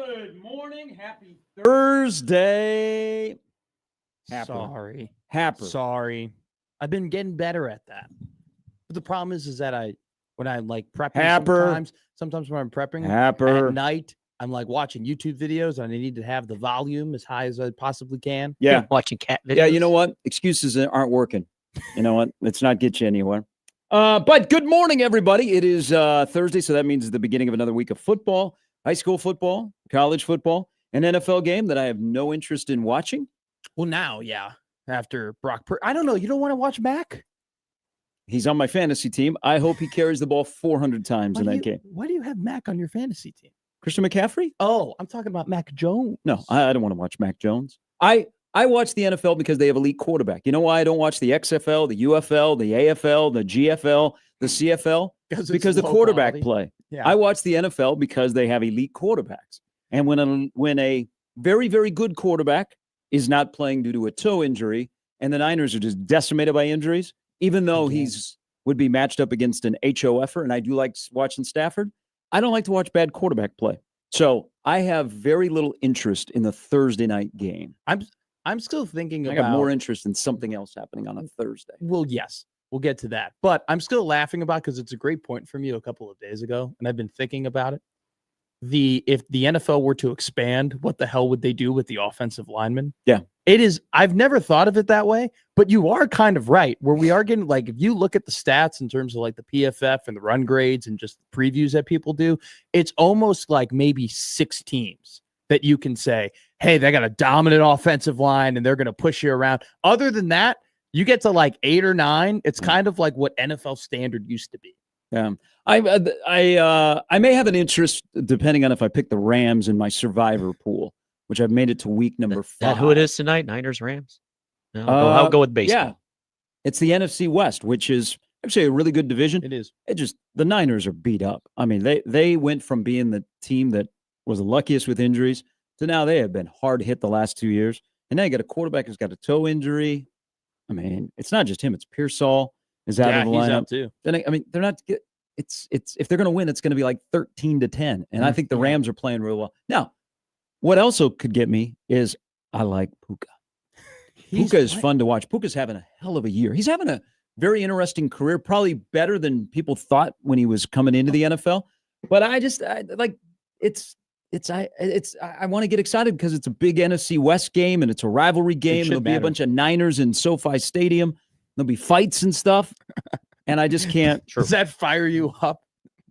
Good morning. Happy Thursday. Happer. Sorry. I've been getting better at that. But the problem is that when I'm like prepping sometimes when I'm prepping at night, I'm like watching YouTube videos and I need to have the volume as high as I possibly can. Yeah. Watching cat videos. Yeah, you know what? Excuses aren't working. You know what? Let's not get you anywhere. But good morning, everybody. It is Thursday, so that means the beginning of another week of football, high school football, college football, an NFL game that I have no interest in watching. Well, now, yeah. After Brock I don't know. You don't want to watch Mac? He's on my fantasy team. I hope he carries the ball 400 times in that game. Why do you have Mac on your fantasy team? Christian McCaffrey? Oh, I'm talking about Mac Jones. No, I don't want to watch Mac Jones. I watch the NFL because they have elite quarterback. You know why I don't watch the XFL, the UFL, the AFL, the GFL, the CFL? Because the quarterback play. Yeah. I watch the NFL because they have elite quarterbacks. And when a very, very good quarterback is not playing due to a toe injury, and the Niners are just decimated by injuries, even though would be matched up against an HOFer, and I do like watching Stafford, I don't like to watch bad quarterback play. So I have very little interest in the Thursday night game. I'm still thinking I got more interest in something else happening on a Thursday. Well, yes, we'll get to that. But I'm still laughing about because it's a great point from you a couple of days ago, and I've been thinking about it. If the NFL were to expand, what the hell would they do with the offensive linemen? Yeah. It is. I've never thought of it that way, but you are kind of right. Where we are getting, like, if you look at the stats in terms of like the PFF and the run grades and just the previews that people do, it's almost like maybe 6 teams that you can say, hey, they got a dominant offensive line and they're going to push you around. Other than that, you get to like 8 or 9. It's kind of like what NFL standard used to be. Yeah. I may have an interest depending on if I pick the Rams in my survivor pool, which I've made it to week number 5. That who it is tonight? Niners, Rams? No, I'll go with baseball. Yeah. It's the NFC West, which is actually a really good division. It is. The Niners are beat up. I mean, they went from being the team that was the luckiest with injuries to now they have been hard hit the last 2 years. And now you got a quarterback who's got a toe injury. I mean, it's not just him. It's Pearsall is out of the lineup. He's out too. Then I mean, they're not. It's if they're going to win, it's going to be like 13-10. And I think the Rams are playing real well. Now, what also could get me is I like Puka. Puka is fun to watch. Puka's having a hell of a year. He's having a very interesting career, probably better than people thought when he was coming into the NFL. But I want to get excited because it's a big NFC West game and it's a rivalry game. There'll be a bunch of Niners in SoFi Stadium. There'll be fights and stuff. And I just can't. Does that fire you up?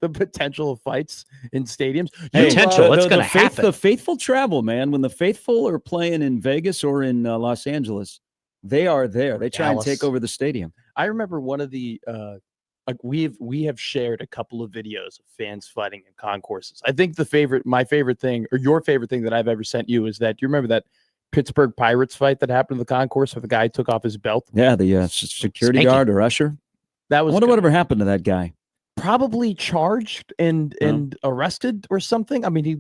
The potential of fights in stadiums? Potential. What's going to happen? The faithful travel, man. When the faithful are playing in Vegas or in Los Angeles, they are there. They try and take over the stadium. I remember one of the we have shared a couple of videos of fans fighting in concourses. I think my favorite thing, or your favorite thing that I've ever sent you is that you remember that Pittsburgh Pirates fight that happened in the concourse where the guy took off his belt? Yeah, the security guard or usher. That was. I wonder whatever happened to that guy. Probably charged and arrested or something. I mean, he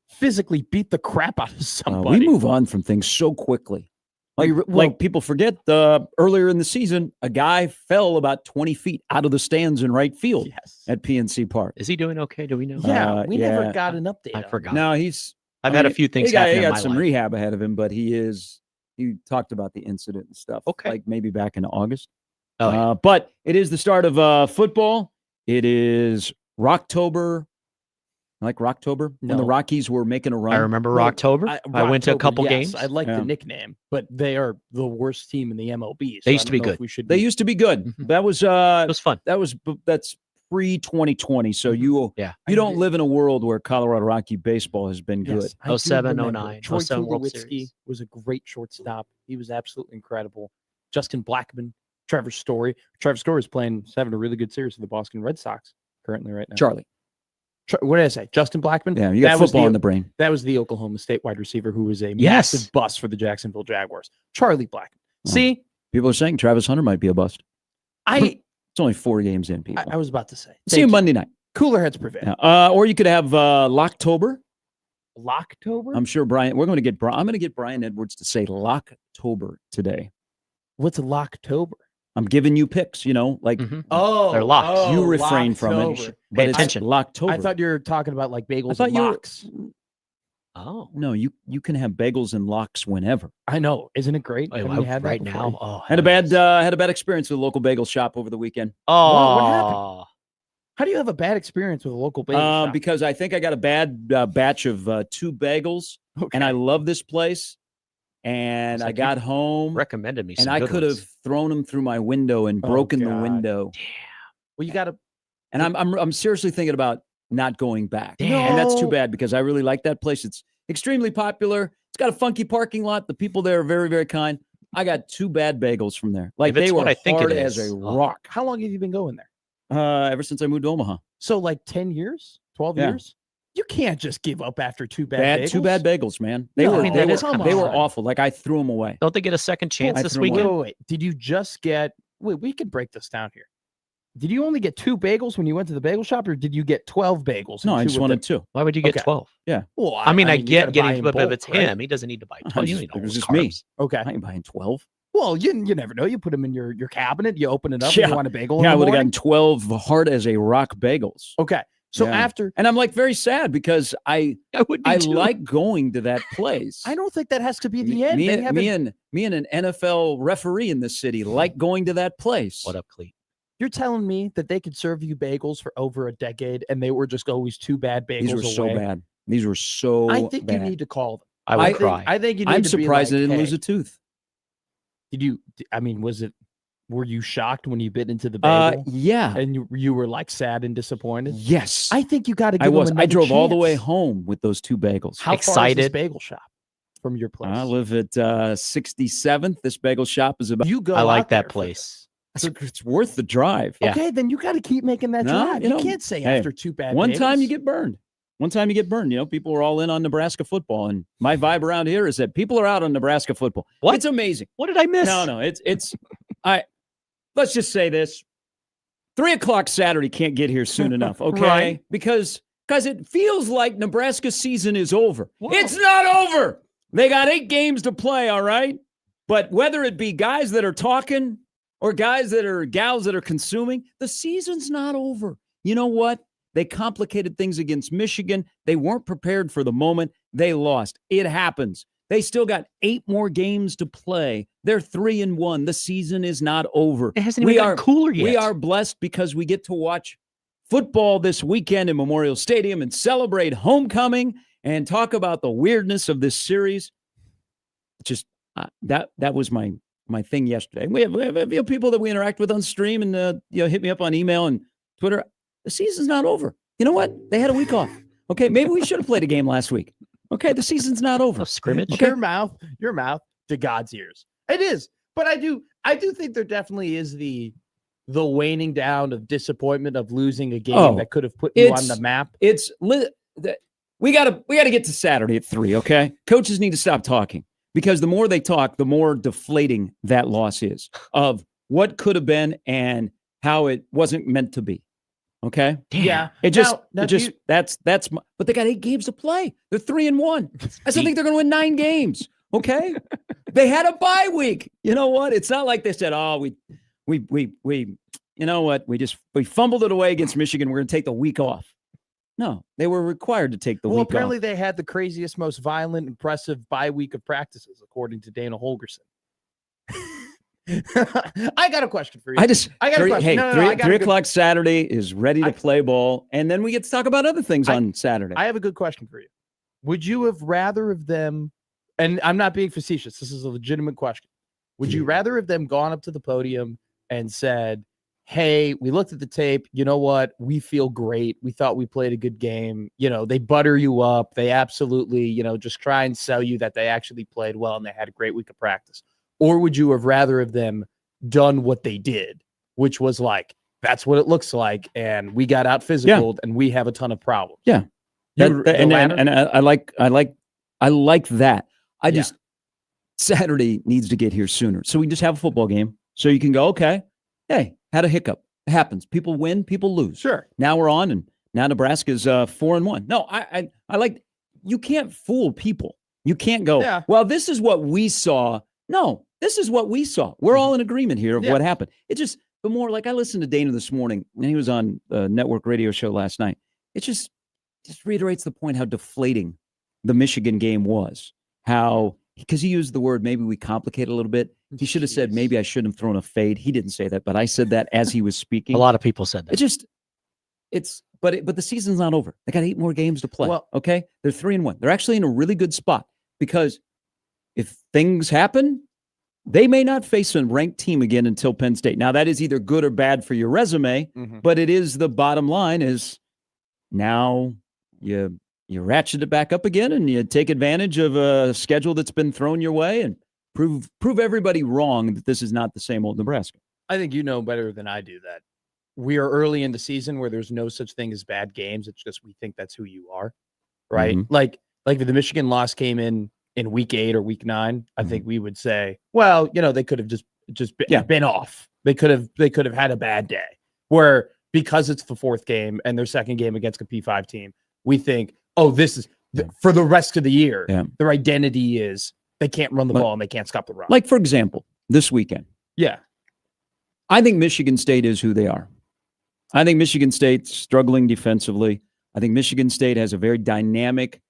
physically beat the crap out of somebody. We move on from things so quickly. Like people forget, earlier in the season, a guy fell about 20 feet out of the stands in right field at PNC Park. Is he doing okay? Do we know? Yeah, we never got an update. I forgot. No, I've had a few things happen. He got some rehab ahead of him, but he talked about the incident and stuff. Okay. Like maybe back in August. Oh, yeah. But it is the start of football. It is Rocktober. Like Rocktober? No. When the Rockies were making a run. I remember Rocktober. I went to a couple games. I like the nickname, but they are the worst team in the MLB. So they used to be good. They used to be good. That was it was fun. That's pre-2020. So you don't live in a world where Colorado Rocky baseball has been good. 07, 09, Troy 07 World Tulowitzki Series was a great shortstop. He was absolutely incredible. Justin Blackmon, Trevor Story. Trevor Story is having a really good series with the Boston Red Sox currently right now. Charlie. What did I say? Justin Blackmon? Yeah, you got football in the brain. That was the Oklahoma State wide receiver who was a massive bust for the Jacksonville Jaguars. Charlie Blackmon. See? People are saying Travis Hunter might be a bust. It's only 4 games in, people. I was about to say. See you Monday night. Cooler heads prevail. Or you could have Locktober. Locktober? I'm sure I'm going to get Brian Edwards to say Locktober today. What's Locktober? I'm giving you picks, like Oh, they're locked. You refrain from it. Pay attention. Locktober. I thought you were talking about like bagels and lox. Oh, No, you can have bagels and lox whenever. I know, isn't it great? Wait, Haven't you had that right before? now. Oh, Had a hell bad yes. had a bad experience with a local bagel shop over the weekend. what happened? Oh, How do you have a bad experience with a local bagel shop? Because I think I got a bad batch of 2 bagels, and I love this place. And It's I like you got home, recommended me and some I good could have ones. thrown them through my window and broken the God. window. Well, you got to. And I'm seriously thinking about not going back. And that's too No. bad because I really like that place. It's extremely popular. It's got a funky parking lot. The people there are very, very kind. I got 2 bad bagels from there. Like If it's they were what I think it hard as is, a oh. rock. How long have you been going there? Ever since I moved to Omaha. So, like 10 years, 12 Yeah. years. You can't just give up after 2 bad bagels. 2 bad bagels, man. They No, were I mean, they that were is kinda they were odd. awful. Like I threw them away. Don't they get a second chance I this threw 'em away. weekend? Wait. Did you just get? Wait, we could break this down here. Did you only get 2 bagels when you went to the bagel shop, or did you get 12 bagels? No, and I 2 just of wanted them? 2. Why would you get Okay. 12? Well, I mean, I you get gotta buy getting, in but if bulk, it's right? him, he doesn't need to buy 12. You just- need all it was those just me. carbs. Okay. I ain't buying 12. Well, you never know. You put them in your cabinet. You open it up. And Yeah. you want a bagel? Yeah, I in the would have morning? gotten 12 hard as a rock bagels. Okay. So Yeah. after, And I'm like very sad because I would be too. like going to that place. I don't think that has to be the Me- end. Me, They and, haven't- me and an NFL referee in this city like going to that place. What up, Cleat? You're telling me that they could serve you bagels for over a decade, and they were just always 2 bad bagels These were away? so bad. These were so I think bad. you need to call them. I would I cry. I think you need I'm to be surprised like, I didn't lose "Hey, a tooth. Did you? I mean, were you shocked when you bit into the bagel Yeah. and you were like sad and disappointed? Yes. I think you got to. I was. I drove all the way home with those 2 bagels. How far is this Excited. bagel shop from your place? I live at 67th. This bagel shop is about. You go. I like out there that for place. It's worth the drive. Yeah. Okay, then you got to keep making that No, drive. you You know, can't say hey, after 2 bad. One time you bagels. get burned. One time you get burned. You know, people are all in on Nebraska football, and my vibe around here is that people are out on Nebraska football. What? It's amazing. What did I miss? No, it's. Let's just say this: 3:00 Saturday can't get here soon enough, okay? Right. Because it feels like Nebraska's season is over. Whoa. It's not over. They got 8 games to play, all right? But whether it be guys that are talking or gals that are consuming, the season's not over. You know what? They complicated things against Michigan. They weren't prepared for the moment. They lost. It happens. They still got 8 more games to play. They're 3-1. The season is not over. It hasn't even gotten cooler yet. We are blessed because we get to watch football this weekend in Memorial Stadium and celebrate homecoming and talk about the weirdness of this series. Just that was my thing yesterday. We have people that we interact with on stream and hit me up on email and Twitter. The season's not over. You know what? They had a week off. Okay, maybe we should have played a game last week. Okay, the season's not over. A scrimmage. Okay. Your mouth to God's ears. It is, but I do think there definitely is the waning down of disappointment of losing a game that could have put you on it's- the map. We gotta get to Saturday at 3. Okay, coaches need to stop talking because the more they talk, the more deflating that loss is of what could have been and how it wasn't meant to be. Okay, Damn. Yeah, it just Now, it do just you- that's but they got 8 games to play. They're 3-1. I still think they're going to win 9 games. Okay, they had a bye week. You know what? It's not like they said, "Oh, we you know what? We fumbled it away against Michigan. We're going to take the week off." No, they were required to take the well, week apparently off. they had the craziest, most violent, impressive bye week of practices, according to Dana Holgerson. I got a question for you. I got a question. Hey, No, 3 I got a good- o'clock Saturday is ready to I- play ball, and then we get to talk about other things I- on Saturday. I have a good question for you. Would you have rather of them, and I'm not being facetious, this is a legitimate question. Would you rather have them gone up to the podium and said, "Hey, we looked at the tape. You know what? We feel great. We thought we played a good game." You know, they butter you up. They absolutely, just try and sell you that they actually played well and they had a great week of practice. Or would you have rather of them done what they did, which was like, that's what it looks like, and we got out physical and we have a ton of problems. Yeah. You- the and latter? I like that. I Yeah. just Saturday needs to get here sooner, so we just have a football game, so you can go. Okay, hey, had a hiccup. It happens. People win, people lose. Sure. Now we're on, and now Nebraska's 4-1. No, I like. You can't fool people. You can't go. Yeah. Well, this is what we saw. No, this is what we saw. We're all in agreement here of Yeah. what happened. It just the more like I listened to Dana this morning, and he was on a network radio show last night. It just reiterates the point how deflating the Michigan game was. How, because he used the word, maybe we complicate a little bit. He should have said, Jeez. maybe I shouldn't have thrown a fade. He didn't say that, but I said that as he was speaking. A lot of people said It that. just, but the season's not over. They got 8 more games to play. Well- Okay. They're 3-1. They're actually in a really good spot because if things happen, they may not face a ranked team again until Penn State. Now, that is either good or bad for your resume, Mhm. but it is the bottom line is now you ratchet it back up again and you take advantage of a schedule that's been thrown your way and prove everybody wrong that this is not the same old Nebraska. I think you know better than I do that we are early in the season where there's no such thing as bad games. It's just we think that's who you are, right? Mhm. Like if the Michigan loss came in week 8 or week 9, I Mm-hmm. think we would say, well, they could have just been off. They could have had a bad day. Where because it's the 4th game and their second game against a P5 team, we think, oh, this is for the rest of the year. Yeah. Their identity is they can't run the Like- ball and they can't stop the run. Like, for example, this weekend, yeah, I think Michigan State is who they are. I think Michigan State's struggling defensively. I think Michigan State has a very dynamic,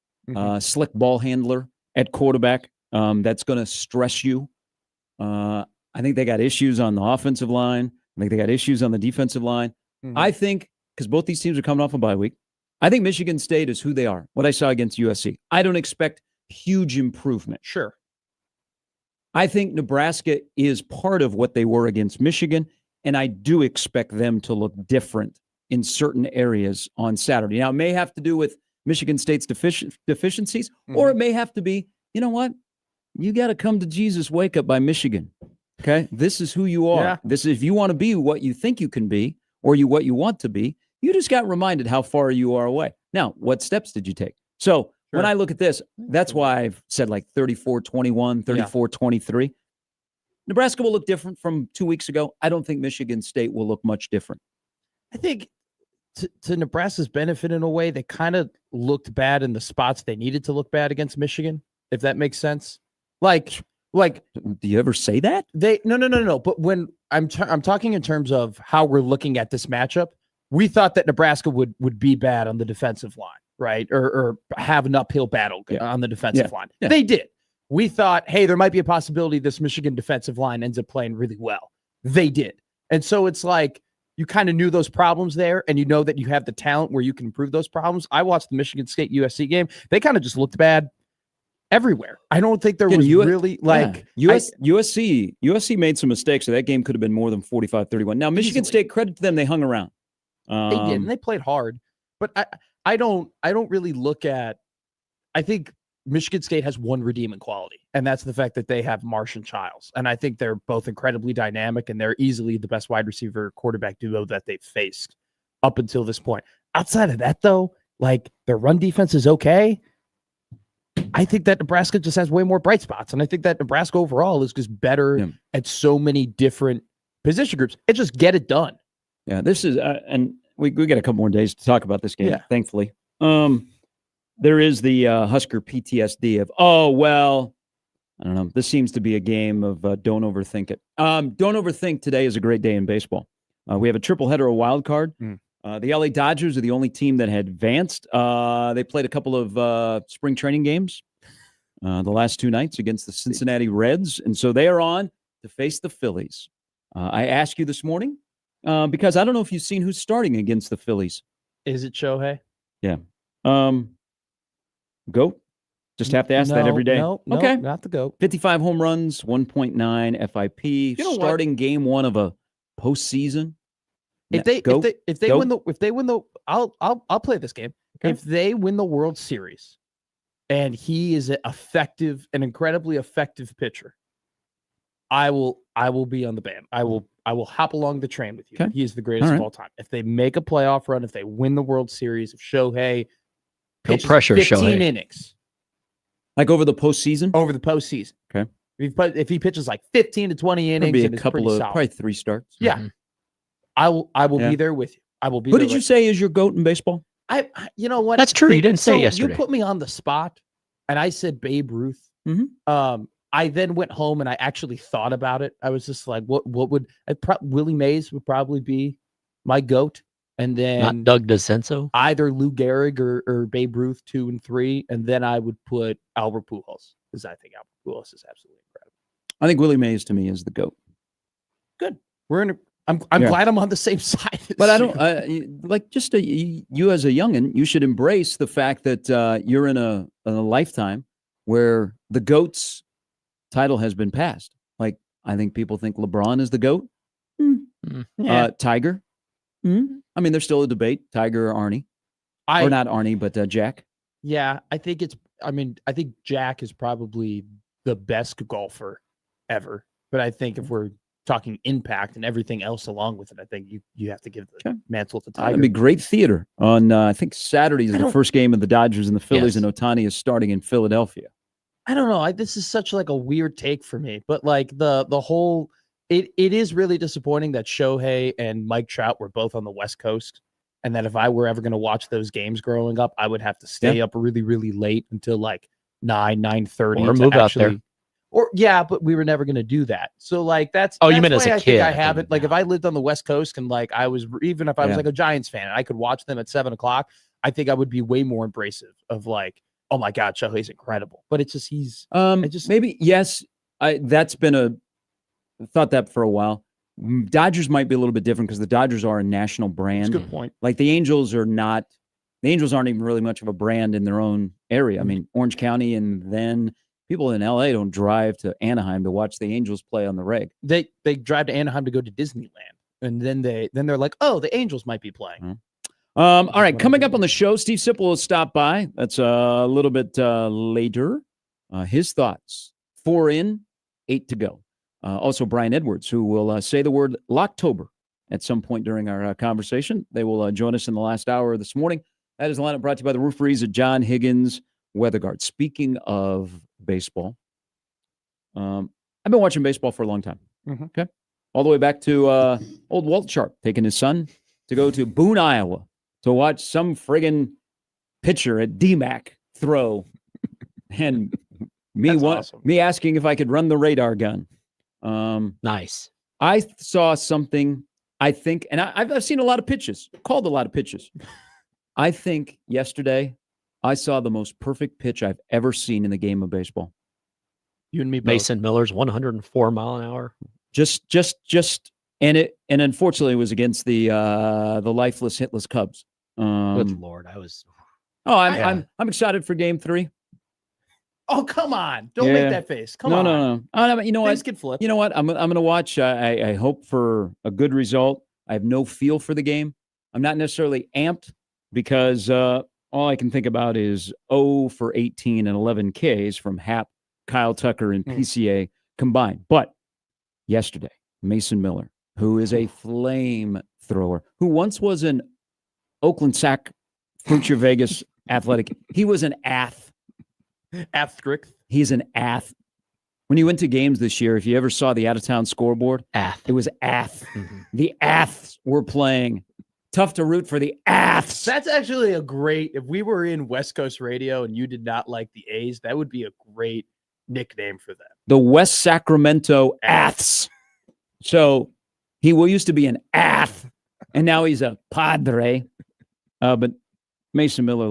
slick ball handler at quarterback that's going to stress you. I think they got issues on the offensive line. I think they got issues on the defensive line. I think, because both these teams are coming off a bye week, I think Michigan State is who they are, what I saw against USC. I don't expect huge improvement. sure. I think Nebraska is part of what they were against Michigan, and I do expect them to look different in certain areas on Saturday. Now, it may have to do with Michigan State's deficiencies, or it may have to be, you know what? You got to come to Jesus, wake up by Michigan. Okay? This is who you are. Yeah. This is, if you want to be what you think you can be, or what you want to be, you just got reminded how far you are away. Now, what steps did you take? So when Sure. I look at this, that's why I've said like 34-21, 34-23. Nebraska will look different from 2 weeks ago. I don't think Michigan State will look much different. I think to Nebraska's benefit in a way, they kind of looked bad in the spots they needed to look bad against Michigan, if that makes sense. Like Do you ever say that? they no. But when I'm talking in terms of how we're looking at this matchup, we thought that Nebraska would be bad on the defensive line, right? Or have an uphill battle on the defensive line. Yeah. They did. We thought, hey, there might be a possibility this Michigan defensive line ends up playing really well. They did. And so it's like you kind of knew those problems there, and you know that you have the talent where you can improve those problems. I watched the Michigan State USC game. They kind of just looked bad everywhere. I don't think there was really like USC made some mistakes, so that game could have been more than 45-31. Now, Michigan Easily. State, credit to them, they hung around. They did, and they played hard. But I don't really look at. I think Michigan State has one redeeming quality, and that's the fact that they have Marsh and Childs. And I think they're both incredibly dynamic, and they're easily the best wide receiver quarterback duo that they've faced up until this point. Outside of that, though, like their run defense is okay. I think that Nebraska just has way more bright spots, and I think that Nebraska overall is just better at so many different position groups. It just get it done. Yeah, this is, and we got a couple more days to talk about this game, thankfully. There is the Husker PTSD of, oh, well, I don't know. This seems to be a game of don't overthink it. Don't overthink today is a great day in baseball. We have a triple header, a wild card. The LA Dodgers are the only team that had advanced. They played a couple of spring training games the last 2 nights against the Cincinnati Reds, and so they are on to face the Phillies. I asked you this morning because I don't know if you've seen who's starting against the Phillies. Is it Shohei? Yeah. GOAT? Just have to ask that every day. No, okay. not the GOAT. 55 home runs, 1.9 FIP, You know what? starting game 1 of a postseason. If they win the I'll play this game. Okay. If they win the World Series and he is an incredibly effective pitcher, I will be on the band. I will hop along the train with you. Okay. He is the greatest of all time. If they make a playoff run, if they win the World Series, if Shohei pitches pressure 15 Shohei. innings Like over the postseason? over the postseason. Okay. If he pitches like 15 to 20 innings, There'll be and a is couple pretty of, solid. probably 3 starts. Yeah. Mhm. I will Yeah. be there with you. I will be Who there did you with say is your GOAT in baseball? you know what? That's true. You didn't say So it yesterday. You put me on the spot, and I said Babe Ruth. Mhm. I then went home and I actually thought about it. I was just like, what would Willie Mays would probably be my GOAT. and Not then Doug DeCenso. either Lou Gehrig or Babe Ruth 2 and 3, and then I would put Albert Pujols because I think Albert Pujols is absolutely incredible. I think Willie Mays to me is the GOAT. We're in. I'm Yeah. glad I'm on the same side. as But I you. don't like just you as a youngin. You should embrace the fact that you're in a lifetime where the GOAT's title has been passed. Like I think people think LeBron is the GOAT. Yeah. Tiger. I mean, there's still a debate. Tiger or Arnie, or not Arnie, but Jack. Yeah, I think it's. I mean, I think Jack is probably the best golfer ever. But I think if we're talking impact and everything else along with it, I think you have to give the Okay. mantle to That'd Tiger. be great theater on. I think Saturday is I the don't- first game of the Dodgers and the Phillies, Yes. and Ohtani is starting in Philadelphia. I don't know. This is such like a weird take for me, but like the whole it is really disappointing that Shohei and Mike Trout were both on the West Coast, and that if I were ever going to watch those games growing up, I would have to stay up really really late until like 9:30 Or to move out there. Or yeah, but we were never going to do that. So like that's Oh, you that's meant as why a I think kid, I I haven't. think Like if now. I lived on the West Coast and like I was even if I was Yeah. like a Giants fan and I could watch them at 7:00, I think I would be way more embracive of like, oh my God, Shohei's incredible. But it's just he's Maybe yes. That's been I thought that for a while. Dodgers might be a little bit different because the Dodgers are a national it's a brand. good point. Like the Angels are not. The Angels aren't even really much of a brand in their own area. I mean, Orange County, and then people in LA don't drive to Anaheim to watch the Angels play on the reg. They drive to Anaheim to go to Disneyland, and then they're like, oh, the Angels might be playing. All right, coming up on the show, Steve Sipple will stop by. That's a little bit later. His thoughts: 4 in, 8 to go. Also, Brian Edwards, who will say the word Locktober at some point during our conversation. They will join us in the last hour this morning. That is the lineup brought to you by the Rooferys at John Higgins Weather Guard. Speaking of baseball, I've been watching baseball for a long time. Mhm. Okay, all the way back to old Walt Sharp taking his son to go to Boone, Iowa, to watch some friggin' pitcher at DMAC throw, and That's awesome. me asking if I could run the radar gun. Nice. I saw something. I think, and I've seen a lot of pitches, called a lot of pitches. I think yesterday I saw the most perfect pitch I've ever seen in the game of baseball. You and me both. Mason Miller's 104 mile an hour. And unfortunately it was against the lifeless, hitless Cubs. Good Lord. I'm excited for Game 3. Oh come on! Don't Yeah. make that face. Come on. No. You know Things what? get flipped. You know what? I'm going to watch. I hope for a good result. I have no feel for the game. I'm not necessarily amped because all I can think about is 0 for 18 and 11 Ks from Happ, Kyle Tucker, and PCA combined. But yesterday, Mason Miller, who is a flamethrower, who once was an Oakland Sac Future Vegas athletic. He was an Asterisk. He's an ath. When you went to games this year, if you ever saw the out-of-town scoreboard, it was ath. The aths were playing. Tough to root for the aths. That's actually a great. If we were in West Coast radio and you did not like the A's, that would be a great nickname for them. The West Sacramento aths. So he used to be an ath, and now he's a Padre. But Mason Miller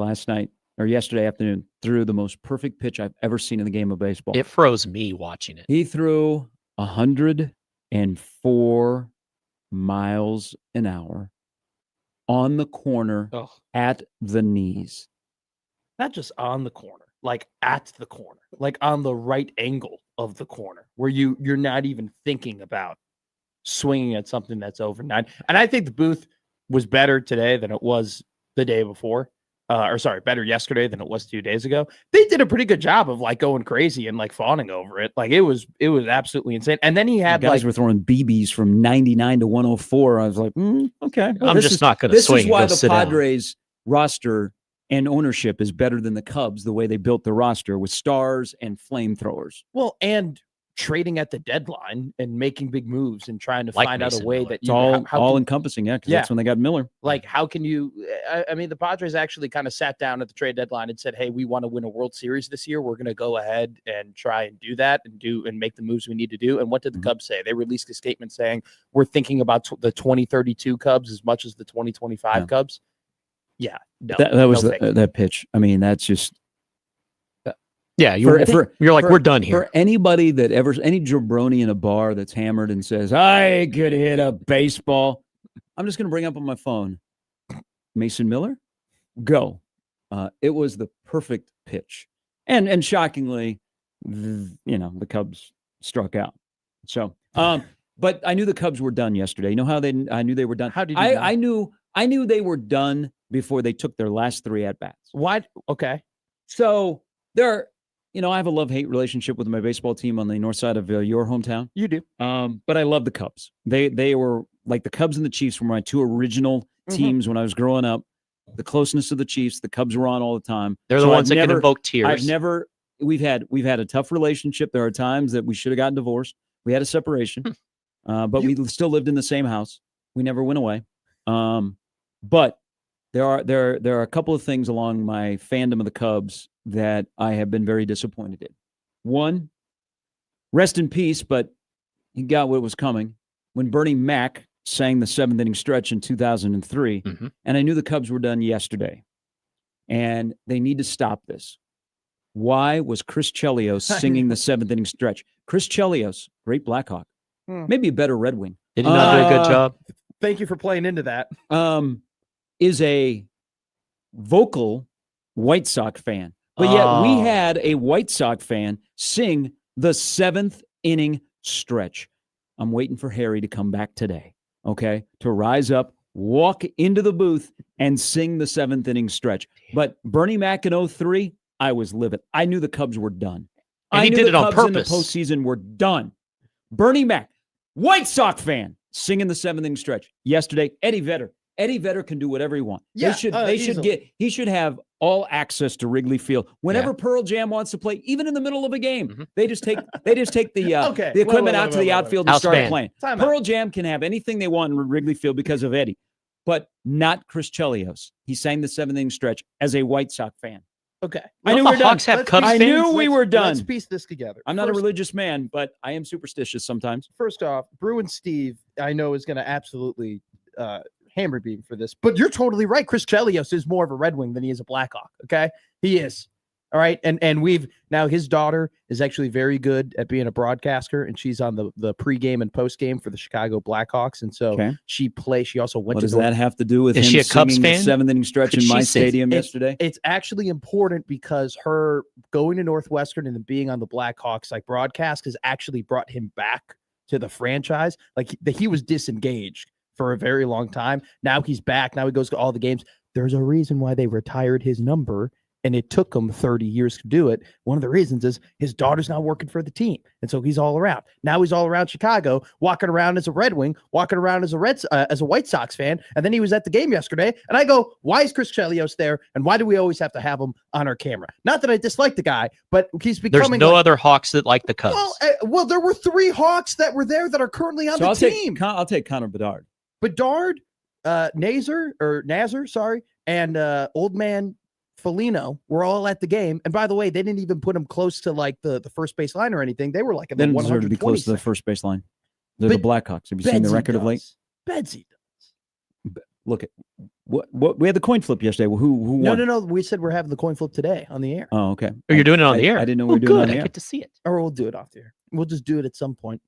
yesterday afternoon threw the most perfect pitch I've ever seen in the game of baseball. It froze me watching it. He threw 104 miles an hour on the corner Oh, at the knees. not just on the corner, like at the corner, like on the right angle of the corner, where you're not even thinking about swinging at something that's over 9. And I think the booth was better today than it was the day before. Better yesterday than it was 2 days ago. They did a pretty good job of like going crazy and like fawning over it. Like it was absolutely insane. And then he had Guys were throwing BBs from 99 to 104. I was like, okay. Well, I'm this just is- not going to This swing. is why Go the sit down. Padres roster and ownership is better than the Cubs, the way they built the roster with stars and flamethrowers. well, and trading at the deadline and making big moves and trying to Like find out a Mason way Miller. that It's you all how can- encompassing, yeah. Because Yeah. that's when they got Miller. like how can you I mean the Padres actually kind of sat down at the trade deadline and said, hey, we want to win a World Series this year, we're going to go ahead and try and do that and make the moves we need to do. And what did the Mhm. Cubs say? They released a statement saying we're thinking about the 2032 Cubs as much as the 2025 Yeah. Cubs. Yeah, no, That was no thank you. that pitch. I mean, that's just Yeah, you're like, for- we're done here. for anybody that any jabroni in a bar that's hammered and says, I could hit a baseball. I'm just going to bring up on my phone, Mason Miller, go. It was the perfect pitch. And shockingly, the Cubs struck out. So, but I knew the Cubs were done yesterday. You know how I knew they were done? How did you know? I knew they were done before they took their last 3 at-bats. Why? Okay. So I have a love-hate relationship with my baseball team on the north side of your hometown. You do. But I love the Cubs. They were like the Cubs and the Chiefs were my 2 original teams when I was growing up. The closeness of the Chiefs, the Cubs were on all the time. They're the So ones that can invoke tears. We've had a tough relationship. There are times that we should have gotten divorced. We had a separation, but we still lived in the same house. We never went away. But there are a couple of things along my fandom of the Cubs that I have been very disappointed in. One, rest in peace, but he got what was coming when Bernie Mac sang the 7th inning stretch in 2003, Mhm. and I knew the Cubs were done yesterday, and they need to stop this. Why was Chris Chelios singing the 7th inning stretch? Chris Chelios, great Blackhawk, maybe a better Red Wing. Did he not do a good job? Thank you for playing into that. Is a vocal White Sox fan. But yet we Oh. had a White Sox fan sing the 7th inning stretch. I'm waiting for Harry to come back today, okay, to rise up, walk into the booth, and sing the 7th inning stretch. But Bernie Mac in 03, I was livid. I knew the Cubs were done. And I he knew did the it on Cubs in the purpose. postseason were done. Bernie Mac, White Sox fan, singing the 7th inning stretch. Yesterday, Eddie Vedder can do whatever he wants. Yeah, They should easily. he should have all access to Wrigley Field. Whenever Pearl Jam wants to play, even in the middle of a game, Mhm. they just take the Okay. the equipment Wait, out to the wait. outfield and House start band. playing. Time out. Pearl Jam can have anything they want in Wrigley Field because of Eddie, but not Chris Chelios. He sang the 7th inning stretch as a White Sox fan. Okay. I knew Don't we the were done. Hawks have Let's Cubs be- I fans? knew we were Let's done. piece this together. I'm not a First- religious man, but I am superstitious sometimes. First off, Bruin Steve, I know is going to absolutely hammer beam for this, but you're totally right. Chris Chelios is more of a Red Wing than he is a Blackhawk. Okay, he is. All right, and we've now his daughter is actually very good at being a broadcaster, and she's on the pregame and postgame for the Chicago Blackhawks, and so Okay. she also went What to does North- that have to do with Is him she a Cubs singing the fan? 7th inning stretch Could in my she sing? stadium yesterday? It's actually important because her going to Northwestern and then being on the Blackhawks like broadcast has actually brought him back to the franchise. Like he was disengaged for a very long time. Now he's back. Now he goes to all the games. There's a reason why they retired his number, and it took him 30 years to do it. One of the reasons is his daughter's now working for the team, and so he's all around. Now he's all around Chicago, walking around as a Red Wing, walking around as a White Sox fan, and then he was at the game yesterday. And I go, why is Chris Chelios there, and why do we always have to have him on our camera? Not that I dislike the guy, but he's There's becoming no like, other Hawks that like the Cubs. well, there were 3 Hawks that were there that are currently on So the team. I'll take Connor Bedard. Bedard, Nazar, sorry, and old man Foligno were all at the game. And by the way, they didn't even put him close to like the first base line or anything. They were like in They the didn't deserve to be close to the 120 first baseline. They're the Blackhawks. Have you seen the record of late? Bedsy does. Look at what we had the coin flip yesterday. Who won? No. We said we're having the coin flip today on the air, Oh, okay. Oh, you're doing it on the air. I didn't know we Oh, were doing it on good. the I air. get to see it. or we'll do it off the air. We'll just do it at some point.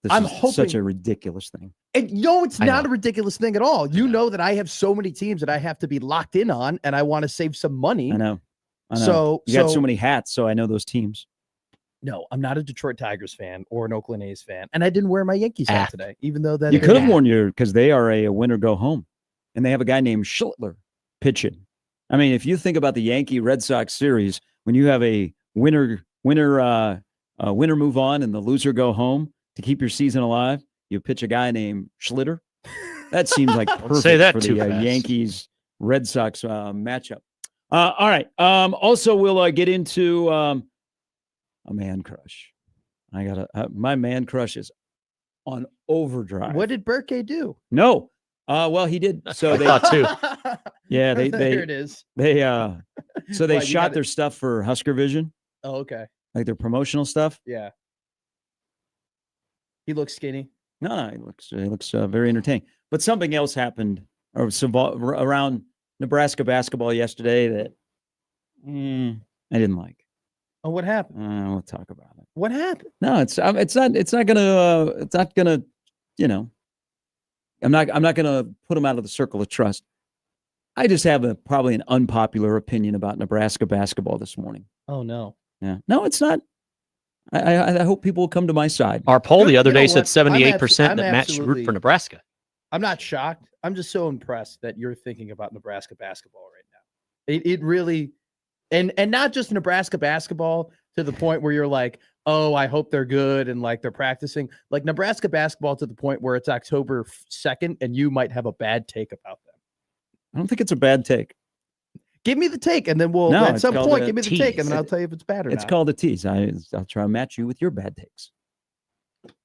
This I'm is such hoping- a ridiculous thing. And it's I not know. a ridiculous thing at all. You know that I have so many teams that I have to be locked in on, and I want to save some money. I know. So You got so many hats, so I know those teams. No, I'm not a Detroit Tigers fan or an Oakland A's fan, and I didn't wear my Yankees hat today, even though that You they- could have worn your because they are a winner go home, and they have a guy named Schlittler pitching. I mean, if you think about the Yankee Red Sox series, when you have a winner move on and the loser go home to keep your season alive, you pitch a guy named Schlitter. That seems like Don't perfect say that for too the fast. Yankees Red Sox matchup. All right. Also, we'll get into a man crush. I got my man crush is on overdrive. What did Burke do? No. Well, he did. So I they, thought too. yeah, There they, it is. so they What, you shot gotta- their stuff for Husker Vision, Oh, okay. like their promotional stuff. Yeah. He looks skinny. No, he looks very entertaining. But something else happened around Nebraska basketball yesterday that I didn't like. Oh, what happened? We'll talk about it. What happened? No, it's not gonna, you know, I'm not gonna put them out of the circle of trust. I just have probably an unpopular opinion about Nebraska basketball this morning. Oh no. Yeah, no, it's not. I hope people will come to my side. Our poll the You other know day what? said I'm 78% that Matt should root absolutely- for Nebraska. I'm not shocked. I'm just so impressed that you're thinking about Nebraska basketball right now. It really, and not just Nebraska basketball to the point where you're like, oh, I hope they're good and like they're practicing. Like Nebraska basketball to the point where it's October 2nd and you might have a bad take about them. I don't think it's a bad take. Give me the take, and then we'll No, at it's some called point a give me the take, and tease. then I'll tell you if it's bad or It's not. called a tease. I'll try to match you with your bad takes.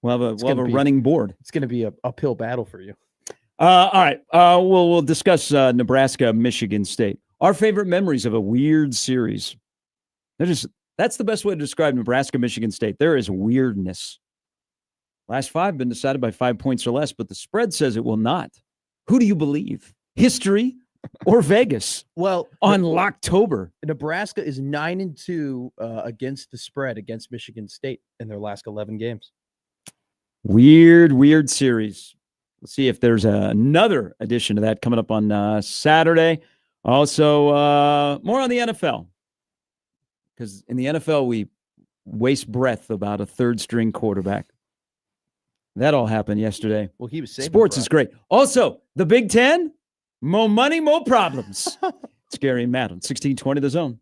We'll have a gonna be- running board. It's going to be a uphill battle for you. All right. We'll discuss Nebraska, Michigan State. Our favorite memories of a weird series. That's the best way to describe Nebraska, Michigan State. There is weirdness. Last five been decided by 5 points or less, but the spread says it will not. Who do you believe? History or Vegas Well, on Locktober? Nebraska is 9-2 against the spread against Michigan State in their last 11 games. Weird series. Let's see if there's another edition of that coming up on Saturday. Also, more on the NFL. Because in the NFL, we waste breath about a third string quarterback. That all happened yesterday. Well, he was saving Sports is breath. great. Also, the Big Ten, more money, more problems. It's Gary and Matt on 1620 The Zone.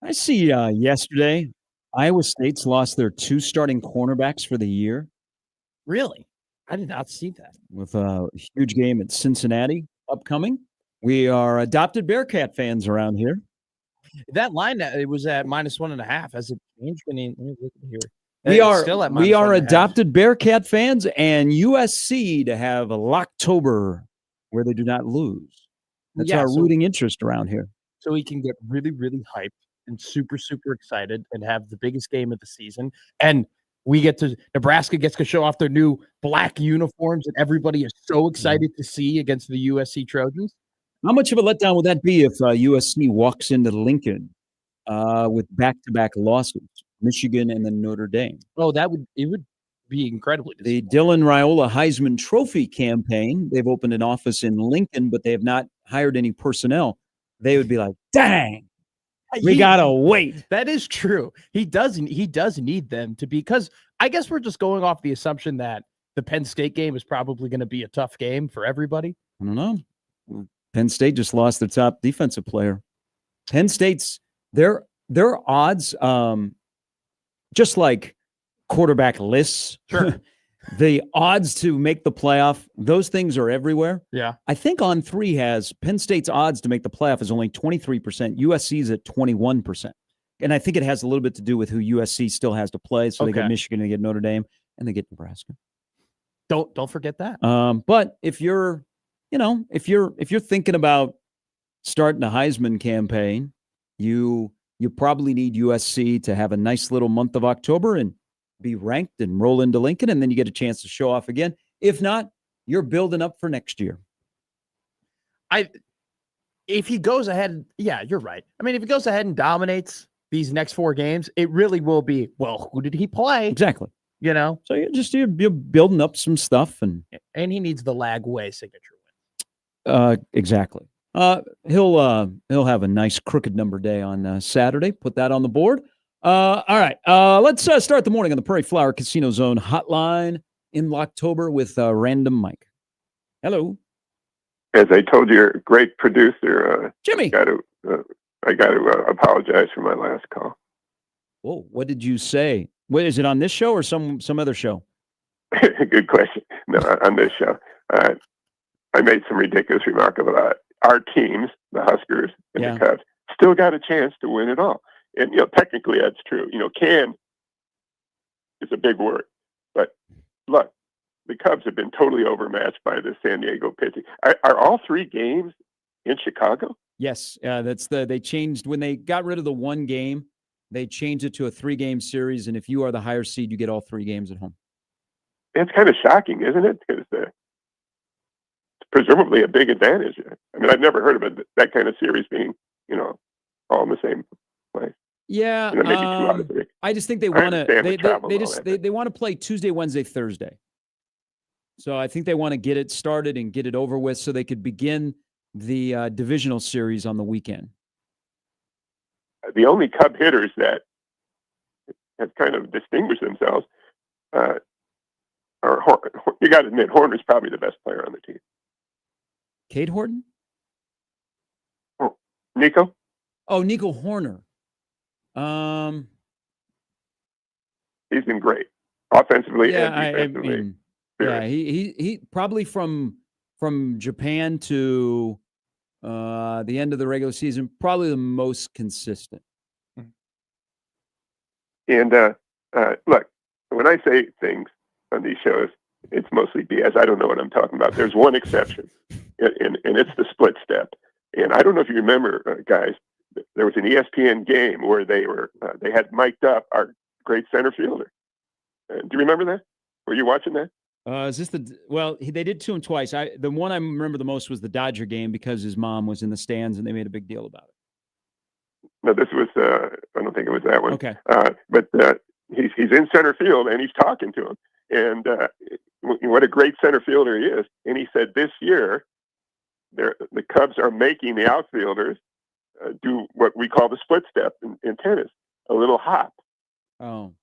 I see yesterday, Iowa State's lost their 2 starting cornerbacks for the year Really? I did not see that. with a huge game at Cincinnati upcoming. We are adopted Bearcat fans around here. That line it was at -1.5. Has it changed? Let me look here. We It's are still at we are -1.5. adopted Bearcat fans and USC to have a Locktober where they do not lose. That's Yeah, our so- rooting interest around here. So we can get really, really hyped and super, super excited and have the biggest game of the season. And Nebraska gets to show off their new black uniforms that everybody is so excited to see against the USC Trojans. How much of a letdown would that be if USC walks into Lincoln with back-to-back losses, Michigan and then Notre Dame? Oh, it would be incredibly The disappointing. Dylan Raiola Heisman Trophy campaign, they've opened an office in Lincoln, but they have not hired any personnel. They would be like, dang, we got to wait. That is true. He does need them to be, because I guess we're just going off the assumption that the Penn State game is probably going to be a tough game for everybody. I don't know. Penn State just lost their top defensive player. Penn State's their odds, just like quarterback lists, Sure. the odds to make the playoff, those things are everywhere. Yeah. I think On3 has Penn State's odds to make the playoff is only 23%. USC's at 21%. And I think it has a little bit to do with who USC still has to play. So they Okay. get Michigan, they get Notre Dame, and they get Nebraska. Don't forget that. But if you're thinking about starting a Heisman campaign, you probably need USC to have a nice little month of October and be ranked and roll into Lincoln, and then you get a chance to show off again. If not, you're building up for next year. If he goes ahead, yeah, you're right. I mean, if he goes ahead and dominates these next 4 games, it really will be, well, who did he play? Exactly. You know, So you're building up some stuff, and and he needs the Lagway signature win. exactly. He'll have a nice crooked number day on Saturday. Put that on the board. All right. Let's start the morning on the Prairie Flower Casino Zone hotline in Locktober with Random Mike. Hello, As I told your great producer, Jimmy. I got to apologize for my last call. Whoa, what did you say? Wait, is it on this show or some other show? Good question. No, on this show, I made some ridiculous remark about our teams, the Huskers and Yeah. the Cubs, still got a chance to win it all. And technically that's true. Can is a big word, but look, the Cubs have been totally overmatched by the San Diego pitching. Are all 3 games in Chicago? Yes, they changed when they got rid of the 1 game. They changed it to a 3-game series, and if you are the higher seed, you get all 3 games at home. It's kind of shocking, isn't it? Because it's presumably a big advantage. I mean, I've never heard of that kind of series being, all in the same place. Yeah, Maybe 2 out of 3. I just think they I want to. understand the travel They and all just that, they want to play Tuesday, Wednesday, Thursday. So I think they want to get it started and get it over with, so they could begin the divisional series on the weekend. The only Cub hitters that have kind of distinguished themselves are you got to admit Horner's probably the best player on the team. Cade Horton? Nico? Oh, Nico Horner. He's been great offensively Yeah, and I defensively. mean, yeah, Very. he probably from Japan to the end of the regular season, probably the most consistent. And look, when I say things on these shows, it's mostly BS. I don't know what I'm talking about. There's one exception, and it's the split step. And I don't know if you remember, guys, there was an ESPN game where they had mic'd up our great center fielder. Do you remember that? Were you watching that? Is this they did to him twice. The one I remember the most was the Dodger game because his mom was in the stands and they made a big deal about it. No, this was, I don't think it was that one. Okay. But he's in center field and he's talking to him. And what a great center fielder he is. And he said this year, the Cubs are making the outfielders do what we call the split step in tennis, a little hop. Oh.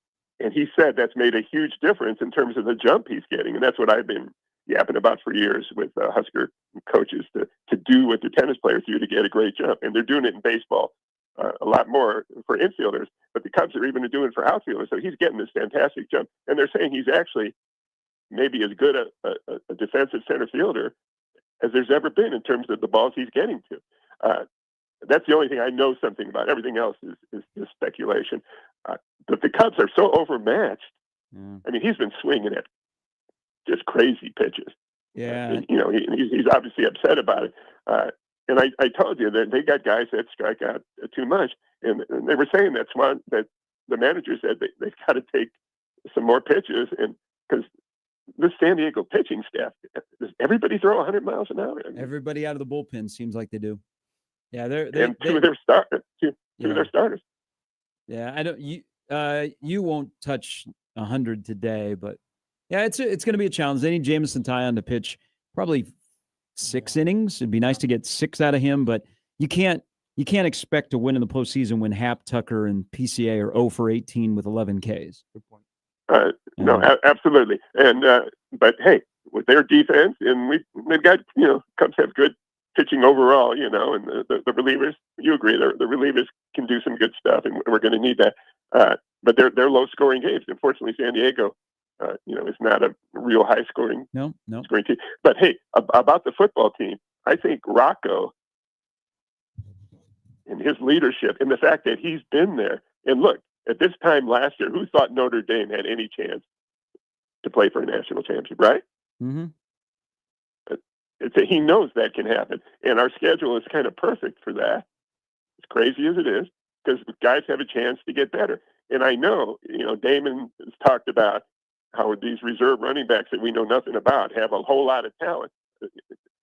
And he said that's made a huge difference in terms of the jump he's getting. And that's what I've been yapping about for years with Husker coaches to do what the tennis players do to get a great jump. And they're doing it in baseball a lot more for infielders, but the Cubs are even doing it for outfielders. So he's getting this fantastic jump, and they're saying he's actually maybe as good a defensive center fielder as there's ever been in terms of the balls he's getting to. That's the only thing I know something about. Everything else is just speculation. But the Cubs are so overmatched. Yeah. I mean, he's been swinging at just crazy pitches. Yeah. And, he's obviously upset about it. And I told you that they got guys that strike out too much, and they were saying that the manager said they've got to take some more pitches, and because the San Diego pitching staff, does everybody throw 100 miles an hour? I mean, Everybody out of the bullpen seems like they do. Yeah, and two of their starters. Yeah, I don't. You won't touch 100 today, but yeah, it's going to be a challenge. They need Jameson Taillon to pitch probably 6 innings. It'd be nice to get 6 out of him, but you can't expect to win in the postseason when Happ, Tucker, and PCA are 0 for 18 with 11 Ks. Good point. No, absolutely. And but hey, with their defense, and they've got Cubs have good pitching overall, and the relievers. You agree? The relievers can do some good stuff, and we're going to need that. But they're low scoring games. Unfortunately, San Diego, is not a real high scoring scoring team. But hey, about the football team, I think Rocco and his leadership and the fact that he's been there. And look, at this time last year, who thought Notre Dame had any chance to play for a national championship, right? Mm-hmm. He knows that can happen. And our schedule is kind of perfect for that, as crazy as it is, because guys have a chance to get better. And I know, Damon has talked about how these reserve running backs that we know nothing about have a whole lot of talent.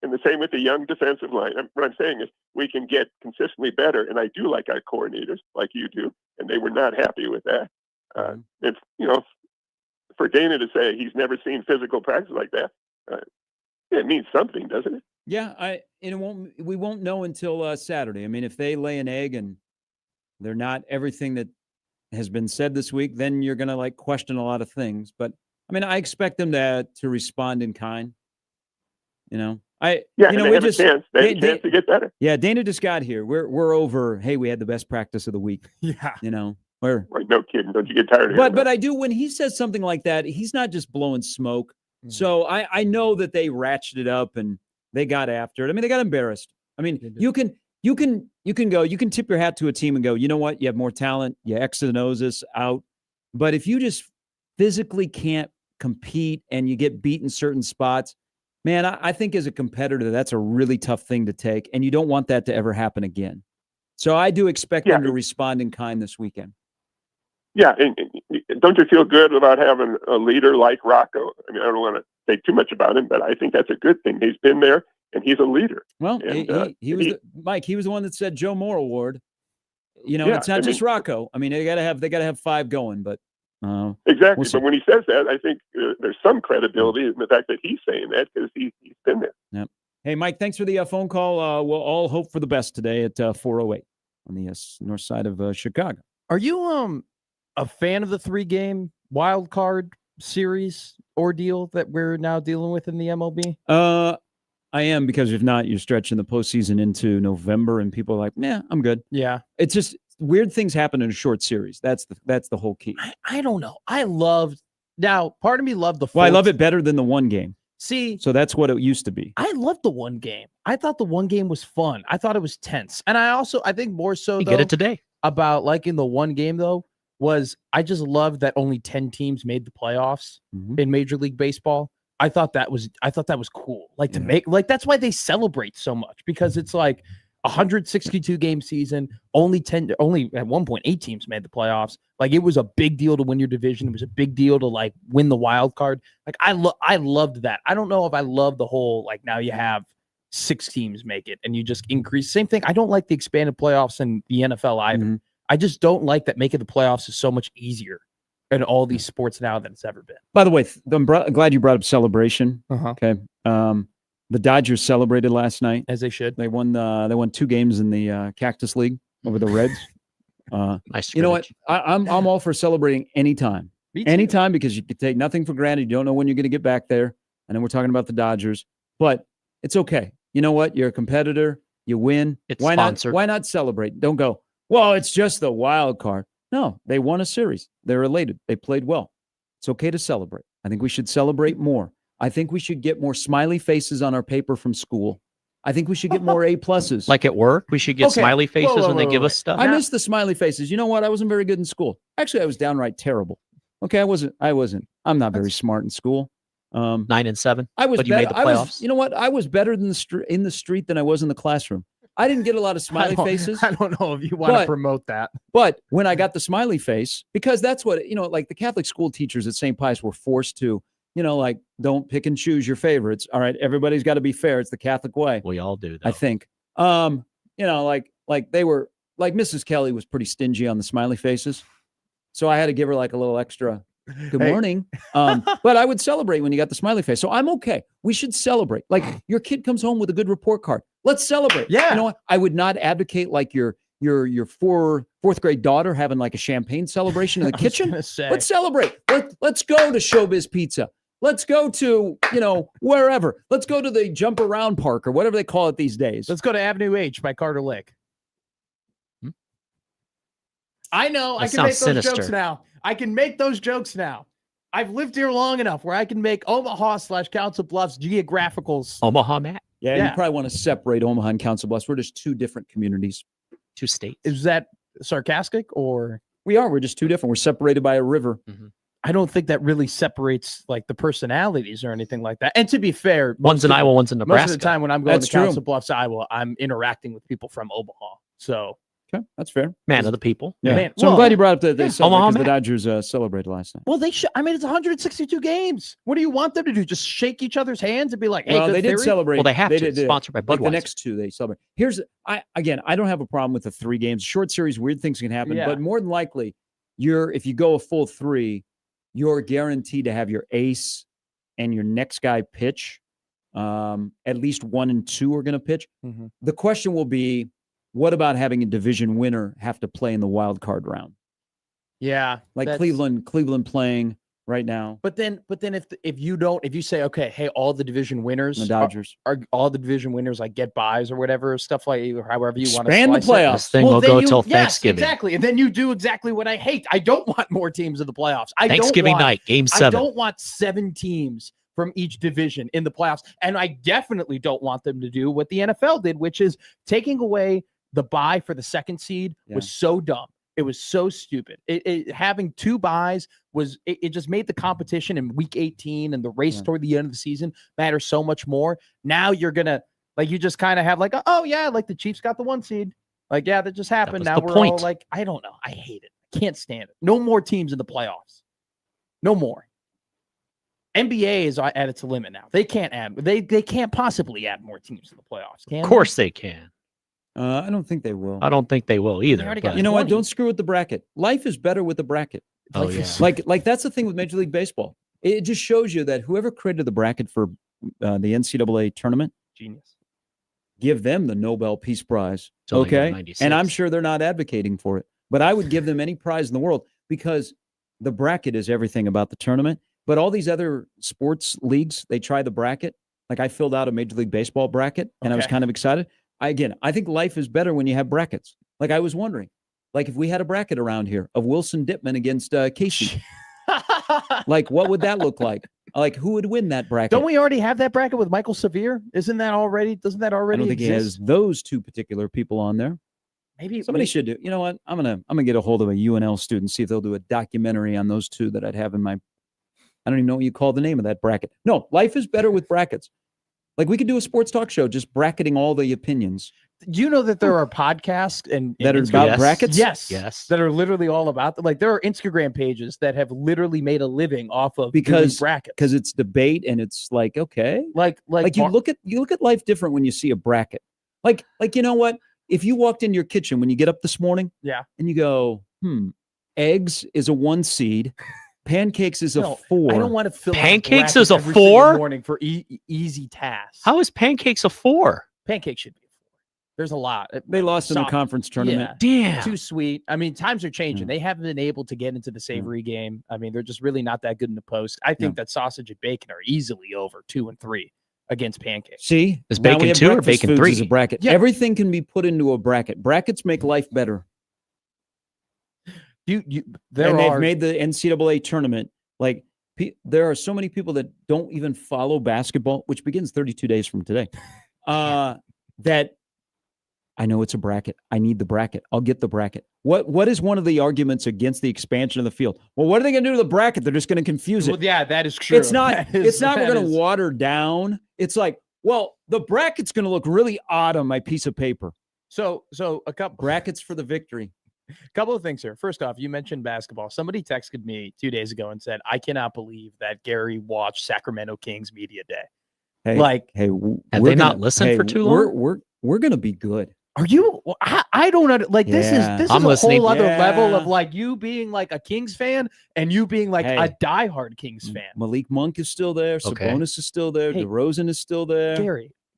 And the same with the young defensive line. What I'm saying is we can get consistently better. And I do like our coordinators, like you do, and they were not happy with that. It's, for Dana to say he's never seen physical practice like that, it means something, doesn't it? Yeah, we won't know until Saturday. I mean, if they lay an egg and they're not everything that has been said this week, then you're going to question a lot of things. But I mean, I expect them to respond in kind. They have a chance. They have a chance to get better. Yeah, Dana just got here. We're over. Hey, we had the best practice of the week. Yeah, Right, no kidding. Don't you get tired of it? But I do, when he says something like that, he's not just blowing smoke. Mm-hmm. So I know that they ratcheted up and they got after it. I mean, they got embarrassed. I mean, you can tip your hat to a team and go, you know what? You have more talent. You X's and O's out. But if you just physically can't compete and you get beat in certain spots, man, I think as a competitor, that's a really tough thing to take. And you don't want that to ever happen again. So I do expect them to respond in kind this weekend. Yeah, and don't you feel good about having a leader like Rocco? I mean, I don't want to say too much about him, but I think that's a good thing. He's been there, and he's a leader. Well, and, he was Mike. He was the one that said Joe Moore Award. It's not just Rocco. I mean, they got to have 5 going, but exactly. We'll but when he says that, I think there's some credibility in the fact that he's saying that because he's been there. Yep. Hey, Mike, thanks for the phone call. We'll all hope for the best today at 4:08 on the north side of Chicago. Are you a fan of the 3-game wild card series ordeal that we're now dealing with in the MLB? I am, because if not, you're stretching the postseason into November, and people are like, "Nah, I'm good." Yeah, it's just weird things happen in a short series. That's the whole key. I don't know. Part of me loved the. Well, I love it better than the 1 game. See, so that's what it used to be. I loved the 1 game. I thought the 1 game was fun. I thought it was tense, and I think more so. Get it today about liking the 1 game though. Was I just loved that only 10 teams made the playoffs in Major League Baseball. I thought that was cool. To make that's why they celebrate so much, because it's like 162 game season, only at one point 8 teams made the playoffs. It was a big deal to win your division. It was a big deal to win the wild card. I loved that. I don't know if I love the whole now you have 6 teams make it and you just increase. Same thing. I don't like the expanded playoffs in the NFL either. Mm-hmm. I just don't like that making the playoffs is so much easier in all these sports now than it's ever been. By the way, I'm glad you brought up celebration. Okay. The Dodgers celebrated last night. As they should. They won 2 games in the Cactus League over the Reds. Nice. You know what? I'm all for celebrating anytime. Anytime, because you can take nothing for granted. You don't know when you're going to get back there. And then we're talking about the Dodgers. But it's okay. You know what? You're a competitor. You win. It's why sponsored. Why not celebrate? Don't go, well, it's just the wild card. No, they won a series. They're elated. They played well. It's okay to celebrate. I think we should celebrate more. I think we should get more smiley faces on our paper from school. I think we should get more A+. Like at work, we should get Okay. smiley faces Whoa, when they whoa, give whoa, us stuff. I miss the smiley faces. You know what? I wasn't very good in school. Actually, I was downright terrible. Okay, I wasn't. I'm not very smart in school. 9 and 7. I was But you made better. the I was, playoffs. you know what? I was better than in the street than I was in the classroom. I didn't get a lot of smiley faces. I don't know if you want to But- promote that. But when I got the smiley face, because that's what, like the Catholic school teachers at St. Pius were forced to, like, don't pick and choose your favorites. All right. Everybody's got to be fair. It's the Catholic way, We all do, though. I think. Like they were, like Mrs. Kelly was pretty stingy on the smiley faces. So I had to give her like a little extra good Hey. morning. But I would celebrate when you got the smiley face. So I'm okay. We should celebrate. Like your kid comes home with a good report card. Let's celebrate. Yeah. You know what? I would not advocate like your fourth grade daughter having like a champagne celebration in the I was kitchen. gonna say. Let's celebrate. Let's go to Showbiz Pizza. Let's go to, wherever. Let's go to the jump around park or whatever they call it these days. Let's go to Avenue H by Carter Lake. Hmm? I know. I That can make sounds those jokes sinister. now. I can make those jokes now. I've lived here long enough where I can make Omaha/Council Bluffs geographicals. Omaha, Matt. Yeah, Yeah. you probably want to separate Omaha and Council Bluffs. We're just two different communities. 2 states. Is that sarcastic or? We are. We're just two different. We're separated by a river. I don't think that really separates like the personalities or anything like that. And to be fair, One's in Iowa, one's in most Nebraska. of the time when I'm going That's to true. Council Bluffs, Iowa, I'm interacting with people from Omaha. So Okay, that's fair. Man of the people. Yeah. Man, So I'm well, glad you brought up the yeah. celebrate Omaha because the Man. Dodgers celebrated last night. well, they should. I mean, it's 162 games. What do you want them to do? Just shake each other's hands and be like, "Hey, Well, good they did theory?" celebrate. Well, they have to. did, Sponsored by like Budweiser. the next two they celebrate. I don't have a problem with the 3 games. Short series, weird things can happen, Yeah. but more than likely, if you go a full 3, you're guaranteed to have your ace and your next guy pitch. At least 1 and 2 are going to pitch. Mhm. The question will be, what about having a division winner have to play in the wild card round? Yeah, Like that's- Cleveland playing right now, But then if you say, okay, hey, all the division winners the Dodgers. are all the division winners like get buys or whatever stuff like or however you want to Expand the playoffs. This thing will then go you- till yes, Thanksgiving. Exactly, and then you do exactly what I hate. I don't want more teams in the playoffs. I Thanksgiving don't want, night, Game I 7. don't want 7 teams from each division in the playoffs, and I definitely don't want them to do what the NFL did, which is taking away the bye for the 2nd seed was so dumb. It was so stupid. Having 2 buys it just made the competition in week 18 and the race toward the end of the season matter so much more. Now you're gonna you just kind of have like, oh yeah, like the Chiefs got the 1 seed. Like, yeah, that just happened. was Now the we're all point. like, I don't know. I hate it. I can't stand it. No more teams in the playoffs. No more. NBA is at its limit now. They can't add. They can't possibly add more teams in the playoffs. Can Of course they can. I don't think they will. I don't think they will either. already but- got You know what? 20. Don't screw with the bracket. Life is better with the bracket. Oh, Life yeah. is- Like that's the thing with Major League Baseball. It just shows you that whoever created the bracket for the NCAA tournament, Genius. give them the Nobel Peace Prize. It's only got Okay, 96. and I'm sure they're not advocating for it, but I would give them any prize in the world because the bracket is everything about the tournament. But all these other sports leagues, they try the bracket. Like I filled out a Major League Baseball bracket, and I was Okay. kind of excited. I think life is better when you have brackets. Like I was wondering, like if we had a bracket around here of Wilson Dittman against Casey, like what would that look like? Like who would win that bracket? Don't we already have that bracket with Michael Severe? Doesn't that already I already don't think he has exist? those 2 particular people on there. Maybe Somebody should do. You know what? I'm gonna get a hold of a UNL student, see if they'll do a documentary on those 2 that I'd have in my. I don't even know what you call the name of that bracket. No, life is better with brackets. Like we could do a sports talk show just bracketing all the opinions Do you know that there are podcasts and that are Instagram- about Yes. brackets. Yes. Yes. That are literally all about like there are Instagram pages that have literally made a living off of doing Because- brackets. because it's debate and it's like okay, Like like you look at life different when you see a bracket. Like you know what? If you walked in your kitchen when you get up this morning, Yeah. and you go, eggs is a 1 seed, pancakes is a No, 4. I don't want to fill out Pancakes brackets is a every single 4? morning for easy tasks. How is pancakes a 4? Pancakes should be a 4. There's a lot. They lost in the Soft- conference tournament. Yeah. Damn. Too sweet. I mean, times are changing. Yeah. They haven't been able to get into the savory game. I mean, they're just really not that good in the post. I think that sausage and bacon are easily over 2 and 3 against pancakes. See, Is now we bacon have 2 or breakfast bacon foods as 3? a bracket. Yeah. Everything can be put into a bracket. Brackets make life better. There and they've are made the NCAA tournament. Like there are so many people that don't even follow basketball, which begins 32 days from today. That I know it's a bracket. I need the bracket. I'll get the bracket. What is one of the arguments against the expansion of the field? Well, what are they going to do to the bracket? They're just going to confuse it. Well, yeah, that is true. It's not. That is- It's not. We're that going to is- water down. It's like, well, the bracket's going to look really odd on my piece of paper. So a couple Brackets for the victory. couple of things here. First off, you mentioned basketball. Somebody texted me 2 days ago and said, "I cannot believe that Gary watched Sacramento Kings media day." Hey, Like, hey, Have we're they not gonna- listened hey, for too We're going to be good. are you? I don't know. Like, this Yeah. is I'm a listening. whole other level of Yeah. like you being like a Kings fan and you being like Hey. a diehard Kings fan. Malik Monk is still there. Okay. Sabonis is still there. Hey, DeRozan is still there.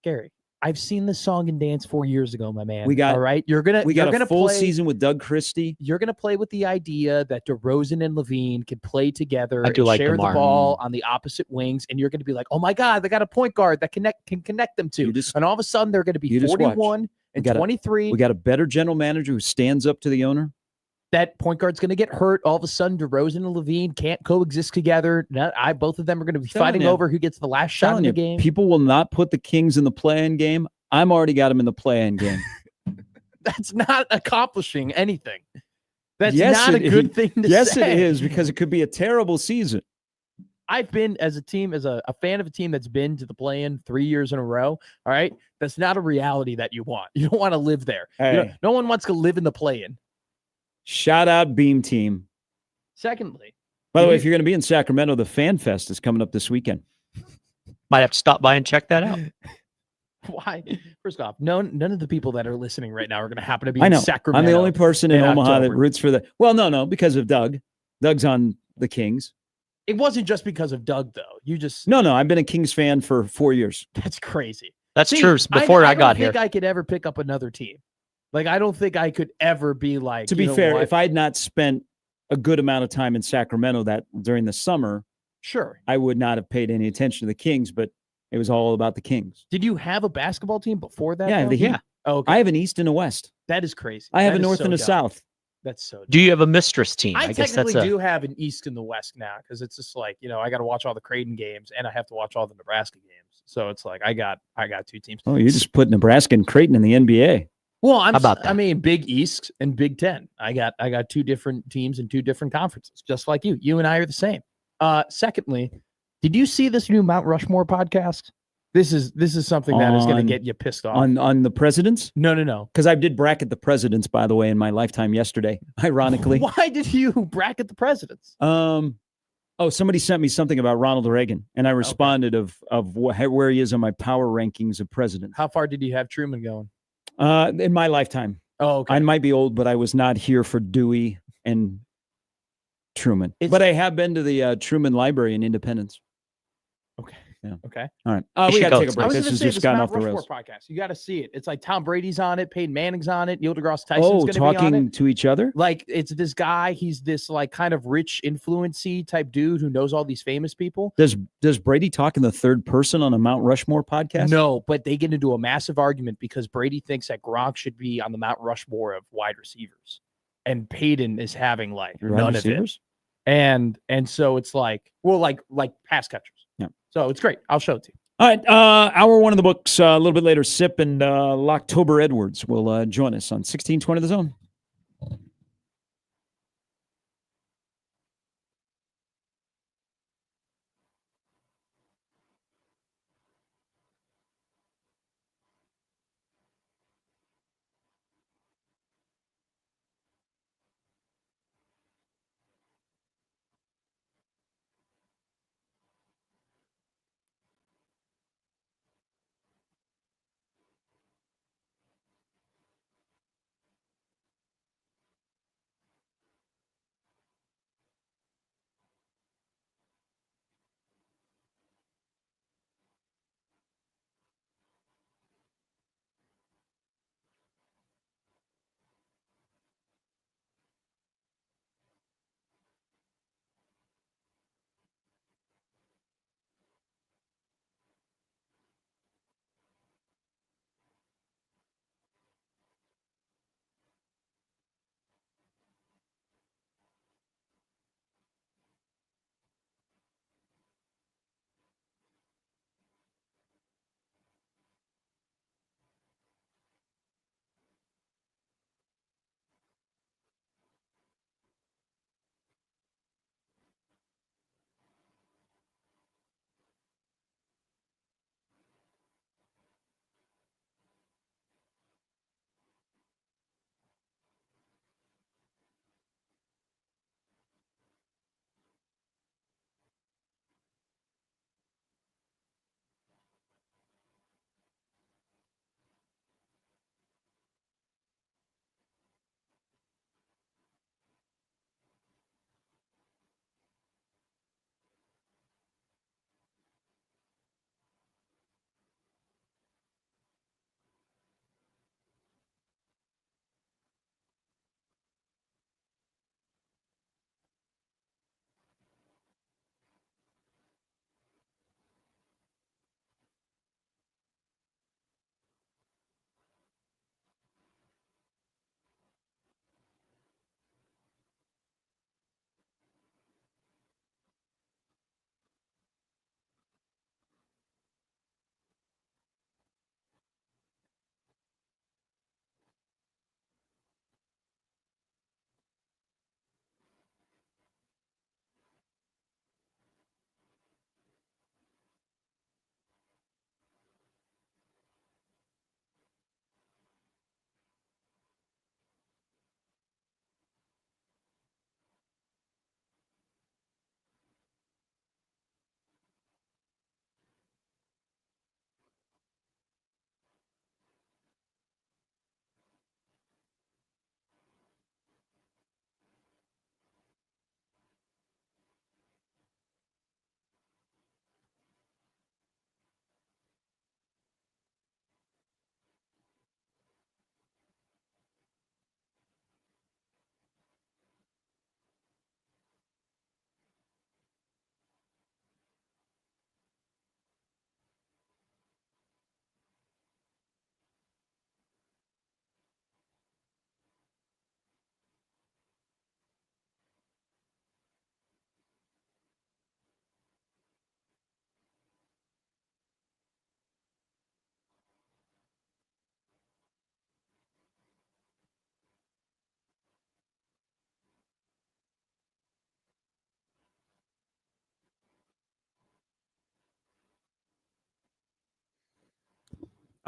Gary, I've seen this song and dance 4 years ago, my man. We got- all right. You're gonna We got a full play, season with Doug Christie. You're gonna play with the idea that DeRozan and Levine can play together I do and like share the DeMar. ball on the opposite wings, and you're gonna be like, "Oh my God, they got a point guard that can connect them to." You just- And all of a sudden, they're gonna be you just watch. 41 and 23. We got a better general manager who stands up to the owner. That point guard's gonna get hurt. All of a sudden, DeRozan and Levine can't coexist together. Both of them are gonna be Telling fighting you. over who gets the last shot in Telling the you, game. people will not put the Kings in the play-in game. I'm already got them in the play-in game. That's not accomplishing anything. That's Yes, not a it good thing to yes, say. it is, because it could be a terrible season. I've been as a team, as a fan of a team that's been to the play-in 3 years in a row. All right. That's not a reality that you want. You don't want to live there. Hey. No one wants to live in the play-in. Shout out Beam Team. Secondly, By the way, if you're going to be in Sacramento, the Fan Fest is coming up this weekend. Might have to stop by and check that out. why? First off, none of the people that are listening right now are going to happen to be I in know. Sacramento. I'm the only person in in Omaha that October. roots for the. Well, no, because of Doug. Doug's on the Kings. It wasn't just because of Doug, though. You just No, I've been a Kings fan for 4 years. that's crazy. That's See, true. Before I don't got here, think I could ever pick up another team. Like, I don't think I could ever be like. To you be know fair, what? if I had not spent a good amount of time in Sacramento that during the summer, sure. I would not have paid any attention to the Kings, but it was all about the Kings. Did you have a basketball team before that? Yeah, though? the Heat. Yeah. Oh, okay. I have an East and a West. That is crazy. I have That a is North so and a dumb. South. That's so dumb. do you have a mistress team? I guess that's technically do have an East and the West now because it's just like, I got to watch all the Creighton games and I have to watch all the Nebraska games. So it's like I got two teams. Oh, you just put Nebraska and Creighton in the NBA. Well, How about I that? mean, Big East and Big Ten. I got two different teams in two different conferences, just like you. You and I are the same. Secondly, did you see this new Mount Rushmore podcast? This is something that is going to On- get you pissed off. On the presidents? No. Because I did bracket the presidents, by the way, in my lifetime yesterday, ironically. Why did you bracket the presidents? Somebody sent me something about Ronald Reagan, and I responded of where he is on my power rankings of presidents. How far did you have Truman going? In my lifetime. Oh, okay. I might be old, but I was not here for Dewey and Truman. It's- But I have been to the Truman Library in Independence. Okay. All right. You We should got go. to take a I break. was This going to has say just this gotten Mount off the Rushmore rails. podcast. You got to see it. It's like Tom Brady's on it, Peyton Manning's on it, Neil deGrasse Tyson's Oh, going to be on talking it. to each other? Like it's this guy. He's this like kind of rich, influency type dude who knows all these famous people. Does Brady talk in the third person on a Mount Rushmore podcast? No, but they get into a massive argument because Brady thinks that Gronk should be on the Mount Rushmore of wide receivers, and Peyton is having like Wide none of it. receivers? And so it's like, well, like pass catchers. Yeah. So it's great. I'll show it to you. All right. Hour one of the books. A little bit later, Sip and Locktober Edwards will join us on 1620 The Zone.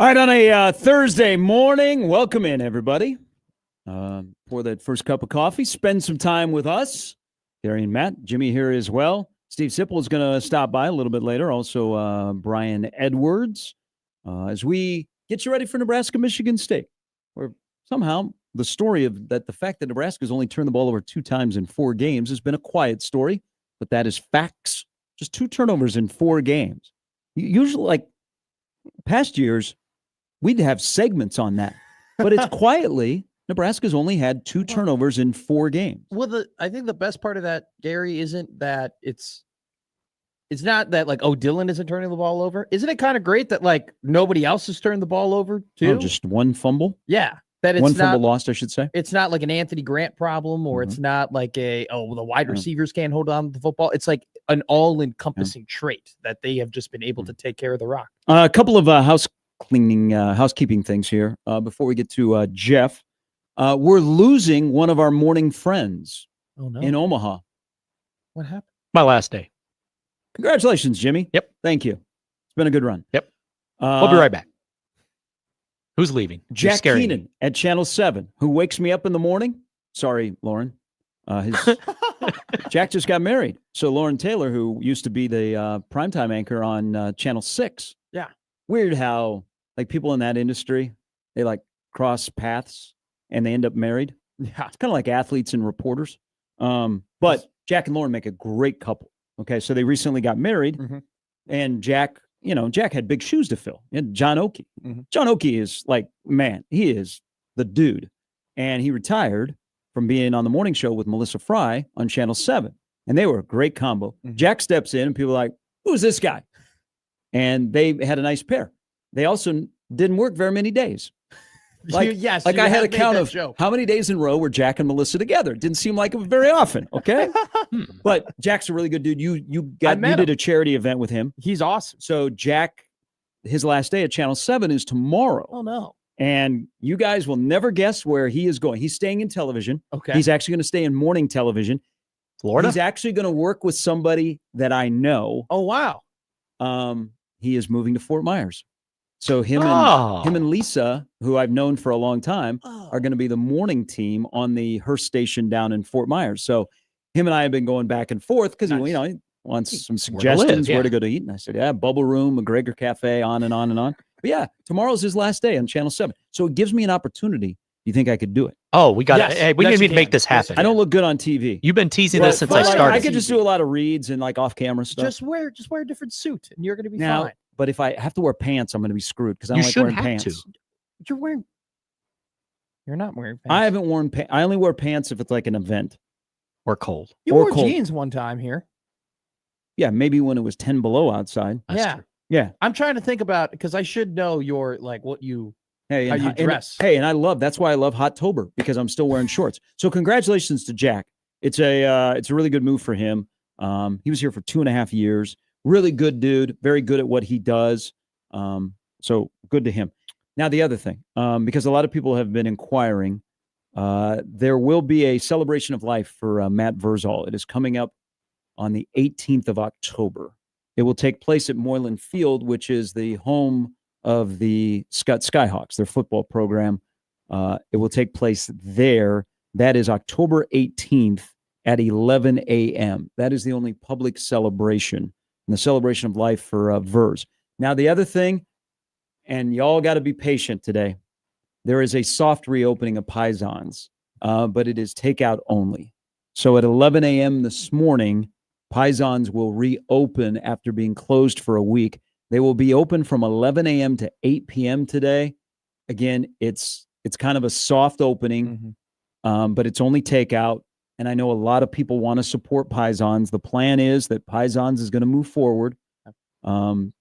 All right, on a Thursday morning, welcome in, everybody. Pour that first cup of coffee. Spend some time with us. Gary and Matt. Jimmy here as well. Steve Sipple is going to stop by a little bit later. Also, Brian Edwards. As we get you ready for Nebraska-Michigan State, where somehow the story of that, the fact that Nebraska's only turned the ball over 2 times in 4 games has been a quiet story, but that is facts. Just 2 turnovers in 4 games. Usually, like past years, we'd have segments on that, but it's quietly Nebraska's only had 2 turnovers in 4 games. Well, I think the best part of that, Gary, isn't that it's not that like, oh, Dylan isn't turning the ball over. Isn't it kind of great that like nobody else has turned the ball over too? Oh, just 1 fumble? Yeah. That it's 1 not, fumble lost, I should say. It's not like an Anthony Grant problem, or it's not like the wide receivers can't hold on to the football. It's like an all-encompassing trait that they have just been able to take care of the rock. A couple of housekeeping things here before we get to Jeff. We're losing one of our morning friends in Omaha. What happened? My last day. Congratulations, Jimmy. Yep. Thank you. It's been a good run. Yep. We'll be right back. Who's leaving? You're Jack scaring Keenan me. at Channel 7, who wakes me up in the morning. Sorry, Lauren. Jack just got married. So Lauren Taylor, who used to be the primetime anchor on Channel 6. Yeah. Weird how like people in that industry, they like cross paths and they end up married. Yeah. It's kind of like athletes and reporters. But Jack and Lauren make a great couple. Okay. So they recently got married, and Jack had big shoes to fill. And John Oakey. John Oakey is like, man, he is the dude. And he retired from being on the morning show with Melissa Fry on Channel 7. And they were a great combo. Jack steps in and people are like, who's this guy? And they had a nice pair. They also didn't work very many days. Like, yes, like you I had have a made count that of joke. how many days in a row were Jack and Melissa together. It didn't seem like it was very often. Okay. But Jack's a really good dude. You did a charity event with him. He's awesome. So Jack, his last day at Channel 7 is tomorrow. Oh no. And you guys will never guess where he is going. He's staying in television. Okay. He's actually going to stay in morning television. Florida? He's actually going to work with somebody that I know. Oh wow. He is moving to Fort Myers. So him and Lisa, who I've known for a long time, are going to be the morning team on the Hearst station down in Fort Myers. So him and I have been going back and forth because he wants some suggestions where to go to eat. And I said, yeah, Bubble Room, McGregor Cafe, on and on and on. But yeah, tomorrow's his last day on Channel 7. So it gives me an opportunity. Do you think I could do it? Oh, we got Yes. it. Hey, we Yes, need you to make can. this happen. I don't look good on TV. You've been teasing this since But I started. I could just do a lot of reads and like off camera stuff. Just wear a different suit and you're gonna be Now, fine. but if I have to wear pants, I'm going to be screwed because I You don't like shouldn't wearing have pants. to. You're not wearing pants. I haven't worn pants. I only wear pants if it's like an event. Or cold. You or wore cold. jeans one time here. Yeah, maybe when it was 10 below outside. That's yeah. true. Yeah. I'm trying to think about because I should know your like what you Hey, how and, you and- dress. hey, and that's why I love Hot-tober because I'm still wearing shorts. So congratulations to Jack. It's a really good move for him. He was here for 2.5 years. Really good dude. Very good at what he does. So good to him. Now the other thing, because a lot of people have been inquiring, there will be a celebration of life for Matt Verzal. It is coming up on the 18th of October. It will take place at Moylan Field, which is the home of the Scott Skyhawks, their football program. It will take place there. That is October 18th at 11 a.m. That is the only public celebration and the celebration of life for Verz. Now, the other thing, and y'all got to be patient today, there is a soft reopening of Pisons, but it is takeout only. So at 11 a.m. this morning, Pisons will reopen after being closed for a week. They will be open from 11 a.m. to 8 p.m. today. Again, it's kind of a soft opening, but it's only takeout. And I know a lot of people want to support Pisons. The plan is that Pisons is going to move forward.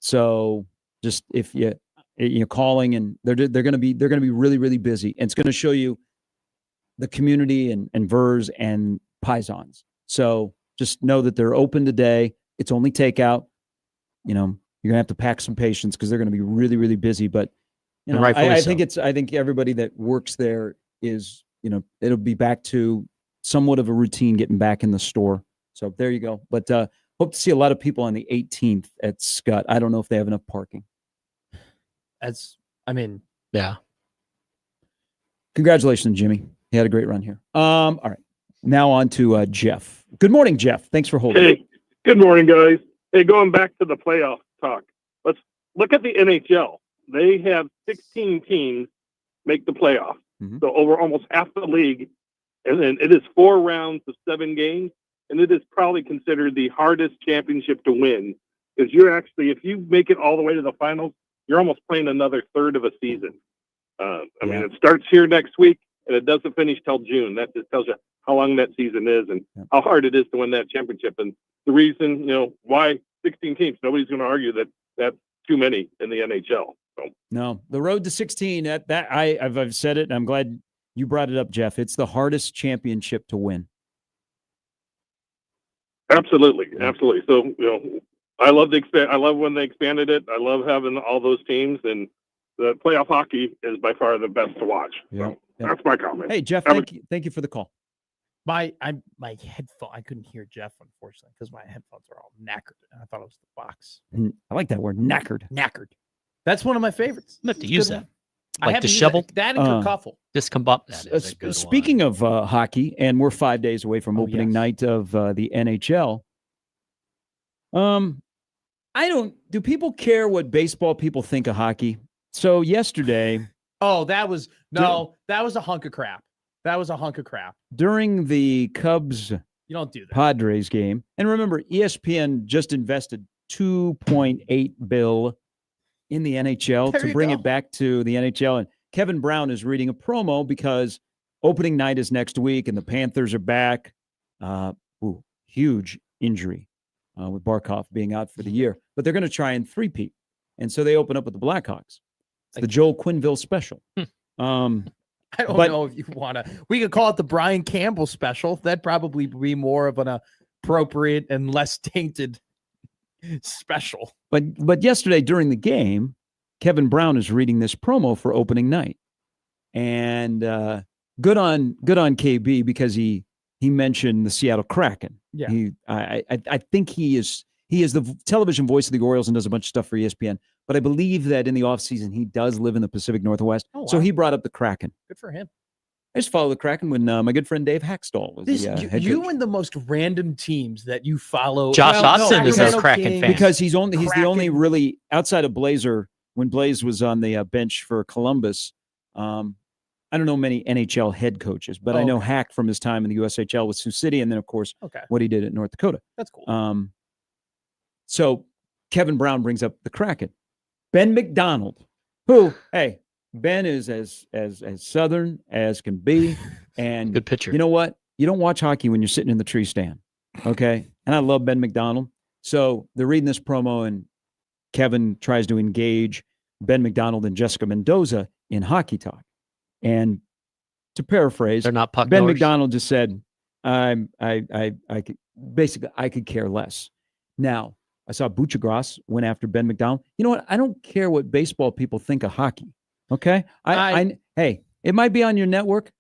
So just if you're calling, and they're going to be really, really busy. And it's going to show you the community and Verz and Pisons. So just know that they're open today. It's only takeout. You're gonna have to pack some patience because they're going to be really, really busy. But I think everybody that works there is, it'll be back to somewhat of a routine getting back in the store. So there you go. But hope to see a lot of people on the 18th at Scott. I don't know if they have enough parking. I mean, Yeah. Congratulations, Jimmy. He had a great run here. All right. Now on to Jeff. Good morning, Jeff. Thanks for holding. Hey, good morning, guys. Hey, going back to the playoff talk, let's look at the NHL. They have 16 teams make the playoff. Mhm. So over almost half the league, and then it is 4 rounds of 7 games, and it is probably considered the hardest championship to win because you're actually, if you make it all the way to the finals, you're almost playing another third of a season. I mean, it starts here next week, and it doesn't finish till June. That just tells you how long that season is and how hard it is to win that championship. And the reason, why 16 teams, nobody's going to argue that that's too many in the NHL. So No, the road to 16. I've said it, and I'm glad you brought it up, Jeff. It's the hardest championship to win. absolutely. So, I love I love when they expanded it. I love having all those teams, and the playoff hockey is by far the best to watch. Yeah. So that's my comment. Hey, Jeff, Have a- thank you for the call. my headphone. I couldn't hear Jeff, unfortunately, because my headphones are all knackered. I thought it was the box. I like that word, knackered. Knackered. That's one of my favorites. You have to It's a use good that. one. I Like haven't used disheveled? that and kerfuffle. Discombobulated. Speaking of hockey, and we're 5 days away from Oh, opening yes. night of the NHL. Do people care what baseball people think of hockey? So yesterday, Oh, that was a hunk of crap. That was a hunk of crap. during the Cubs You don't do that. Padres game, and remember, ESPN just invested $2.8 billion in the NHL There to you bring go. it back to the NHL. And Kevin Brown is reading a promo because opening night is next week, and the Panthers are back. Huge injury with Barkov being out for the year, but they're going to try and three-peat, and so they open up with the Blackhawks. It's the Joel Quenneville special. I don't But- know if you want to. We could call it the Brian Campbell special. That'd probably be more of an appropriate and less tainted special. But yesterday during the game, Kevin Brown is reading this promo for opening night, and good on KB because he mentioned the Seattle Kraken. Yeah. I think he is the television voice of the Orioles and does a bunch of stuff for ESPN. But I believe that in the offseason, he does live in the Pacific Northwest. Oh, So wow. he brought up the Kraken. Good for him. I just followed the Kraken when my good friend Dave Hackstall was This, the head you coach. and the most random teams that you follow. Josh Hodson is a Sacramento Kraken Kings. fan. Because he's the only Kraken. really outside of Blazer when Blaze was on the bench for Columbus. I don't know many NHL head coaches, but I know Okay. Hack from his time in the USHL with Sioux City, and then of course Okay, what he did at North Dakota. that's cool. So Kevin Brown brings up the Kraken. Ben McDonald, who, hey, Ben is as Southern as can be. And Good pitcher. you know what? You don't watch hockey when you're sitting in the tree stand. Okay. And I love Ben McDonald. So they're reading this promo, and Kevin tries to engage Ben McDonald and Jessica Mendoza in hockey talk. And to paraphrase, They're not puck Ben knowers. McDonald just said, I could basically I could care less. Now, I saw Buchagras went after Ben McDonald. You know what? I don't care what baseball people think of hockey. Okay. Hey, it might be on your network.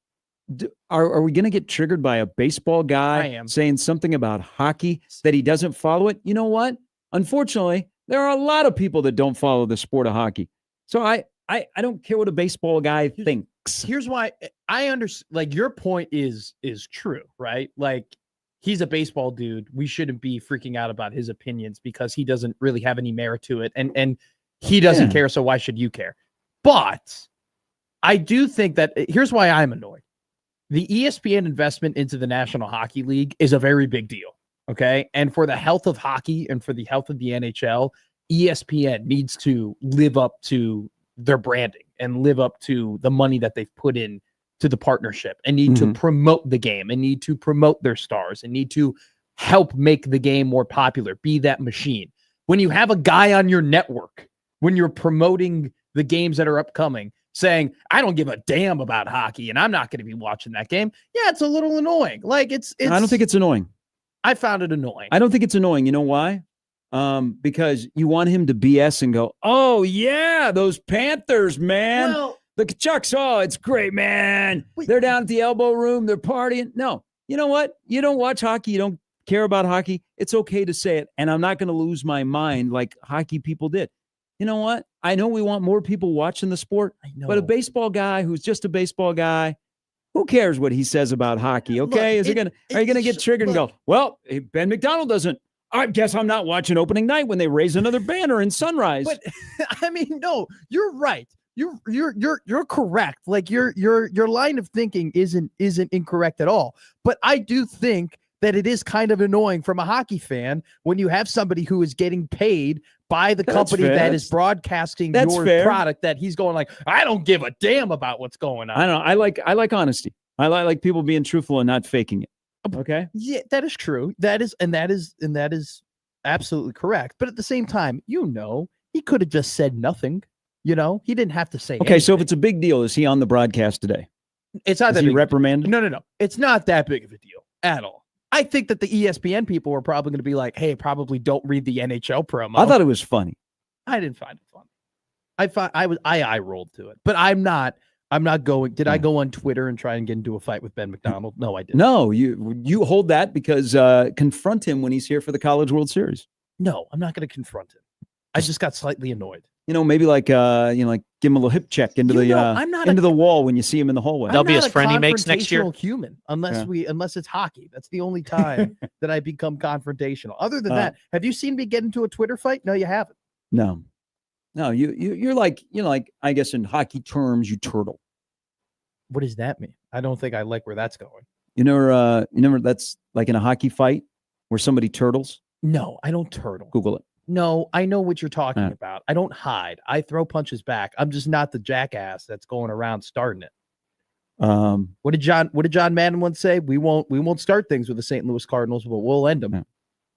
Are we going to get triggered by a baseball I guy am. saying something about hockey that he doesn't follow it? You know what? Unfortunately, there are a lot of people that don't follow the sport of hockey. So I don't care what a baseball guy thinks. Here's why I understand. Like, your point is true, right? Like, he's a baseball dude. We shouldn't be freaking out about his opinions because he doesn't really have any merit to it, and he doesn't Yeah. care. So why should you care? But I do think that here's why I'm annoyed. The ESPN investment into the National Hockey League is a very big deal. Okay, and for the health of hockey and for the health of the NHL, ESPN needs to live up to their branding and live up to the money that they've put in to the partnership and need to Mhm. promote the game and need to promote their stars and need to help make the game more popular, be that machine. When you have a guy on your network, when you're promoting the games that are upcoming, saying, I don't give a damn about hockey and I'm not going to be watching that game. Yeah, it's a little annoying. Like it's I don't think it's annoying. I found it annoying. I don't think it's annoying. You know why? Because you want him to BS and go, oh, yeah, those Panthers, man. Well, The Chucks, oh, it's great, man. Wait. They're down at the elbow room. They're partying. No, you know what? You don't watch hockey. You don't care about hockey. It's okay to say it. And I'm not going to lose my mind like hockey people did. you know what? I know we want more people watching the sport, I know. but a baseball guy who's just a baseball guy, who cares what he says about hockey? Okay, are you gonna get triggered and go, well, Ben McDonald doesn't? I guess I'm not watching opening night when they raise another banner in Sunrise. But I mean, no, you're right. You're correct. Like your line of thinking isn't incorrect at all. But I do think that it is kind of annoying from a hockey fan when you have somebody who is getting paid by the That's company fair. that is broadcasting That's your fair. product, that he's going like, I don't give a damn about what's going on. I don't know. I like honesty. I like people being truthful and not faking it. Okay. Yeah, that is true. That is absolutely correct. But at the same time, he could have just said nothing. He didn't have to say. Okay. So if anything. it's a big deal, is he on the broadcast today? It's not Is that he big. reprimanded? No. It's not that big of a deal at all. I think that the ESPN people were probably going to be like, "Hey, probably don't read the NHL promo." I thought it was funny. I didn't find it funny. I rolled to it, but I'm not going. Did I go on Twitter and try and get into a fight with Ben McDonald? No, I didn't. No, you hold that because confront him when he's here for the College World Series. No, I'm not going to confront him. I just got slightly annoyed. Maybe like give him a little hip check into I'm not the wall when you see him in the hallway. That'll be not his friend he makes next year. confrontational Human, unless Yeah. unless it's hockey. That's the only time that I become confrontational. Other than that, have you seen me get into a Twitter fight? No, you haven't. No, you're like I guess in hockey terms, you turtle. What does that mean? I don't think I like where that's going. You never that's like in a hockey fight where somebody turtles. No, I don't turtle. Google it. No, I know what you're talking Yeah. about. I don't hide. I throw punches back. I'm just not the jackass that's going around starting it. What did John Madden once say? We won't start things with the St. Louis Cardinals, but we'll end them. Yeah.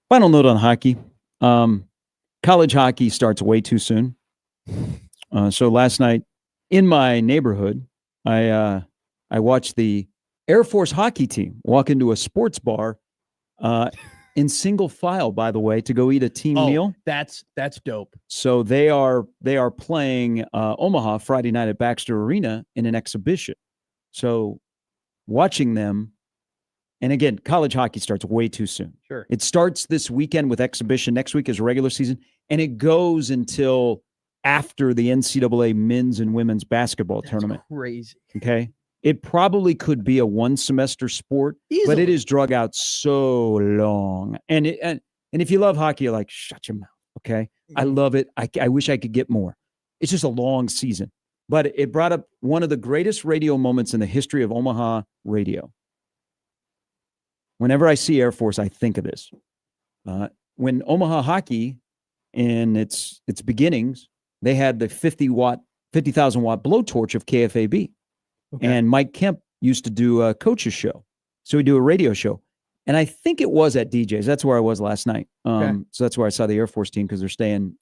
Final note on hockey. College hockey starts way too soon. So last night in my neighborhood, I watched the Air Force hockey team walk into a sports bar in single file, by the way, to go eat a team meal. That's dope. So they are playing Omaha Friday night at Baxter Arena in an exhibition. So watching them, and again, college hockey starts way too soon. Sure. It starts this weekend with exhibition. Next week is regular season, and it goes until after the NCAA men's and women's basketball tournament. Crazy. Okay. It probably could be a one semester sport, but it is drug out so long. And if you love hockey, you're like, shut your mouth. Okay. I love it. I wish I could get more. It's just a long season, but it brought up one of the greatest radio moments in the history of Omaha radio. Whenever I see Air Force, I think of this. When Omaha hockey in its beginnings, they had the 50,000 watt blowtorch of KFAB. Okay. And Mike Kemp used to do a coach's show. So we do a radio show. And I think it was at DJ's. That's where I was last night. So that's where I saw the Air Force team because they're staying,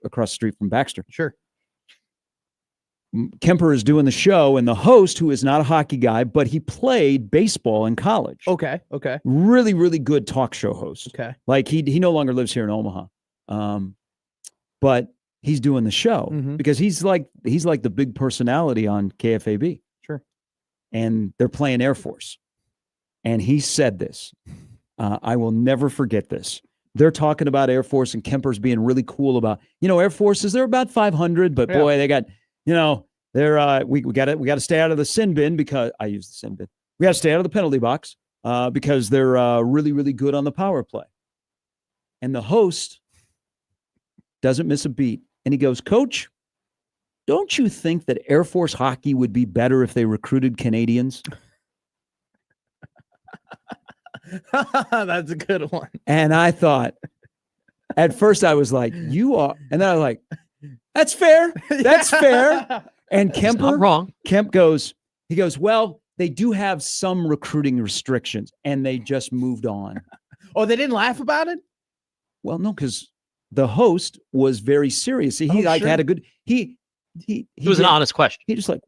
across the street from Baxter. Sure. Kemper is doing the show, and the host, who is not a hockey guy, but he played baseball in college. Okay. Really, really good talk show host. Okay. Like he no longer lives here in Omaha. But he's doing the show because he's like the big personality on KFAB. Sure. And they're playing Air Force. And he said this. I will never forget this. They're talking about Air Force, and Kemper's being really cool about, Air Forces, they're about 500, but boy, they got, they're we got to stay out of the sin bin because I use the sin bin. We got to stay out of the penalty box because they're really, really good on the power play. And the host doesn't miss a beat. And he goes, Coach, don't you think that Air Force hockey would be better if they recruited Canadians? That's a good one. And I thought, at first I was like, you are. And then I was like, that's fair. That's fair. And Kemp goes, well, they do have some recruiting restrictions, and they just moved on. Oh, they didn't laugh about it? Well, no, because the host was very serious. He had a good, he was an honest question. He just like,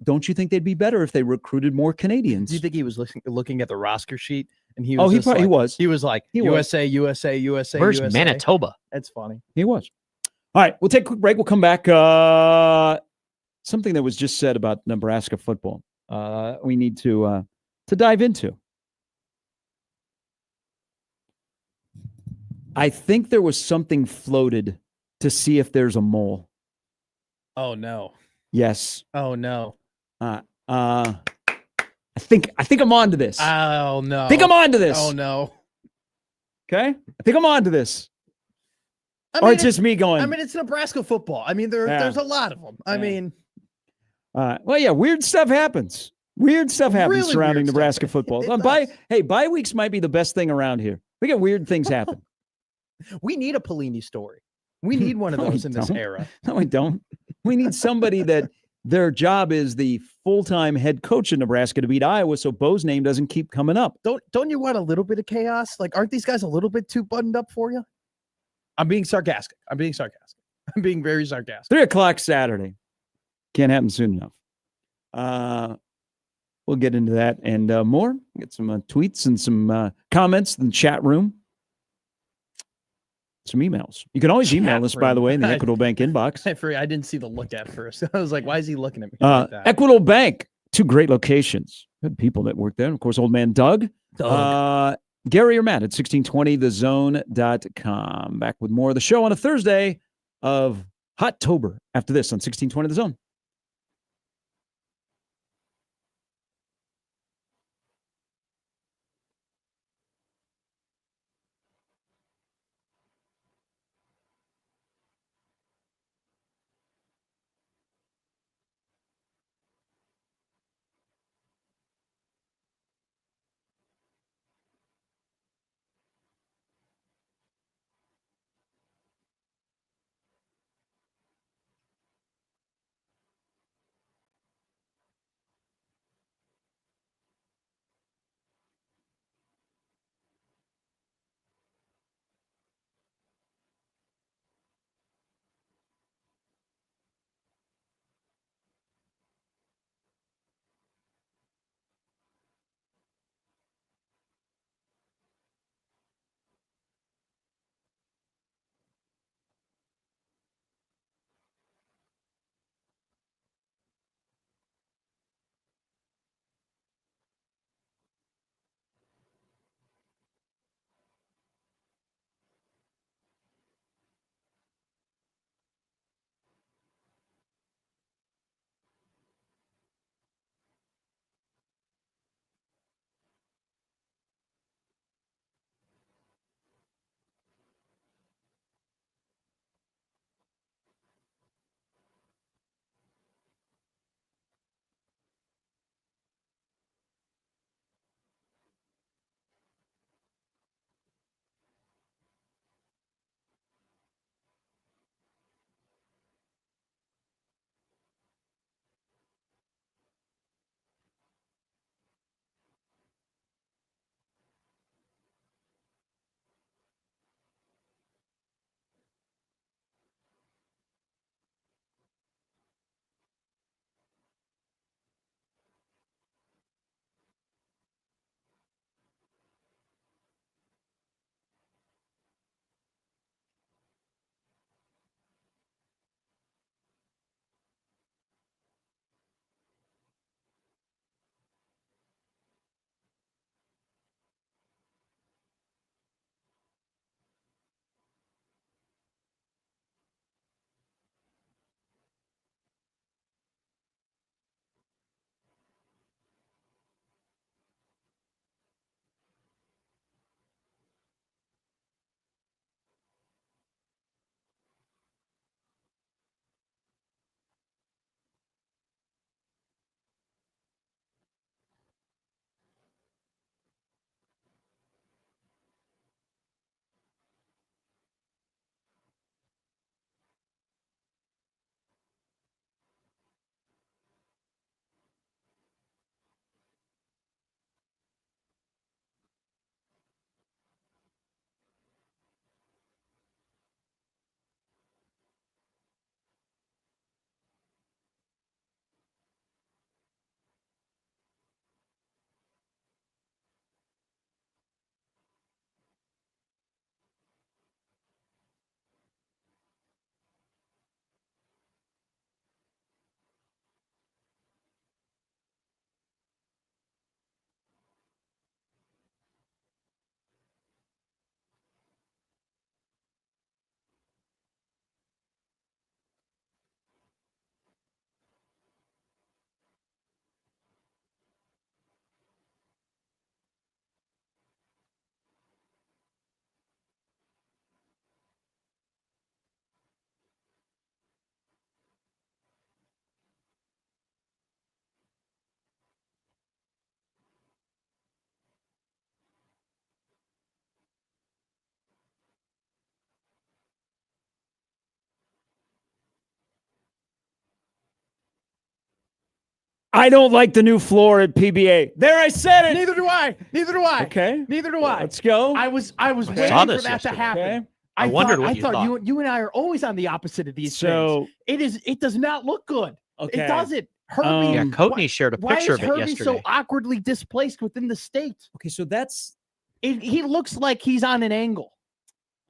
don't you think they'd be better if they recruited more Canadians? Do you think he was looking at the roster sheet and he was? He was. He was like, USA. Where's Manitoba? That's funny. He was. All right, we'll take a quick break. We'll come back. Something that was just said about Nebraska football. We need to dive into. I think there was something floated to see if there's a mole. Oh no. Yes. Oh no. I think I'm on to this. Oh no. I think I'm on to this. Oh no. Okay. I think I'm on to this. I Or mean, it's just me going. I mean, it's Nebraska football. I mean, there's a lot of them. I Yeah. mean, well, yeah, weird stuff happens. Weird stuff happens Really surrounding weird stuff. Nebraska football. It Bye weeks might be the best thing around here. We get weird things happen. we need a Pelini story. We need one of No, we those in this don't. era. No, we don't. We need somebody that their job is the full-time head coach in Nebraska to beat Iowa, so Bo's name doesn't keep coming up. Don't you want a little bit of chaos? Like, aren't these guys a little bit too buttoned up for you? I'm being sarcastic. I'm being very sarcastic. 3:00 Saturday. Can't happen soon enough. We'll get into that and more. Get some tweets and some comments in the chat room. Some emails. You can always email Chat us, by the room. way, in the Equitable Bank inbox. I didn't see the look at first. I was like, why is he looking at me like that? Equitable Bank, 2 great locations. Good people that work there. And of course, old man Doug. Gary or Matt at 1620thezone.com. Back with more of the show on a Thursday of Hot-tober after this on 1620 The Zone. I don't like the new floor at PBA. There, I said it. Neither do I. Neither do I. Okay. Neither do I. Let's go. I was I waiting saw for this that yesterday. to happen. Okay. I wondered what you thought thought. you and I are always on the opposite of these So, things. It does not look good. okay. It doesn't. Herbie, Yeah, Um, Courtney shared a why picture is of it Herbie yesterday. so awkwardly displaced within the state? Okay, so that's He looks like he's on an angle.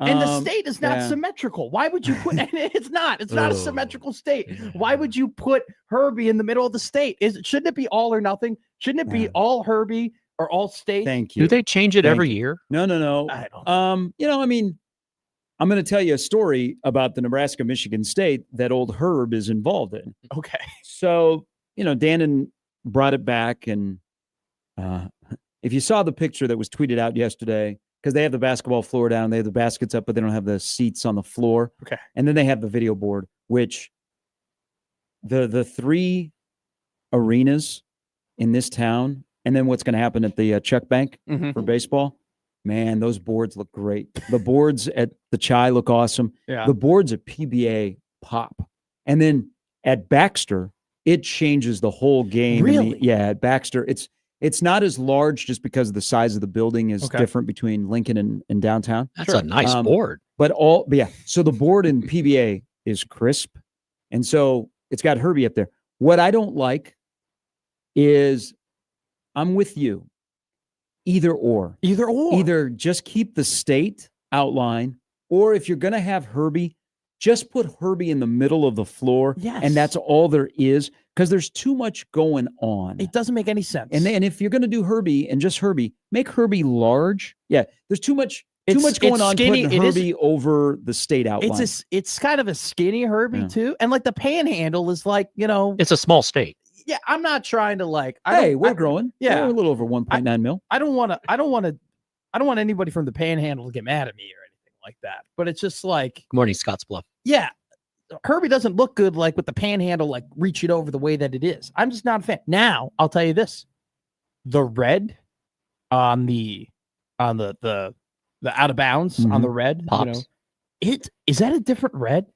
And the state is not yeah. symmetrical. Why would you put it's not. It's not a Oh. symmetrical state. Why would you put Herbie in the middle of the state? Shouldn't it be all or nothing? Shouldn't it be Yeah. all Herbie or all state? Thank you. Do they change it Thank every you. year? No. I don't know. You know, I mean, I'm going to tell you a story about the Nebraska-Michigan State that old Herb is involved in. Okay. So, you know, Dannon brought it back, and if you saw the picture that was tweeted out yesterday, because they have the basketball floor down, they have the baskets up, but they don't have the seats on the floor. Okay. And then they have the video board, which the three arenas in this town, and then what's going to happen at the Chuck Bank Mhm. for baseball, man, those boards look great. The boards at the Chai look awesome. Yeah. The boards at PBA pop. And then at Baxter, it changes the whole game. Really? Yeah, at Baxter, it's not as large just because of the size of the building is Okay. different between Lincoln and downtown. That's a nice board. But yeah, so the board in PBA is crisp. And so it's got Herbie up there. What I don't like is I'm with you. Either or. Either or. Either just keep the state outline, or if you're going to have Herbie, just put Herbie in the middle of the floor. Yes. And that's all there is, because there's too much going on. It doesn't make any sense. And if you're going to do Herbie and just Herbie, make Herbie large. Yeah, there's too much going on skinny. putting It is- Herbie over the state outline. it's kind of a skinny Herbie Yeah. too. And like the panhandle is like, It's a small state. yeah, I'm not trying to like Hey, we're growing. yeah. We're a little over 1.9 mil. I don't want anybody from the panhandle to get mad at me or anything like that. But it's just like, Good morning, Scottsbluff. yeah, Herbie doesn't look good like with the panhandle like reaching over the way that it is. I'm just not a fan. Now, I'll tell you this. The red on the out of bounds on the red, Pops. is that a different red?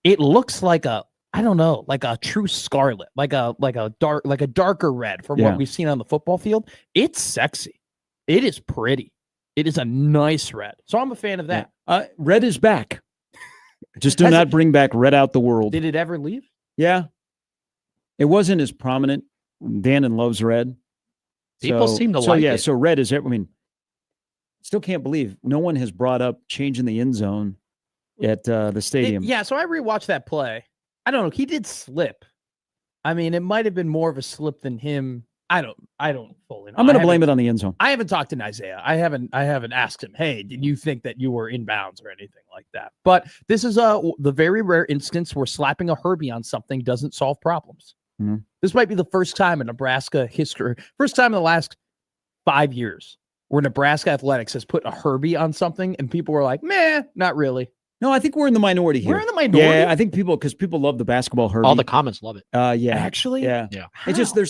It looks like a I don't know, like a true scarlet, like a darker red from Yeah. what we've seen on the football field. It's sexy. It is pretty. It is a nice red. So I'm a fan of that. Red is back. Just do Has not it- bring back red out the world. Did it ever leave? Yeah. It wasn't as prominent. Dannon loves red. People seem to so like yeah, it. so red is, I mean, still can't believe no one has brought up changing the end zone at the stadium. Yeah, so I rewatched that play. I don't know. He did slip. I mean, it might have been more of a slip than him. I don't fully know. I'm going to blame it on the end zone. I haven't talked to Isaiah. I haven't asked him, hey, did you think that you were inbounds or anything like that? But this is the very rare instance where slapping a Herbie on something doesn't solve problems. Mhm. This might be the first time in Nebraska history, first time in the last 5 years where Nebraska athletics has put a Herbie on something and people were like, meh, not really. No, I think we're in the minority here. We're in the minority. Yeah, I think because people love the basketball Herbie. All the comments love it. Yeah. Actually? Yeah. Yeah. It's just How?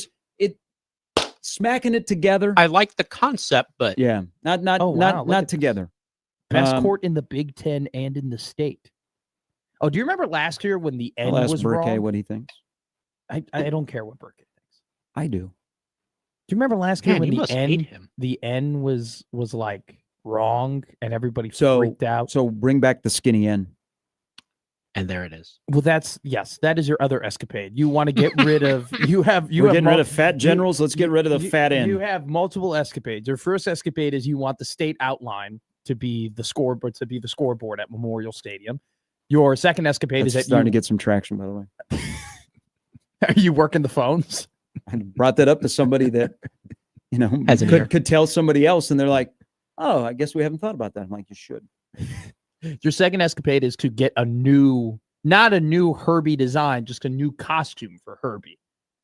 smacking it together. I like the concept, but Yeah. Not Oh, wow, look not at this. together. Best Um, court in the Big Ten and in the state. Oh, do you remember last year when the N I'll ask was Burke wrong? what he thinks. I don't care what Burke thinks. I do. Do you remember last year man, when you the must hate N him. was like wrong and everybody So- freaked out? So bring back the skinny end. And there it is. Well, that is your other escapade. You want to get rid of We're getting rid of fat you- generals. Let's get rid of the fat end. You have multiple escapades. Your first escapade is you want the state outline to be the scoreboard at Memorial Stadium. Your second escapade That's is that starting you, to get some traction, by the way. are you working the phones? I brought that up to somebody that, Has an ear. could tell somebody else, and they're like, "Oh, I guess we haven't thought about that." I'm like, "You should." Your second escapade is to get not a new Herbie design, just a new costume for Herbie,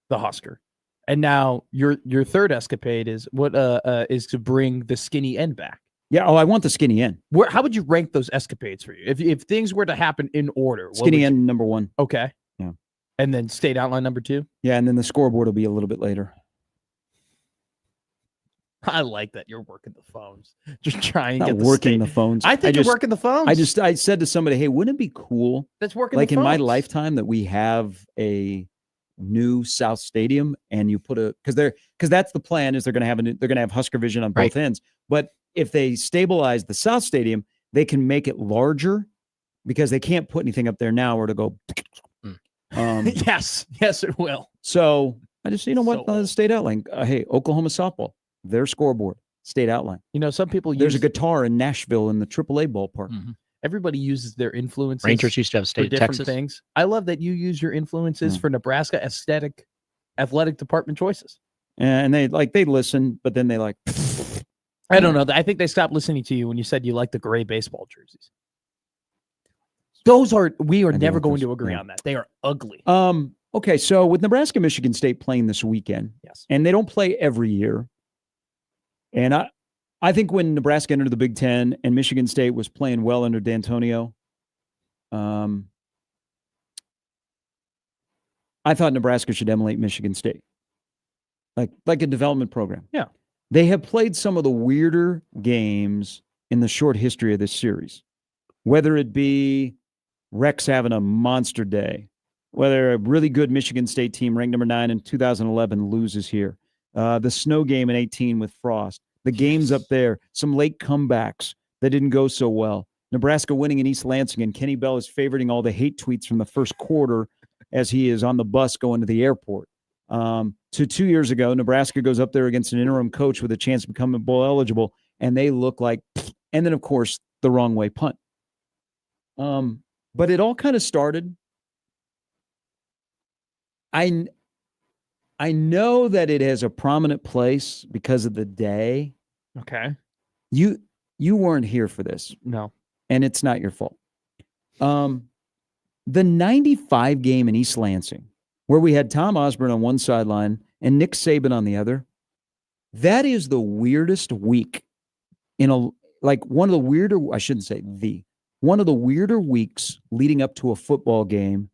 the Husker. And now your third escapade is is to bring the skinny end back. Yeah. Oh, I want the skinny end. How would you rank those escapades for you? If things were to happen in order, what Skinny would you- end number one. Okay. Yeah. And then state outline number 2. Yeah, and then the scoreboard will be a little bit later. I like that you're working the phones. Just trying to Not get the working state. the phones. I think just, you're working the phones. I said to somebody, "Hey, wouldn't it be cool, that's working like the in my phones. lifetime, that we have a new South Stadium and you put because that's the plan is they're going to have Husker Vision on both Right. ends. But if they stabilize the South Stadium, they can make it larger because they can't put anything up there now or to go. Yes, it will. So I just, you know what, So- state outline. Hey, Oklahoma softball, their scoreboard, state outline. Some people use There's a guitar in Nashville in the AAA ballpark. everybody uses their influences Rangers used to have for state of different Texas. things. I love that you use your influences Yeah. for Nebraska athletic department choices. And they listen, but then they like, I don't know. I think they stopped listening to you when you said you like the gray baseball jerseys. We are do never like going those, to agree yeah. on that. They are ugly. okay, so with Nebraska, Michigan State playing this weekend, Yes. and they don't play every year. And I think when Nebraska entered the Big Ten and Michigan State was playing well under D'Antonio, I thought Nebraska should emulate Michigan State, like a development program. Yeah. They have played some of the weirder games in the short history of this series, whether it be Rex having a monster day, whether a really good Michigan State team ranked number 9 in 2011 loses here, the snow game in 18 with Frost, the games up there, some late comebacks that didn't go so well. Nebraska winning in East Lansing, and Kenny Bell is favoriting all the hate tweets from the first quarter as he is on the bus going to the airport. To 2 years ago, Nebraska goes up there against an interim coach with a chance to become bowl eligible, and they look like, and then of course the wrong way punt. But it all kind of started. I know that it has a prominent place because of the day. Okay. You weren't here for this, No. and it's not your fault. The 95 game in East Lansing, where we had Tom Osborne on one sideline and Nick Saban on the other, that is the weirdest week one of the weirder, I shouldn't say one of the weirder weeks leading up to a football game,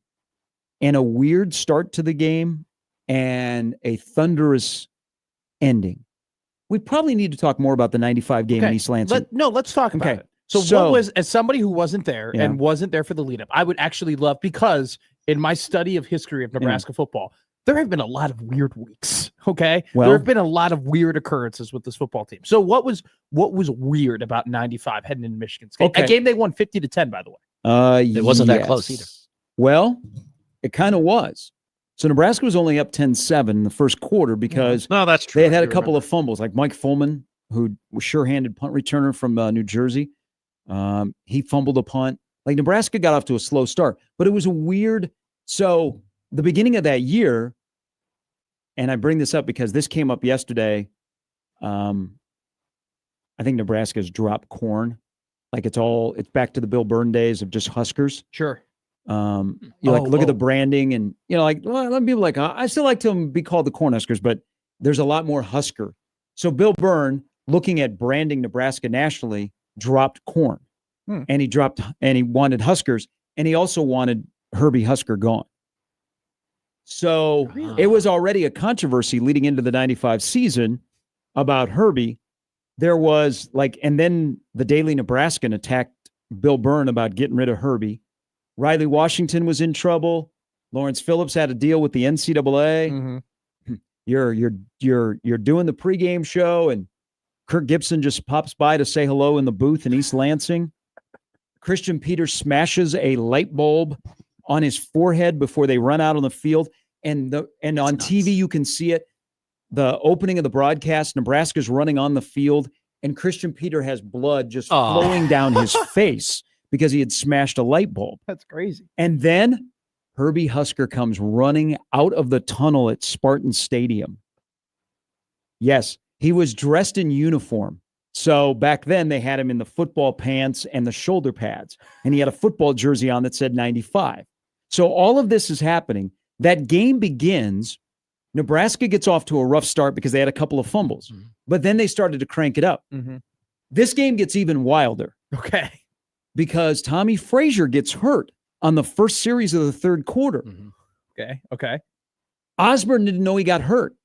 and a weird start to the game and a thunderous ending. We probably need to talk more about the 95 game in Okay. East Lansing. Let's talk about Okay. it. So what was, as somebody who wasn't there Yeah. and wasn't there for the lead up, I would actually love, because in my study of history of Nebraska football, there have been a lot of weird weeks. Okay. Well- there have been a lot of weird occurrences with this football team. So what was weird about 95 heading into Michigan State? Okay. A game they won 50-10, by the way. It wasn't that close either. Well, it kind of was. So Nebraska was only up 10-7 in the first quarter because No, that's true. they had a couple of fumbles, like Mike Fullman, who was sure-handed punt returner from New Jersey. He fumbled a punt. Like, Nebraska got off to a slow start, but it was a weird. So the beginning of that year, and I bring this up because this came up yesterday. I think Nebraska's dropped corn. Like, it's back to the Bill Byrne days of just Huskers. Sure. Look at the branding, and a lot of people I still like to be called the Cornhuskers, but there's a lot more Husker. So Bill Byrne, looking at branding Nebraska nationally, dropped corn, and he wanted Huskers, and he also wanted Herbie Husker gone. So it was already a controversy leading into the 95 season about Herbie. There was and then the Daily Nebraskan attacked Bill Byrne about getting rid of Herbie. Riley Washington was in trouble. Lawrence Phillips had a deal with the NCAA. Mm-hmm. You're doing the pregame show, and Kirk Gibson just pops by to say hello in the booth in East Lansing. Christian Peters smashes a light bulb on his forehead before they run out on the field, and on TV you can see it. The opening of the broadcast, Nebraska's running on the field, and Christian Peter has blood just flowing down his face because he had smashed a light bulb. That's crazy. And then Herbie Husker comes running out of the tunnel at Spartan Stadium. Yes, he was dressed in uniform. So back then they had him in the football pants and the shoulder pads, and he had a football jersey on that said 95. So all of this is happening. That game begins. Nebraska gets off to a rough start because they had a couple of fumbles, but then they started to crank it up. Mm-hmm. This game gets even wilder. Okay. Because Tommy Frazier gets hurt on the first series of the third quarter. Okay. Osborne didn't know he got hurt.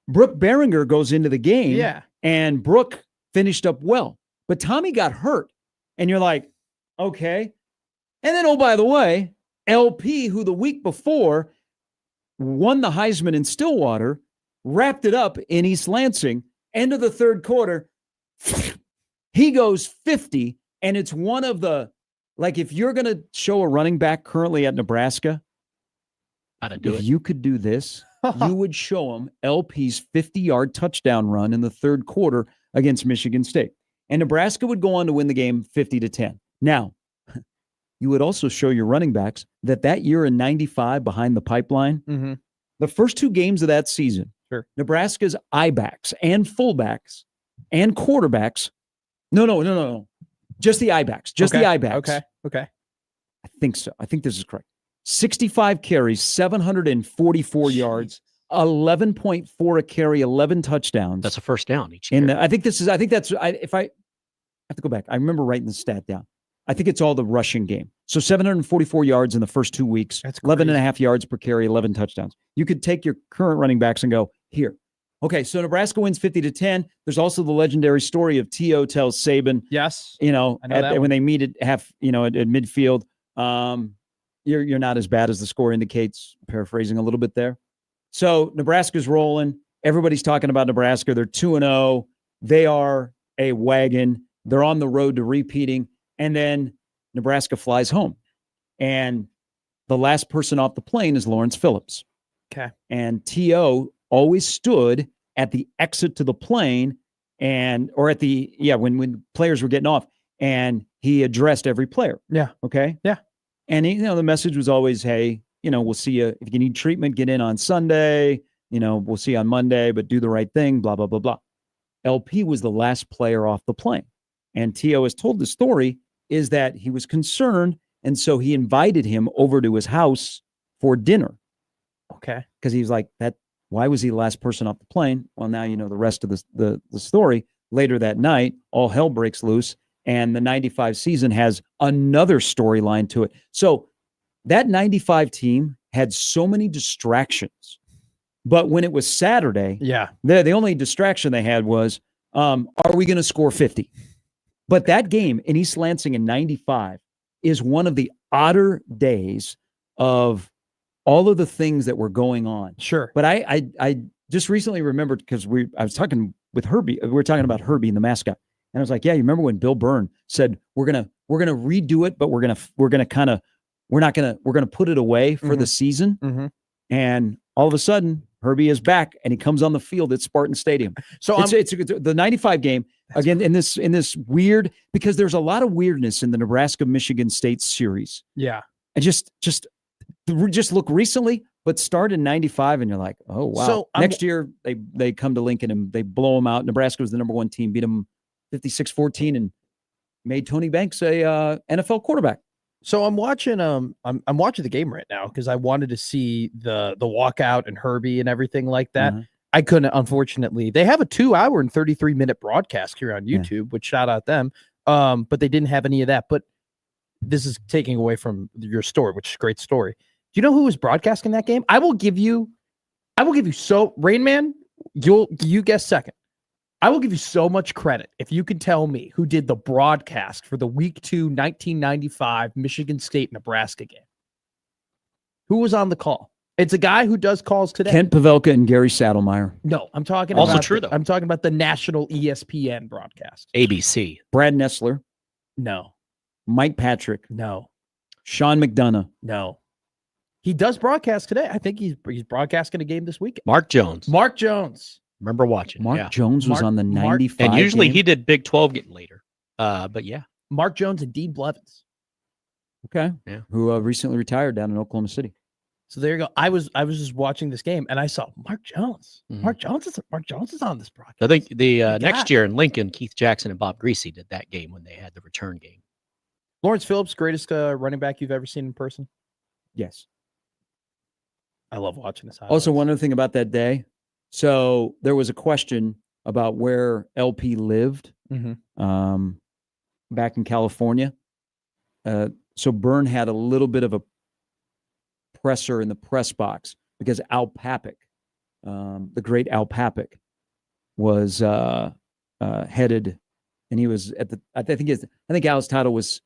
Brooke Behringer goes into the game. Yeah. And Brooke finished up well. But Tommy got hurt. And you're like, okay. And then, oh, by the way, LP, who the week before won the Heisman in Stillwater, wrapped it up in East Lansing, end of the third quarter. He goes 50, and it's one of the, like, if you're going to show a running back currently at Nebraska, How to do if it. you could do this, you would show him LP's 50-yard touchdown run in the third quarter against Michigan State. And Nebraska would go on to win the game 50-10. Now, you would also show your running backs that year in 95 behind the pipeline, Mm-hmm. the first 2 games of that season, Sure. Nebraska's I-backs and fullbacks and quarterbacks. No. Just the I-backs. Just the I-backs. Okay. I think so. I think this is correct. 65 carries, 744 yards, 11.4 a carry, 11 touchdowns. That's a first down each year. And I think that's, if I have to go back, I remember writing the stat down. I think it's all the rushing game. So 744 yards in the first 2 weeks, That's 11 and a half yards per carry, 11 touchdowns. You could take your current running backs and go, here. Okay, so Nebraska wins 50-10. There's also the legendary story of T.O. tells Saban, Yes. I know that when one. they meet at at midfield, you're not as bad as the score indicates, paraphrasing a little bit there. So Nebraska's rolling. Everybody's talking about Nebraska. They're 2-0. They are a wagon. They're on the road to repeating. And then Nebraska flies home. And the last person off the plane is Lawrence Phillips. Okay. And T.O. always stood at the exit to the plane or at the, when players were getting off, and he addressed every player. Yeah. Okay. Yeah. And the message was always, hey, we'll see you. If you need treatment, get in on Sunday. We'll see you on Monday, but do the right thing, blah, blah, blah, blah. LP was the last player off the plane. And T.O. has told the story is that he was concerned. And so he invited him over to his house for dinner. Okay. Because he was like, why was he the last person off the plane? Well, now you know the rest of the story. Later that night, all hell breaks loose. And the 95 season has another storyline to it. So that 95 team had so many distractions. But when it was Saturday, Yeah. the only distraction they had was, are we going to score 50? But that game in East Lansing in 95 is one of the odder days of all of the things that were going on. Sure. But I just recently remembered, because I was talking with Herbie. We were talking about Herbie and the mascot. And I was like, yeah, you remember when Bill Byrne said, we're gonna redo it, but we're gonna put it away for the season. Mm-hmm. And all of a sudden, Herbie is back, and he comes on the field at Spartan Stadium. So It's the 95 game again in this weird, because there's a lot of weirdness in the Nebraska-Michigan State series. yeah. And just look recently, but start in 95, and you're like, oh wow. So next year they come to Lincoln and they blow them out. Nebraska was the number 1 team, beat them 56-14, and made Tony Banks a NFL quarterback. So I'm watching I'm watching the game right now because I wanted to see the walkout and Herbie and everything like that. Mhm. I couldn't, unfortunately. They have a 2-hour and 33-minute broadcast here on YouTube, which shout out them. But they didn't have any of that. But this is taking away from your story, which is a great story. Do you know who was broadcasting that game? I will give you so Rain Man, you guess second. I will give you so much credit if you can tell me who did the broadcast for the Week 2 1995 Michigan State Nebraska game. Who was on the call? It's a guy who does calls today. Kent Pavelka and Gary Saddlemeyer. No, I'm talking Also about true, though. I'm talking about the national ESPN broadcast. ABC. Brad Nessler, No, Mike Patrick, no, Sean McDonough. no. He does broadcast today. I think he's broadcasting a game this weekend. Mark Jones. Mark Jones. Remember watching. Mark yeah. Jones was Mark- on the Mark- 95. And usually game. he did Big 12 getting later. But yeah. Mark Jones and Dean Blevins. Okay. Yeah. Who recently retired down in Oklahoma City. So there you go. I was just watching this game and I saw Mark Jones. Mhm. Mark Jones is on this broadcast. I think the God. next year in Lincoln, Keith Jackson and Bob Greasy did that game when they had the return game. Lawrence Phillips, greatest running back you've ever seen in person. Yes. I love watching this. Also, one other thing about that day. So there was a question about where LP lived back in California. So Byrne had a little bit of a presser in the press box because Al Papik, the great Al Papik, was headed, and he was at the. I think Alice Tuttle was,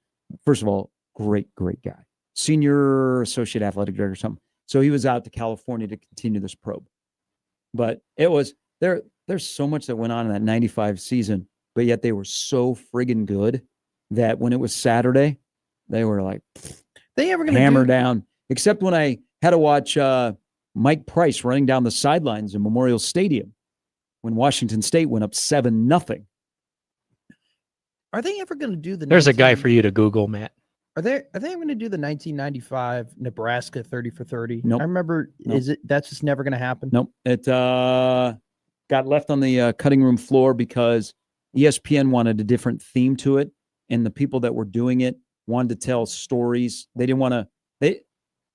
first of all, great guy, senior associate athletic director or something. So he was out to California to continue this probe. But it was there's so much that went on in that 95 season, but yet they were so friggin' good that when it was Saturday, they were like They ever gonna hammer do, down. Except when I had to watch Mike Price running down the sidelines in Memorial Stadium when Washington State went up 7-0. Are they ever going to do the? There's a guy 19 for you to Google, Matt. Are they going to do the 1995 Nebraska 30 for 30? Nope. I remember. Nope. Is it? That's just never going to happen. Nope. It got left on the cutting room floor because ESPN wanted a different theme to it, and the people that were doing it wanted to tell stories. They didn't want to.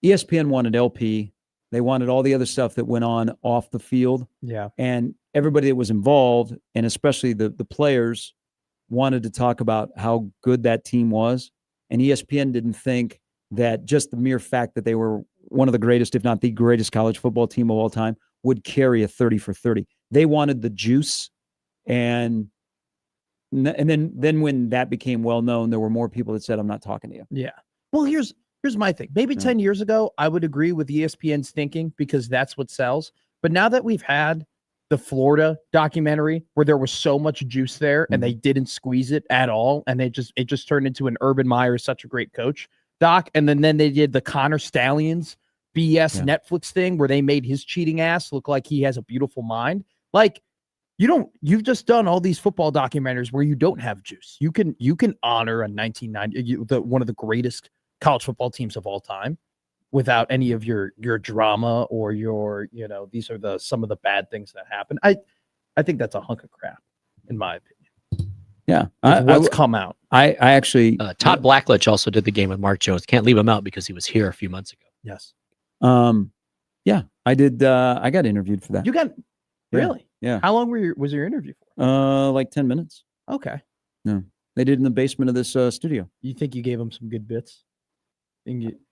ESPN wanted LP. They wanted all the other stuff that went on off the field, Yeah. and everybody that was involved, and especially the players, wanted to talk about how good that team was. And ESPN didn't think that just the mere fact that they were one of the greatest, if not the greatest college football team of all time, would carry a 30 for 30. They wanted the juice. And then when that became well known, there were more people that said, I'm not talking to you. Yeah. Well, here's my thing. Maybe Yeah. 10 years ago, I would agree with ESPN's thinking because that's what sells. But now that we've had the Florida documentary where there was so much juice there and they didn't squeeze it at all, and it just turned into an Urban Meyer is such a great coach doc, and then they did the Connor Stallions BS Netflix thing where they made his cheating ass look like he has a beautiful mind. Like you've just done all these football documentaries where you don't have juice. You can honor a 1990 one of the greatest college football teams of all time without any of your drama or your, these are some of the bad things that happen. I think that's a hunk of crap, in my opinion. Yeah. What's come out. I actually Todd Blackledge also did the game with Mark Jones. Can't leave him out because he was here a few months ago. Yes. Yeah, I did. I got interviewed for that. You got really? Yeah. How long was your interview for? Like 10 minutes. Okay. No, they did in the basement of this studio. You think you gave him some good bits?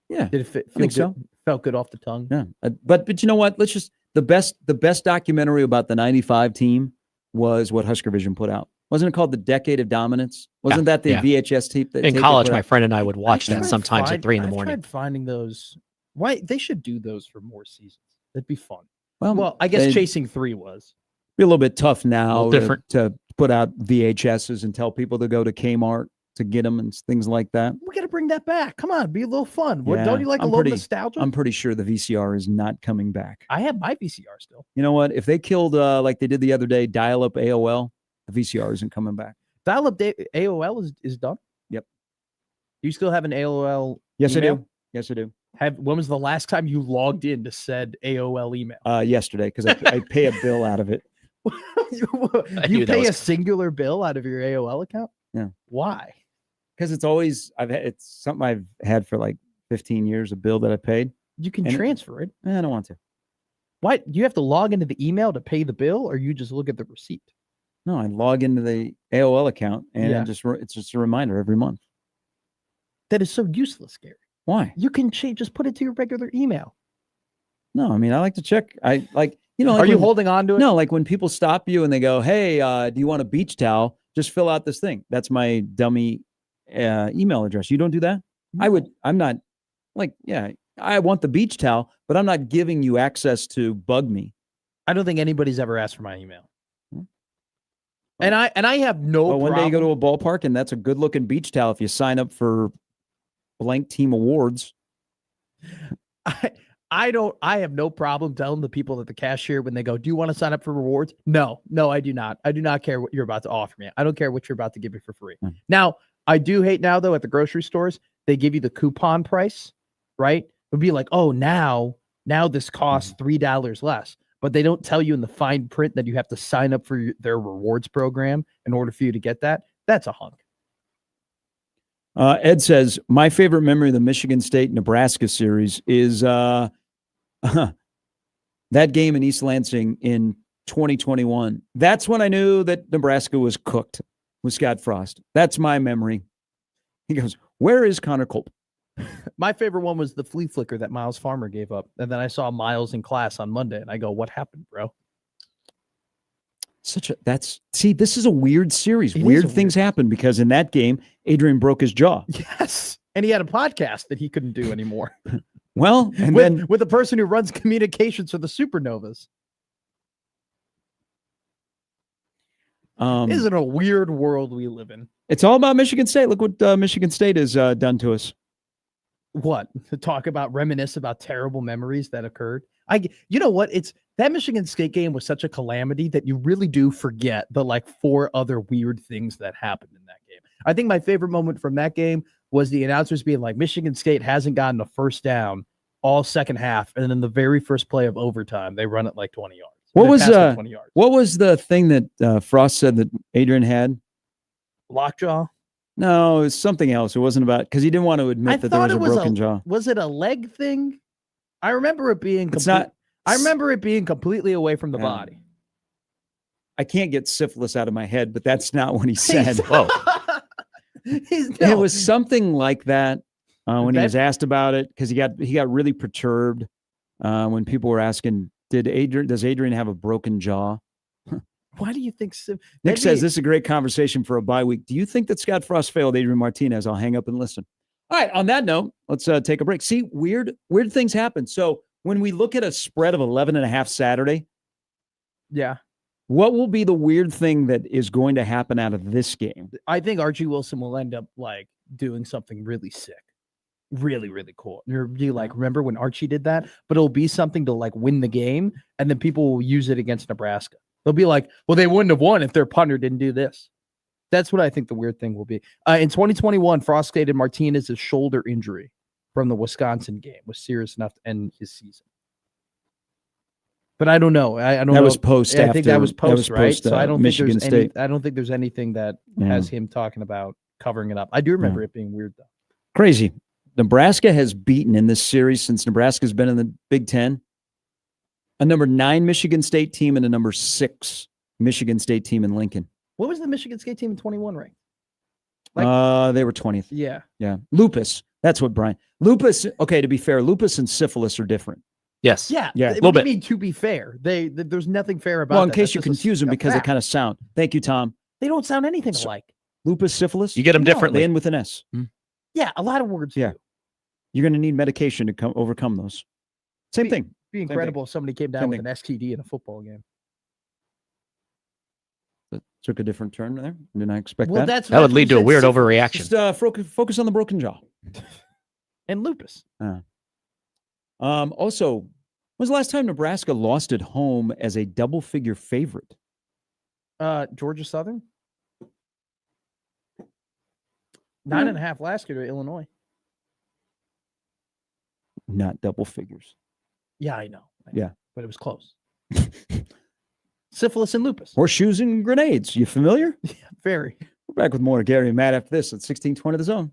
Yeah, Did it feel I think good? so. Felt good off the tongue? Yeah, but you know what? Let's just the best documentary about the '95 team was what Husker Vision put out. Wasn't it called The Decade of Dominance? Wasn't that the VHS tape? In college, my friend and I would watch that sometimes at 3 in the I morning. tried finding those. Why they should do those for more seasons? That'd be fun. Well, Well, I guess they- Chasing 3 was. be a little bit tough now little different. to put out VHSs and tell people to go to Kmart to get them and things like that. We got to bring that back. Come on, be a little fun. What, Yeah, don't you like a I'm little pretty- nostalgia? I'm pretty sure the VCR is not coming back. I have my VCR still. You know what? If they killed like they did the other day, dial-up AOL, the VCR isn't coming back. Dial-up AOL is done. Yep. Do you still have an AOL? Yes, email? I do. Yes, I do. When was the last time you logged in to said AOL email? Yesterday, because I pay a bill out of it. you knew that pay was a singular bill out of your AOL account? Yeah. Why? Because it's something I've had for like 15 years, a bill that I paid. You can And- transfer it. I don't want to. Why? Do you have to log into the email to pay the bill, or you just look at the receipt? No, I log into the AOL account and Yeah. it's just a reminder every month. That is so useless, Gary. Why? You can just put it to your regular email. No, I mean, I like to check. I like, like Are you when- holding on to it? No, like when people stop you and they go, "Hey, do you want a beach towel?" Just fill out this thing. That's my dummy email address. You don't do that? I'm not like, yeah, I want the beach towel, but I'm not giving you access to bug me. I don't think anybody's ever asked for my email. Hmm. And I have no Well, one day you go problem. to a ballpark and that's a good looking beach towel if you sign up for blank team awards. I have no problem telling the people at the cashier when they go, "Do you want to sign up for rewards?" No, I do not. I do not care what you're about to offer me. I don't care what you're about to give me for free. Hmm. Now, I do hate now though at the grocery stores, they give you the coupon price, right? It would be like, "Oh, now this costs $3 less." But they don't tell you in the fine print that you have to sign up for their rewards program in order for you to get that. That's a hunk. Ed says, my favorite memory of the Michigan State Nebraska series is that game in East Lansing in 2021. That's when I knew that Nebraska was cooked with Scott Frost. That's my memory. He goes, where is Connor Culp? My favorite one was the flea flicker that Miles Farmer gave up. And then I saw Miles in class on Monday and I go, "What happened, bro?" This is a weird series. It is Weird a things happen because in that game, Adrian broke his jaw. Yes. And he had a podcast that he couldn't do anymore. Well, and with, then with the person who runs communications for the Supernovas. Isn't it a weird world we live in? it's all about Michigan State. Look what Michigan State has done to us. What to talk about, reminisce about terrible memories that occurred. You know what? It's that Michigan State game was such a calamity that you really do forget the like 4 other weird things that happened in that game. I think my favorite moment from that game was the announcers being like, Michigan State hasn't gotten a first down all second half, and then the very first play of overtime, they run it like 20 yards. What was 20 yards? what was the thing that Frost said that Adrian had? Lockjaw? No, it was something else. It wasn't about because he didn't want to admit that there was a broken jaw. Was it a leg thing? I remember it being. It's not. I remember it being completely away from the body. I can't get syphilis out of my head, but that's not what he said. Whoa. It was something like that when he That- was asked about it because he got really perturbed when people were asking, does Adrian have a broken jaw? Why do you think? Nick says this is a great conversation for a bye week. Do you think that Scott Frost failed Adrian Martinez? I'll hang up and listen. All right. On that note, let's take a break. See, weird things happen. So when we look at a spread of 11.5 Saturday, Yeah, what will be the weird thing that is going to happen out of this game? I think Archie Wilson will end up like doing something really sick, really, really cool. You're like, remember when Archie did that? But it'll be something to like win the game, and then people will use it against Nebraska. They'll be like, well, they wouldn't have won if their punter didn't do this. That's what I think the weird thing will be. In 2021, Frost stated Martinez's shoulder injury from the Wisconsin game was serious enough to end his season. But I don't know. I don't know. That was post. Yeah, I think that after- was post, right? So I don't Michigan think there's State. I don't think there's anything that Yeah. has him talking about covering it up. I do remember it being weird though. Crazy. Nebraska has beaten in this series since Nebraska's been in the Big Ten a number 9 Michigan State team and a number 6 Michigan State team in Lincoln. What was the Michigan State team in 21 ranked? They were 20th. Yeah. Yeah. Lupus. That's what Brian. Lupus. Okay, to be fair, lupus and syphilis are different. Yes. Yeah. Yeah. What Little do you bit. mean, to be fair, there's nothing fair about Well, in that. case That's you just a confuse them a because they fact. kind of sound. Thank you, Tom. They don't sound anything So- alike. Lupus, syphilis. You get them No, differently. They end with an S. Yeah, a lot of words. Yeah. do. You're going to need medication to overcome those. Same thing. Be thing. incredible if somebody came down Same with thing. an STD in a football game. That took a different turn there. Did not expect Well, that. that's That would what lead to a said weird syphilis overreaction. Just focus on the broken jaw. and lupus. Also, when was the last time Nebraska lost at home as a double-figure favorite? Georgia Southern. 9.5 last year to Illinois. Not double figures. Yeah, I know. Yeah. But it was close. Syphilis and lupus. Horseshoes and grenades. You familiar? Very. We're back with more Gary and Matt after this at 1620 The Zone.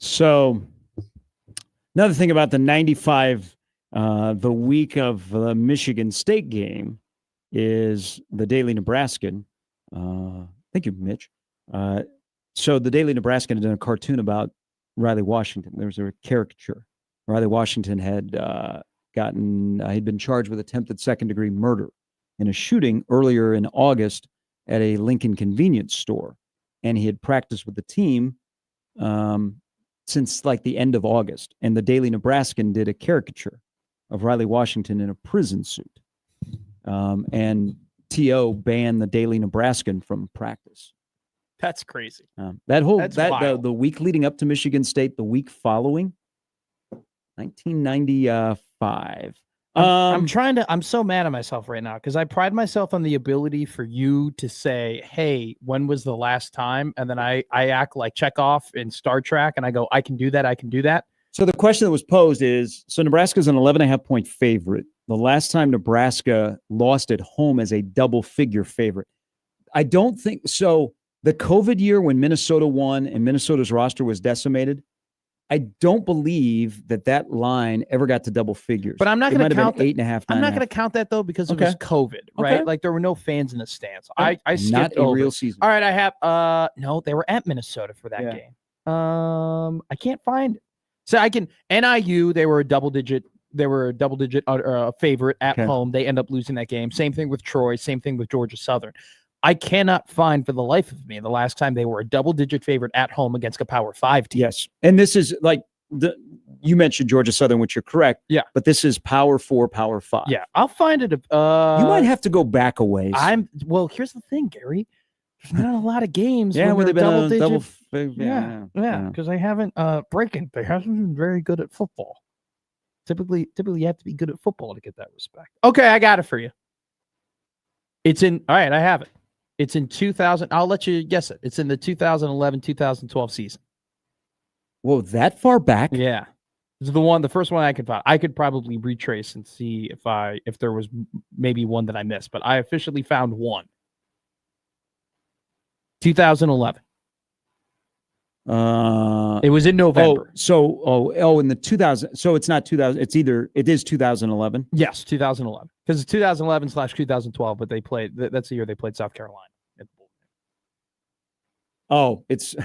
So another thing about the 95, the week of the Michigan State game is the Daily Nebraskan. Thank you, Mitch. So the Daily Nebraskan had done a cartoon about Riley Washington. There was a caricature. Riley Washington had he'd been charged with attempted second-degree murder in a shooting earlier in August at a Lincoln convenience store. And he had practiced with the team since like the end of August. And the Daily Nebraskan did a caricature of Riley Washington in a prison suit. And T.O. banned the Daily Nebraskan from practice. That's crazy. That's wild. the week leading up to Michigan State, the week following, 1995. I'm so mad at myself right now because I pride myself on the ability for you to say, hey, when was the last time? And then I act like Chekhov in Star Trek and I go, I can do that. So the question that was posed is, so Nebraska's an 11.5-point favorite. The last time Nebraska lost at home as a double-figure favorite. I don't think so. The COVID year when Minnesota won and Minnesota's roster was decimated, I don't believe that line ever got to double figures. But I'm not going to count 8.5. I'm not going to count that though because it was COVID, right? Okay. Like there were no fans in the stands. I skipped not a over. real season. All right, I have no, they were at Minnesota for that game. I can't find it. So I can NIU, they were a double digit favorite at home. They end up losing that game. Same thing with Troy, same thing with Georgia Southern. I cannot find for the life of me the last time they were a double-digit favorite at home against a Power 5 team. Yes, and this is like you mentioned Georgia Southern, which you're correct. Yeah, but this is Power 4, Power 5. Yeah, I'll find it. You might have to go back a ways. Well, here's the thing, Gary. There's not a lot of games. Yeah, where they've been double. Yeah, because they haven't they haven't been very good at football. Typically, you have to be good at football to get that respect. Okay, I got it for you. It's in. All right, I have it. It's in 2000. I'll let you guess it. It's in the 2011-2012 season. Whoa, that far back? Yeah. This is the first one I could find. I could probably retrace and see if there was maybe one that I missed, but I officially found one. 2011. It was in November. In the 2000. So it's not 2000. It is 2011. Yes, 2011. Because it's 2011/2012, but they played. That's the year they played South Carolina. It's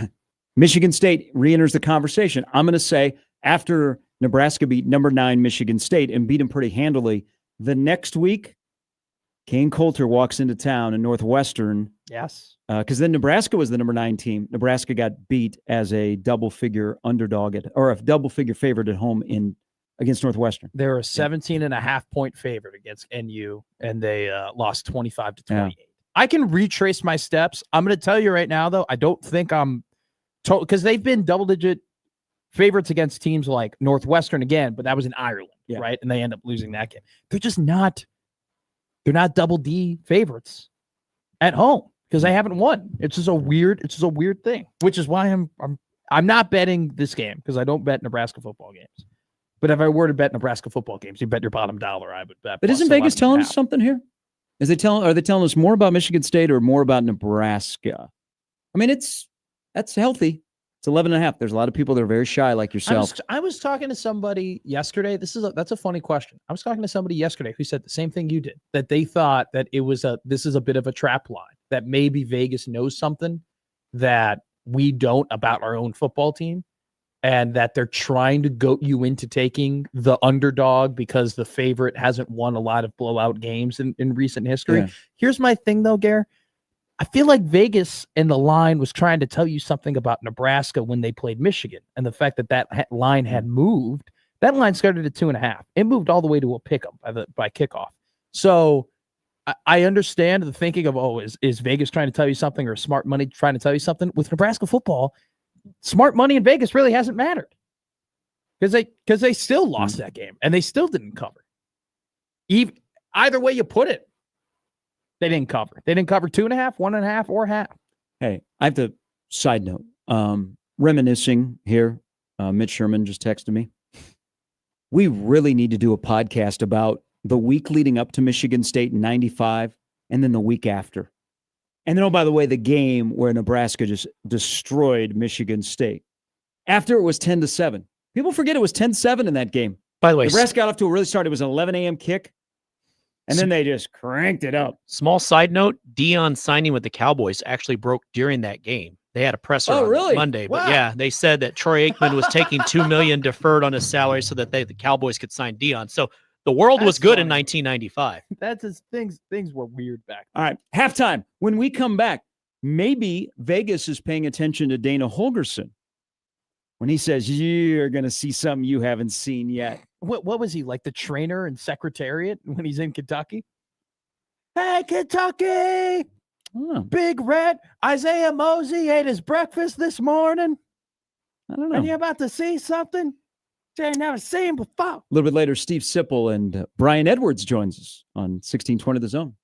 Michigan State re-enters the conversation. I'm going to say after Nebraska beat number 9 Michigan State and beat them pretty handily, the next week, Kane Coulter walks into town in Northwestern. Yes. Because then Nebraska was the number 9 team. Nebraska got beat as a double-figure underdog or a double-figure favorite at home against Northwestern. They were a 17.5-point favorite against NU, and they lost 25-28. Yeah. I can retrace my steps. I'm going to tell you right now, though, I don't think I'm total because they've been double-digit favorites against teams like Northwestern again, but that was in Ireland, right? And they end up losing that game. They're just not. They're not double D favorites at home because they haven't won. It's just a weird thing, which is why I'm not betting this game because I don't bet Nebraska football games. But if I were to bet Nebraska football games, you bet your bottom dollar, I would bet. But isn't Vegas telling us something here? Are they telling us more about Michigan State or more about Nebraska? I mean, that's healthy. It's 11.5. There's a lot of people that are very shy, like yourself. I was talking to somebody yesterday. That's a funny question. I was talking to somebody yesterday who said the same thing you did. That they thought that this is a bit of a trap line. That maybe Vegas knows something that we don't about our own football team, and that they're trying to goat you into taking the underdog because the favorite hasn't won a lot of blowout games in recent history. Yeah. Here's my thing, though, Gare. I feel like Vegas and the line was trying to tell you something about Nebraska when they played Michigan, and the fact that line had moved. That line started at 2.5. It moved all the way to a pick 'em by kickoff. So I understand the thinking of, is Vegas trying to tell you something or smart money trying to tell you something? With Nebraska football, smart money in Vegas really hasn't mattered because they still lost that game and they still didn't cover. Either way you put it, they didn't cover. They didn't cover 2.5, 1.5, or half. Hey, I have to side note. Reminiscing here. Mitch Sherman just texted me. We really need to do a podcast about the week leading up to Michigan State in 95 and then the week after. And then, by the way, the game where Nebraska just destroyed Michigan State. after it was 10-7. People forget it was 10-7 in that game. By the way, Nebraska got off to a really start. It was an 11 a.m. kick, and then they just cranked it up. small side note: Dion signing with the Cowboys actually broke during that game. They had a presser Oh, on really? Monday, but Wow. yeah, they said that Troy Aikman was taking $2 million deferred on his salary so that the Cowboys could sign Dion. So the world was That's good in funny. 1995. That's just things were weird back All right, halftime. When we come back, maybe Vegas is paying attention to Dana Holgerson when he says, you're going to see something you haven't seen yet. What was he, like the trainer and secretariat when he's in Kentucky? Hey, Kentucky, Oh, Big Red. Isaiah Mosey ate his breakfast this morning. I don't And know. you're about to see something you ain't never seen before. A little bit later, Steve Sipple and Brian Edwards joins us on 1620 The Zone.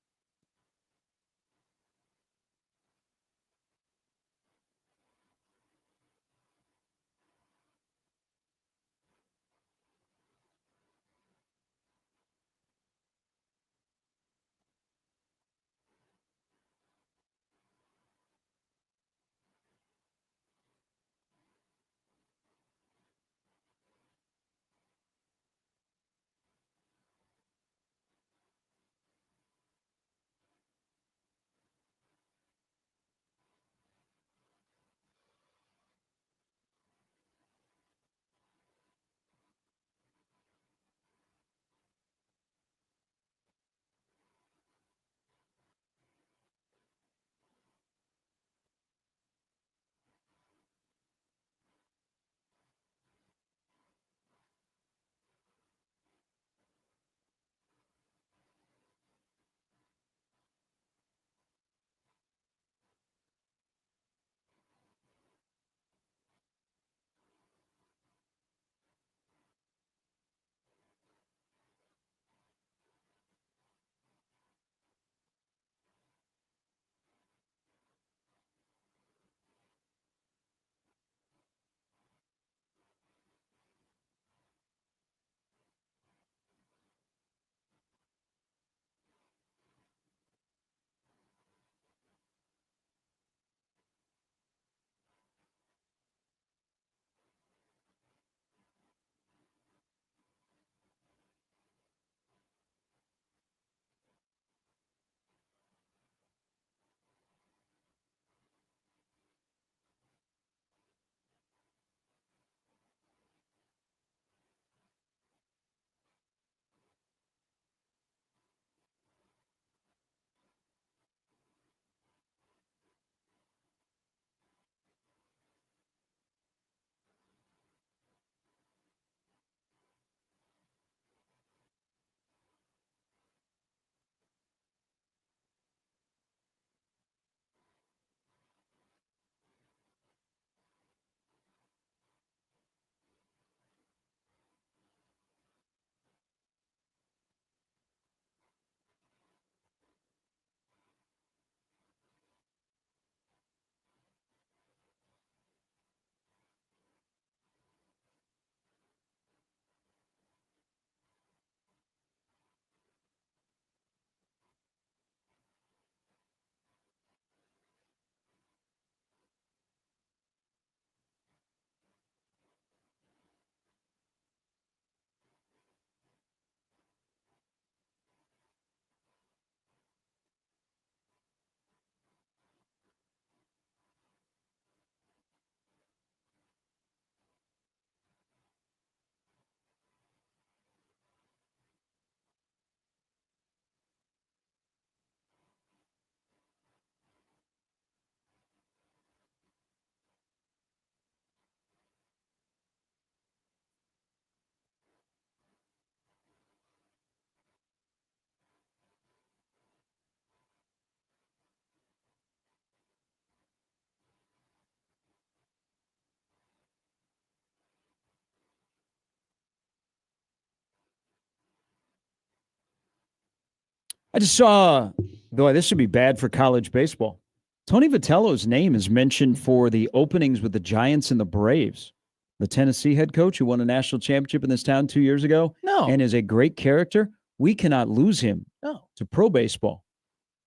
I just saw, though this should be bad for college baseball. Tony Vitello's name is mentioned for the openings with the Giants and the Braves. The Tennessee head coach who won a national championship in this town 2 years ago No. and is a great character. We cannot lose him No. to pro baseball.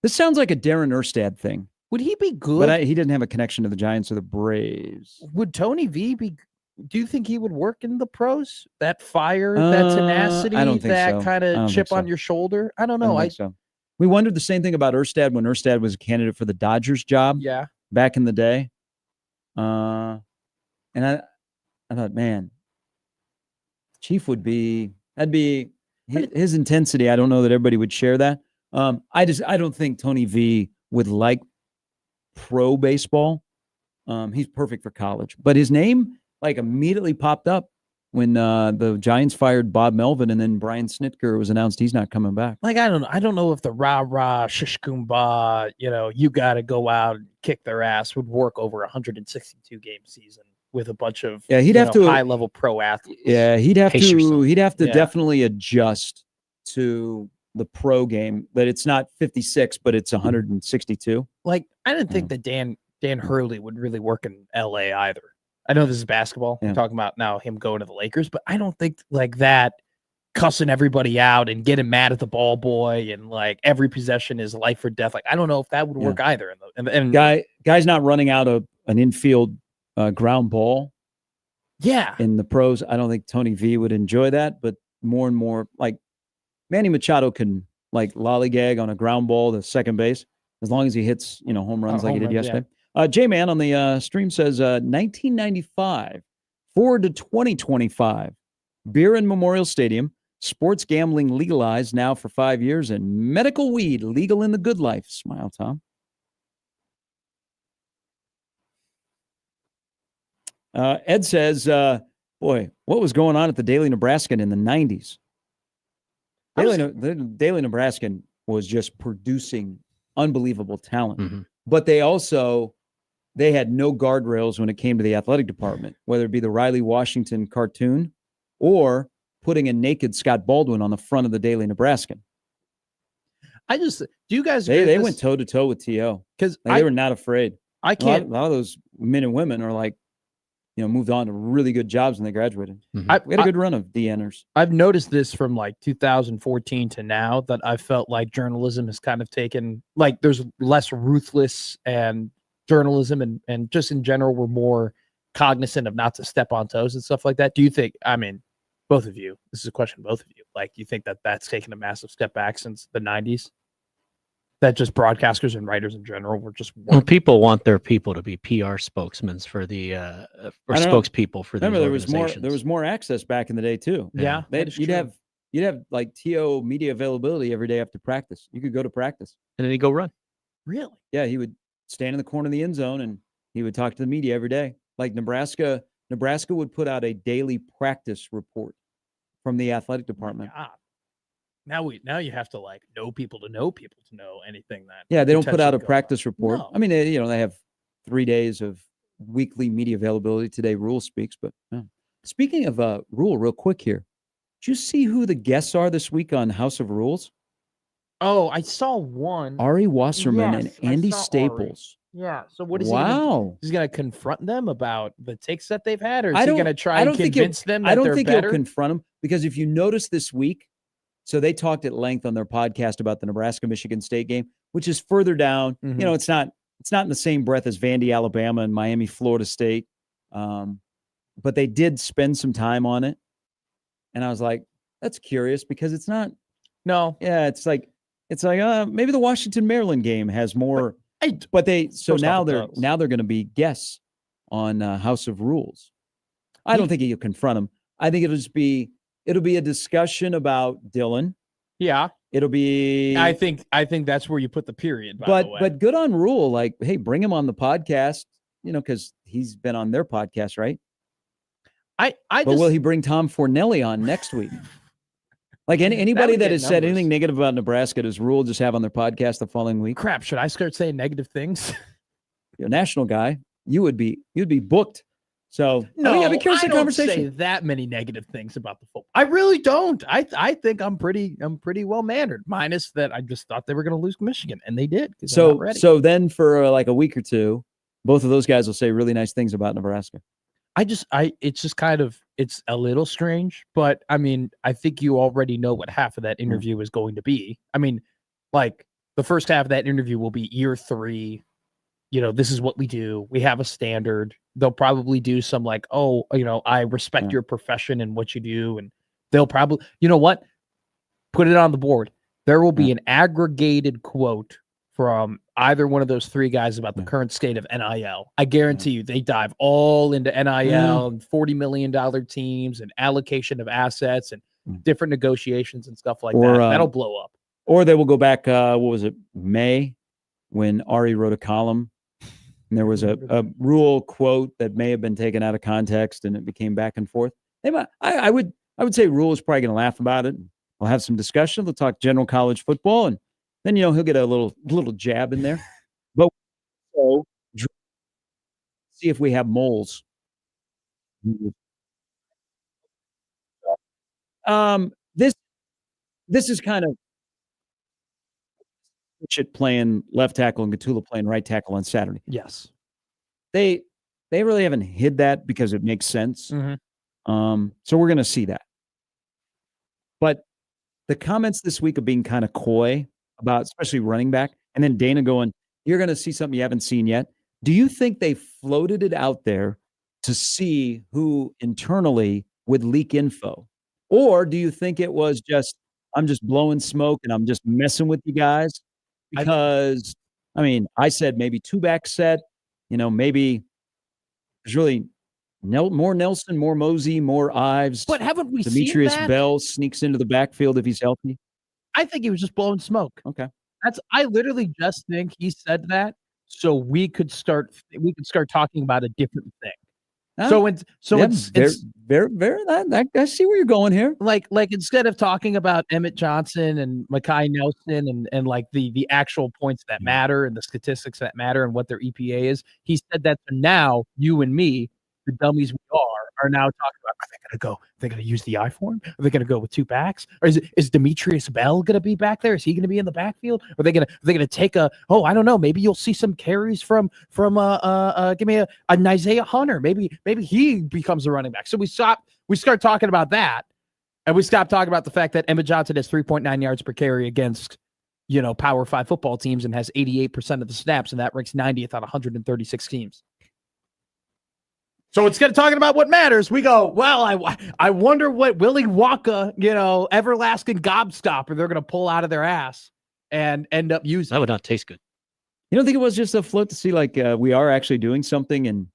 This sounds like a Darren Erstad thing, Would he be good? but he didn't have a connection to the Giants or the Braves. Would Tony V be do you think he would work in the pros? That fire, that tenacity, I don't think that so. kind I of don't chip think on so. your shoulder? I don't I don't know. think so. We wondered the same thing about Erstad when Erstad was a candidate for the Dodgers job Yeah. back in the day. And I thought, man, Chief would be, that'd be his intensity. I don't know that everybody would share that. I don't think Tony V would like pro baseball. He's perfect for college, but his name like immediately popped up when the Giants fired Bob Melvin, and then Brian Snitker was announced he's not coming back. Like, I don't know if the rah shish kumbah, you got to go out and kick their ass would work over a 162 game season with a bunch of He'd have to high level pro athletes. Yeah, he'd have Pace yourself. to Yeah. definitely adjust to the pro game, that it's not 56, but it's 162. Like, I didn't think that Dan Hurley would really work in LA either. I know this is basketball. Yeah. We're talking about now him going to the Lakers, but I don't think like that cussing everybody out and getting mad at the ball boy and like every possession is life or death. Like, I don't know if that would work either. And Guy's not running out an infield ground ball yeah, in the pros. I don't think Tony V would enjoy that, but more and more, like Manny Machado can like lollygag on a ground ball to second base as long as he hits home runs like he did yesterday. J-Man on the stream says 1995 forward to 2025, beer in Memorial Stadium, sports gambling legalized now for 5 years, and medical weed legal in the good life. Smile, Tom. Ed says, boy, what was going on at the Daily Nebraskan in the 90s? The Daily Nebraskan was just producing unbelievable talent. Mm-hmm. But they had no guardrails when it came to the athletic department, whether it be the Riley Washington cartoon or putting a naked Scott Baldwin on the front of the Daily Nebraskan. do you guys They went toe to toe with T.O. because They were not afraid. I can't A lot of those men and women are like, moved on to really good jobs when they graduated. Mm-hmm. We had a good run of DNers. I've noticed this from like 2014 to now that I felt like journalism has kind of taken like there's less ruthless and journalism and just in general we're more cognizant of not to step on toes and stuff like that. Do you think, I mean, both of you, this is a question, both of you, like, do you think that that's taken a massive step back since the 90s? That just broadcasters and writers in general were just Well, people want their people to be PR spokesmen for the or I don't know. spokespeople for these Remember, organizations. there was more access back in the day too. yeah, You'd have like TO media availability every day after practice. You could go to practice. and then you go run. really Yeah, he would stand in the corner of the end zone and he would talk to the media every day. Like Nebraska would put out a daily practice report from the athletic department. God. Now you have to like know people to know anything that Yeah, they don't put out a potentially go on. practice report. No. I mean, they have 3 days of weekly media availability. Today, Rule speaks. But speaking of Rule, real quick here, did you see who the guests are this week on House of Rules? Oh, I saw one. Ari Wasserman Yes, and I Andy saw Ari. Staples. Yeah. So what is he gonna do? Wow. He's going to confront them about the takes that they've had, or is I he don't- going to try I and don't think he'll- convince them that I don't they're think better? he'll confront them, because if you notice this week, so they talked at length on their podcast about the Nebraska-Michigan State game, which is further down. Mhm. It's not in the same breath as Vandy, Alabama, and Miami, Florida State. But they did spend some time on it. And I was like, that's curious, because it's not, No. yeah, it's like maybe the Washington Maryland game has more, I, but First off, now it they're does. going to be guests on House of Rules. I don't think he'll confront them. I think it'll be a discussion about Dylan. yeah. It'll be, I think that's where you put the period. By the way. but good on Rule. Like, hey, bring him on the podcast, because he's been on their podcast, right? I But just will he bring Tom Fornelli on next week? Like anybody would that get has said numbers. anything negative about Nebraska, does Rule just have on their podcast the following week? crap. Should I start saying negative things? You're a national guy. You'd be booked. So No, I'd be curious I in don't conversation. say that many negative things about the football. I really don't. I think I'm pretty well mannered. Minus that I just thought they were going to lose Michigan, and they did. 'Cause they're not ready. So then for like a week or two, both of those guys will say really nice things about Nebraska. it's just kind of, it's a little strange, but I mean, I think you already know what half of that interview is going to be. I mean, like the first half of that interview will be year 3. This is what we do. We have a standard. they'll probably do some like, oh, I respect Yeah. your profession and what you do, and they'll probably, you know what, put it on the board. There will be Yeah. an aggregated quote from either one of those three guys about the Yeah. current state of NIL. I guarantee you they dive all into NIL and $40 million teams and allocation of assets and Mm. different negotiations and stuff like Or, that. That'll blow up. Or they will go back, what was it, May, when Ari wrote a column, and there was a Rule quote that may have been taken out of context, and it became back and forth. They might, I would say Rule is probably going to laugh about it. We'll have some discussion. We'll talk general college football, and then he'll get a little jab in there. But so see if we have moles. This is kind of Pritchett playing left tackle and Gatula playing right tackle on Saturday. Yes. They really haven't hid that because it makes sense. Mhm. So we're going to see that. But the comments this week of being kind of coy about especially running back, and then Dana going, you're going to see something you haven't seen yet. Do you think they floated it out there to see who internally would leak info? Or do you think it was just, I'm just blowing smoke and I'm just messing with you guys? Because, I said maybe two-back set, maybe there's really more Nelson, more Mosey, more Ives. But haven't we seen Demetrius that? Bell sneaks into the backfield if he's healthy. I think he was just blowing smoke. Okay. I literally just think he said that so we could start talking about a different thing. Huh? So it's very, very. I see where you're going here. like instead of talking about Emmett Johnson and Mekhi Nelson and like the actual points that matter and the statistics that matter and what their EPA is, he said that now you and me, the dummies we are now talking about, are they gonna use the I form? Are they gonna go with two backs? Or is Demetrius Bell gonna be back there? Is he gonna be in the backfield? Are they gonna take I don't know, maybe you'll see some carries from give me a Isaiah Hunter. Maybe he becomes a running back. So we start talking about that, and we stop talking about the fact that Emmett Johnson has 3.9 yards per carry against Power 5 football teams and has 88% of the snaps, and that ranks 90th on 136 teams. So instead of talking about what matters, we go, well, I wonder what Willy Wonka, everlasting gobstopper they're going to pull out of their ass and end up using. That would not taste good. You don't think it was just a float to see like we are actually doing something and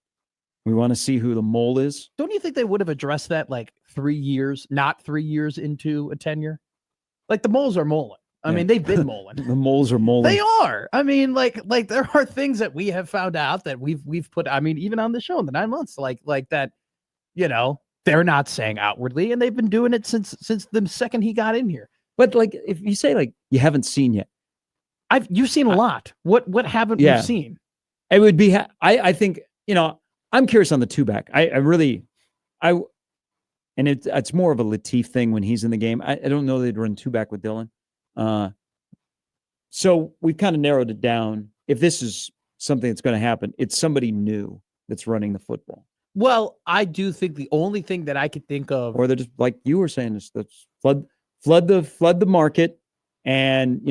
we want to see who the mole is? Don't you think they would have addressed that like 3 years, not 3 years into a tenure? Like the moles are moling. I mean, they've been moling. The moles are moling. They are. I mean, like there are things that we have found out that we've put. I mean, even on the show in the 9 months, like that, they're not saying outwardly, and they've been doing it since the second he got in here. But like, if you say like you haven't seen yet, you've seen a lot. What haven't we seen? It would be. I think I'm curious on the two back. And it's more of a Latif thing when he's in the game. I don't know they'd run two back with Dylan. So we've kind of narrowed it down. If this is something that's going to happen, it's somebody new that's running the football. Well, I do think the only thing that I could think of, Or they're just like you were saying, is let's flood the market and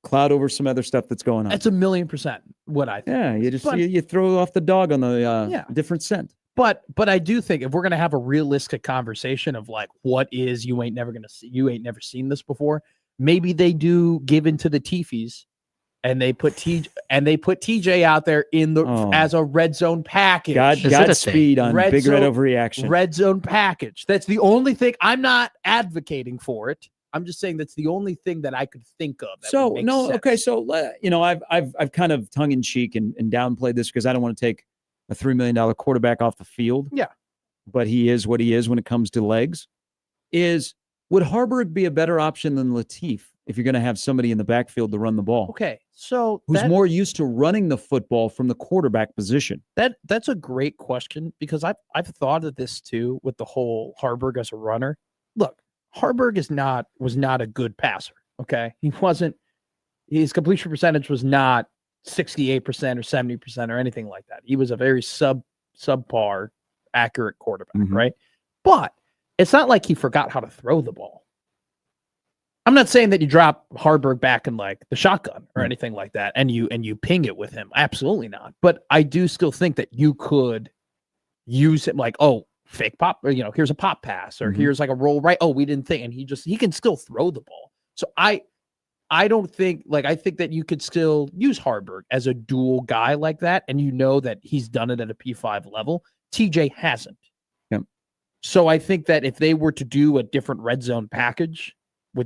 cloud over some other stuff that's going on. that's 1,000,000% what I think. Yeah, you just But- you throw off the dog on the different scent. But I do think if we're gonna have a realistic conversation of like what is you ain't never seen this before, maybe they do give into the Teefies and they put TJ out there as a red zone package. Godspeed on Red Big Red zone- overreaction. Red zone package. That's the only thing. I'm not advocating for it. I'm just saying that's the only thing that I could think of. That would make sense. Okay. So I've kind of tongue in cheek and downplayed this because I don't want to take a $3 million quarterback off the field. Yeah. But he is what he is when it comes to legs. Would Harburg be a better option than Latif if you're going to have somebody in the backfield to run the ball? Okay. So Who's more used to running the football from the quarterback position? That's a great question because I've thought of this too with the whole Harburg as a runner. Look, Harburg was not a good passer. Okay. His completion percentage was not 68% or 70% or anything like that. He was a very subpar accurate quarterback, Mhm. right? But it's not like he forgot how to throw the ball. I'm not saying that you drop Harburg back in like the shotgun or anything like that and you ping it with him. Absolutely not. But I do still think that you could use him like, oh, fake pop, or, here's a pop pass, or Mhm. here's like a roll right. Oh, we didn't think, and he can still throw the ball. So I don't think I think that you could still use Harburg as a dual guy like that, and that he's done it at a P5 level. TJ hasn't. Yep. So I think that if they were to do a different red zone package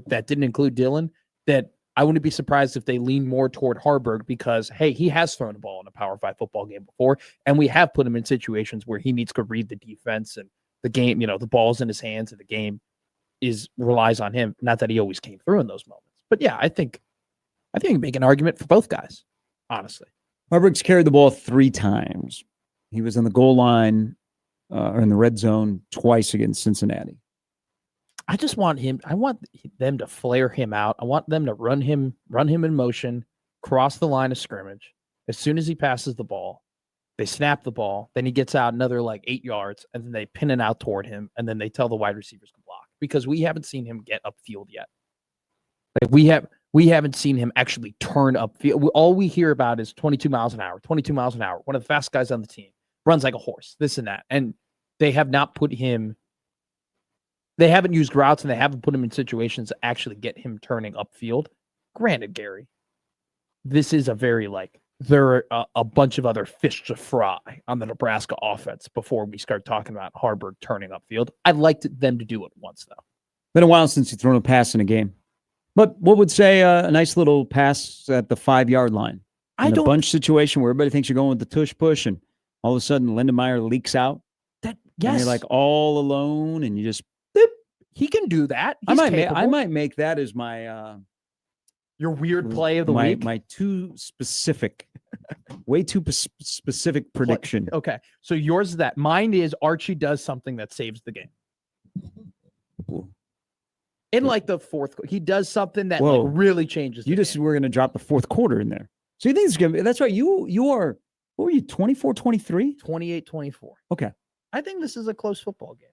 that didn't include Dylan, that I wouldn't be surprised if they lean more toward Harburg because, hey, he has thrown a ball in a Power 5 football game before, and we have put him in situations where he needs to read the defense and the game, the ball's in his hands and the game relies on him. Not that he always came through in those moments. But yeah, I think you can make an argument for both guys, honestly. Harburg's carried the ball 3 times. He was on the goal line or in the red zone twice against Cincinnati. I just want him. I want them to flare him out. I want them to run him in motion, cross the line of scrimmage. As soon as he passes the ball, they snap the ball. Then he gets out another 8 yards, and then they pin it out toward him, and then they tell the wide receivers to block because we haven't seen him get upfield yet. We haven't seen him actually turn upfield. All we hear about is 22 miles an hour, 22 miles an hour. One of the fastest guys on the team, runs like a horse, this and that, and they have not put him. They haven't used routes, and they haven't put him in situations to actually get him turning upfield. Granted, Gary, this is a very there are a bunch of other fish to fry on the Nebraska offense before we start talking about Harburg turning upfield. I'd like them to do it once, though. Been a while since he's thrown a pass in a game. But what would say a nice little pass at the 5-yard line? In a bunch situation where everybody thinks you're going with the tush push, and all of a sudden Lindenmeyer leaks out. Yes. And you're all alone, and you just. He can do that. I might make that as my your weird play of the week. My too specific, way too specific prediction. Okay, so yours is that. Mine is Archie does something that saves the game. In the fourth, he does something that really changes. We're going to drop the fourth quarter in there. So you think it's going to be? That's right. You are. What were you? 24, 23? 28-24. Okay. I think this is a close football game.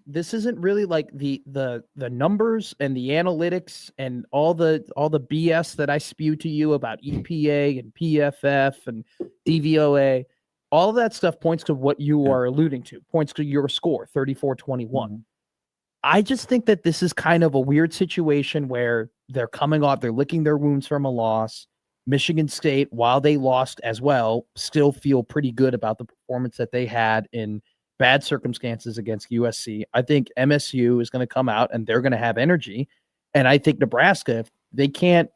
This isn't really the numbers and the analytics and all the BS that I spew to you about EPA and PFF and DVOA. All of that stuff points to what you are alluding to, points to your score, 34-21. Mm-hmm. I just think that this is kind of a weird situation where they're coming off, they're licking their wounds from a loss. Michigan State, while they lost as well, still feel pretty good about the performance that they had in bad circumstances against USC. I think MSU is going to come out and they're going to have energy. And I think Nebraska, they can't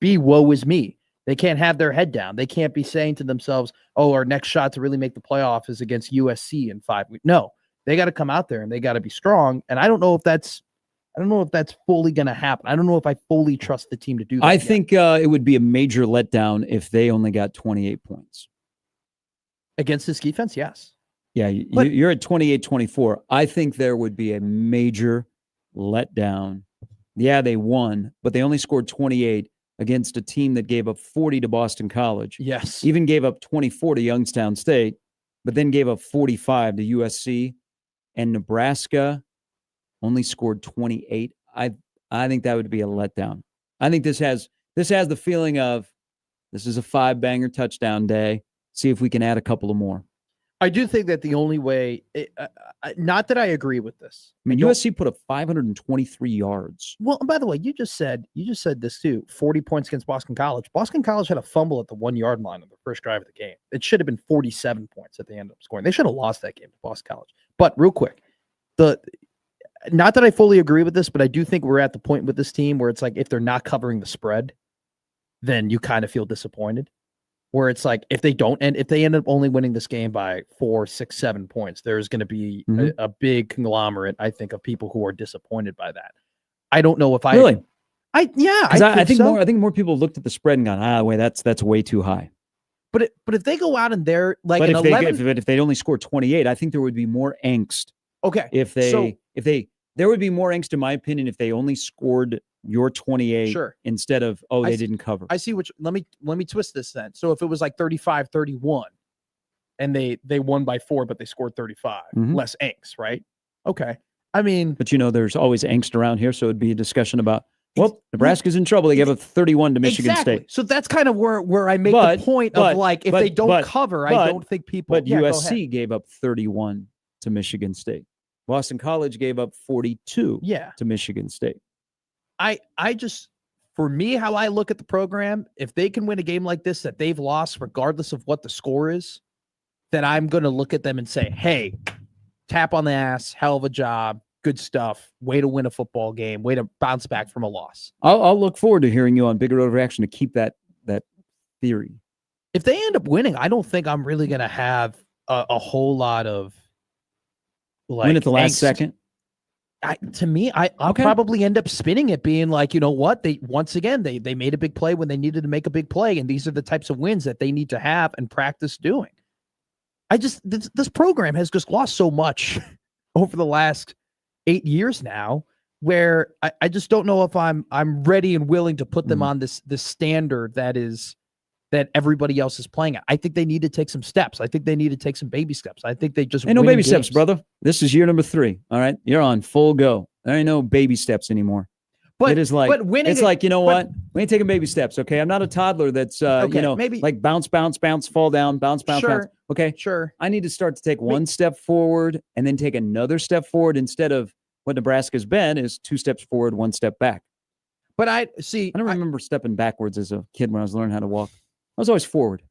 be woe is me. They can't have their head down. They can't be saying to themselves, oh, our next shot to really make the playoff is against USC in 5 weeks. No, they got to come out there and they got to be strong. And I don't know if that's fully going to happen. I don't know if I fully trust the team to do that. I think it would be a major letdown if they only got 28 points. Against this defense, yes. Yeah, you're at 28-24. I think there would be a major letdown. Yeah, they won, but they only scored 28 against a team that gave up 40 to Boston College. Yes. Even gave up 24 to Youngstown State, but then gave up 45 to USC. And Nebraska only scored 28. I think that would be a letdown. I think this has the feeling of this is a 5-banger touchdown day. See if we can add a couple of more. I do think that the only way, not that I agree with this. I mean, USC put up 523 yards. Well, and by the way, you just said this too. 40 points against Boston College. Boston College had a fumble at the 1-yard line on the first drive of the game. It should have been 47 points at the end of scoring. They should have lost that game to Boston College. But real quick, not that I fully agree with this, but I do think we're at the point with this team where it's if they're not covering the spread, then you kind of feel disappointed. Where it's if they end up only winning this game by 4, 6, 7 points, there's going to be a big conglomerate, I think, of people who are disappointed by that. I don't know if I really. I think so. I think more people looked at the spread and gone, wait, that's way too high. But if they go out and they're if they only score 28, I think there would be more angst. Okay. There would be more angst, in my opinion, if they only scored your 28 instead of they didn't cover. I see let me twist this then. So if it was 35-31 and they won by 4 but they scored 35, less angst, right? Okay. I mean, but there's always angst around here, so it'd be a discussion about Well, Nebraska's in trouble. They gave up 31 to Michigan exactly. State. So that's kind of where I make But- the point but- of like, if but- they don't but- cover, but- I don't think people. But Yeah, go ahead. USC gave up 31 to Michigan State. Boston College gave up 42 Yeah. to Michigan State. I just, for me, how I look at the program, if they can win a game like this that they've lost, regardless of what the score is, then I'm going to look at them and say, hey, tap on the ass, hell of a job, good stuff, way to win a football game, way to bounce back from a loss. I'll look forward to hearing you on Bigger Overreaction to keep that theory. If they end up winning, I don't think I'm really going to have a whole lot of like Win at the last angst. second. To me, I'll Okay. probably end up spinning it, being like, you know what? They once again they made a big play when they needed to make a big play, and these are the types of wins that they need to have and practice doing. I just this program has just lost so much over the last 8 years now, where I just don't know if I'm ready and willing to put them on this standard that everybody else is playing at. I think they need to take some steps. I think they need to take some baby steps. I think they just Ain't no win baby steps, games. brother. This is year number 3. All right. You're on full go. There ain't no baby steps anymore. But it is like, but winning it's it- like, you know but- what? We ain't taking baby steps. Okay. I'm not a toddler that's, Okay, maybe- like bounce, bounce, bounce, fall down, bounce, bounce, bounce. Sure. Okay. Sure. I need to start to take one step forward and then take another step forward instead of what Nebraska's been is 2 steps forward, 1 step back. But I see. I don't remember stepping backwards as a kid when I was learning how to walk. I was always forward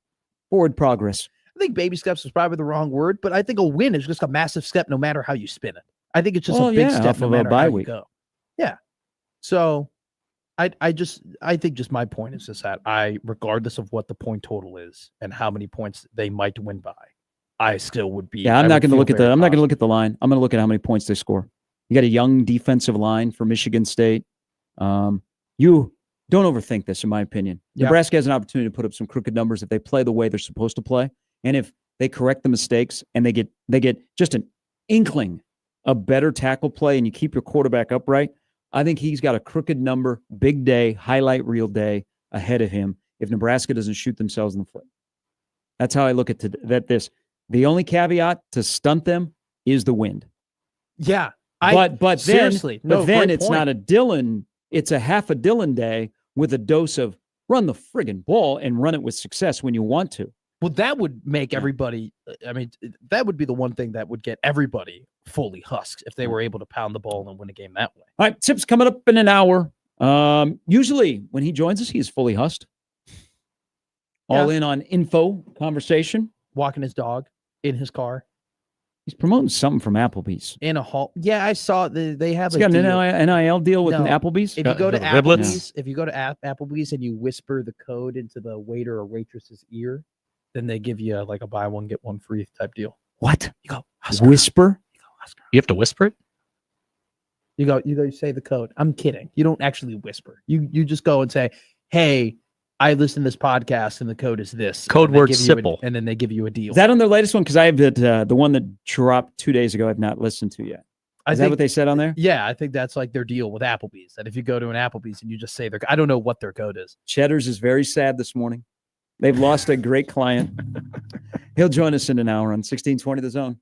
progress. I think baby steps is probably the wrong word, but I think a win is just a massive step no matter how you spin it. I think it's just Well, a big yeah, step off no of a matter bye how you week. go. Yeah. So I think just my point is just that regardless of what the point total is and how many points they might win by, I still would be. Yeah, I'm not going to look at the line. I'm going to look at how many points they score. You got a young defensive line for Michigan State. You don't overthink this, in my opinion. Yeah. Nebraska has an opportunity to put up some crooked numbers if they play the way they're supposed to play, and if they correct the mistakes and they get just an inkling of better tackle play, and you keep your quarterback upright. I think he's got a crooked number, big day, highlight reel day ahead of him if Nebraska doesn't shoot themselves in the foot. That's how I look at this. The only caveat to stunt them is the wind. Yeah. But then seriously, no, then great it's point. not a Dylan, it's a half a Dylan day with a dose of run the friggin' ball and run it with success when you want to. Well, that would make everybody. I mean, that would be the one thing that would get everybody fully husked if they were able to pound the ball and win a game that way. All right, Tip's coming up in an hour. Usually when he joins us, he is fully husked. All in on info conversation. Walking his dog in his car He's promoting something from Applebee's. in a hall. Yeah, I saw they have He's a got an deal. NIL deal with No. Applebee's. If you go to the riblets? Applebee's, Applebee's and you whisper the code into the waiter or waitress's ear, then they give you like a buy one get one free type deal. What? You go Husker. Whisper? You have to whisper it? You say the code. I'm kidding. You don't actually whisper. You just go and say, "Hey, I listened to this podcast and the code is this." Code And they word give you a- SIPPLE. and then they give you a deal. Is that on their latest one? Because I have the one that dropped 2 days ago. I've not listened to yet. I Is that think, what they said on there? yeah, I think that's like their deal with Applebee's. That if you go to an Applebee's and you just say I don't know what their code is. Cheddar's is very sad this morning. They've lost a great client. He'll join us in an hour on 1620 The Zone.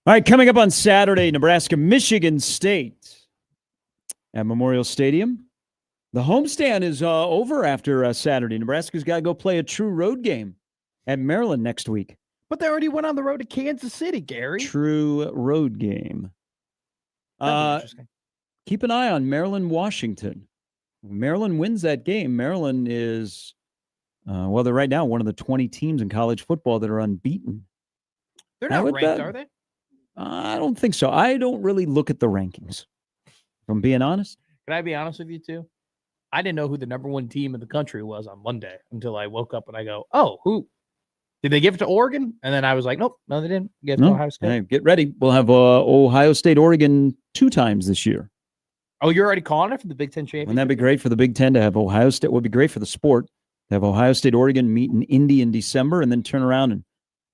All right, coming up on Saturday, Nebraska, Michigan State at Memorial Stadium. The homestand is over after Saturday. Nebraska's got to go play a true road game at Maryland next week. But they already went on the road to Kansas City, Gary. True road game. That'd be interesting. Keep an eye on Maryland, Washington. Maryland wins that game. Maryland is, they're right now one of the 20 teams in college football that are unbeaten. They're I not would ranked, bet. are they? I don't think so. I don't really look at the rankings, if I'm being honest. Can I be honest with you, too? I didn't know who the number one team in the country was on Monday until I woke up and I go, oh, who? Did they give it to Oregon? And then I was like, nope, no, they didn't. Give it to No. Ohio State. Hey, get ready. We'll have Ohio State, Oregon 2 times this year. Oh, you're already calling it for the Big Ten championship? Wouldn't that be great for the Big Ten to have Ohio State? Would be great for the sport to have Ohio State, Oregon meet in Indy in December and then turn around and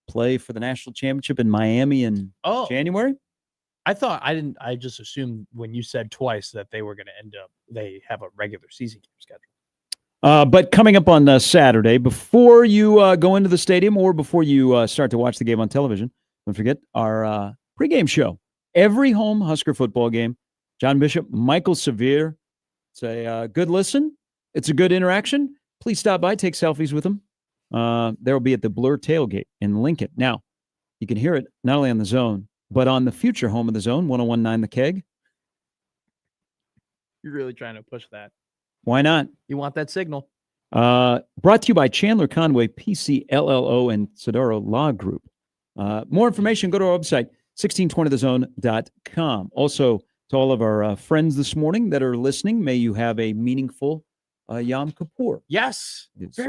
play for the national championship in Miami in Oh, January. I just assumed when you said twice that they were going to end up, they have a regular season game schedule. But coming up on Saturday, before you go into the stadium or before you start to watch the game on television, don't forget our pregame show. Every home Husker football game, John Bishop, Michael Severe. It's a good listen. It's a good interaction. Please stop by, take selfies with them. They'll be at the Blur Tailgate in Lincoln. Now, you can hear it not only on the Zone, but on the future home of the Zone, 101.9 The Keg. You're really trying to push that. Why not? You want that signal. Brought to you by Chandler Conway, PC, LLO, and Sodaro Law Group. More information, go to our website, 1620thezone.com. Also, to all of our friends this morning that are listening, may you have a meaningful Yom Kippur. Yes. It's,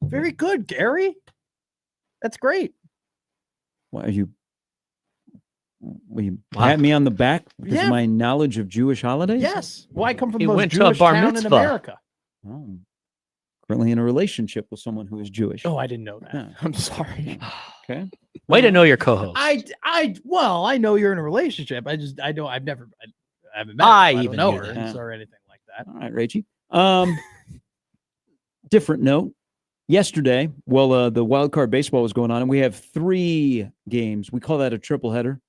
Very good, Gary. That's great. Will you Wow. pat me on the back because Yeah. of my knowledge of Jewish holidays? Yes. Well, I come from He the most went to a Jewish bar town in mitzvah. America. Oh, currently in a relationship with someone who is Jewish. Oh, I didn't know that. Yeah. I'm sorry. Okay. Way to know your co-host. Well, I know you're in a relationship. I haven't met her. I so I don't even know knew her that. or anything like that. All right, Rachie. Different note. Yesterday, the wild card baseball was going on, and we have 3 games. We call that a triple header.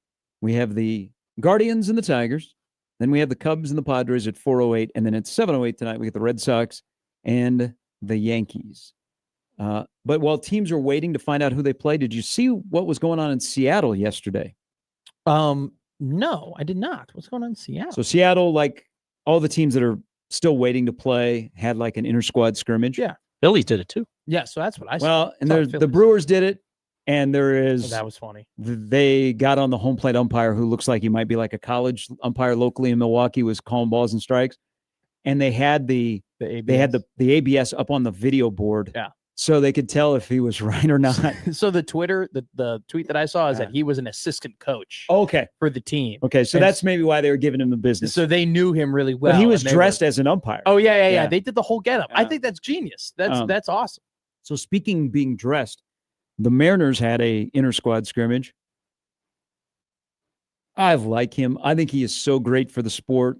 We have the Guardians and the Tigers. Then we have the Cubs and the Padres at 4:08, and then at 7:08 tonight we get the Red Sox and the Yankees. But while teams are waiting to find out who they play, did you see what was going on in Seattle yesterday? No, I did not. What's going on in Seattle? So Seattle, like all the teams that are still waiting to play, had like an inter-squad scrimmage. Yeah. Phillies did it too. Yeah, so that's what I saw. Well, and Saw there's the Phillies. Brewers did it, and there Oh, is that was funny. they got on the home plate umpire who looks like he might be like a college umpire locally in Milwaukee, was calling balls and strikes, and they had the ABS up on the video board, Yeah. so they could tell if he was right or not. So the tweet that I saw is that he was an assistant coach Okay, for the team. okay, so And that's maybe why they were giving him the business. So they knew him really well. but he was and they dressed were- as an umpire. Oh yeah. Yeah. They did the whole getup. I Yeah. think that's genius. That's Um, awesome. So speaking of being dressed, the Mariners had a inter-squad scrimmage. I like him. I think he is so great for the sport.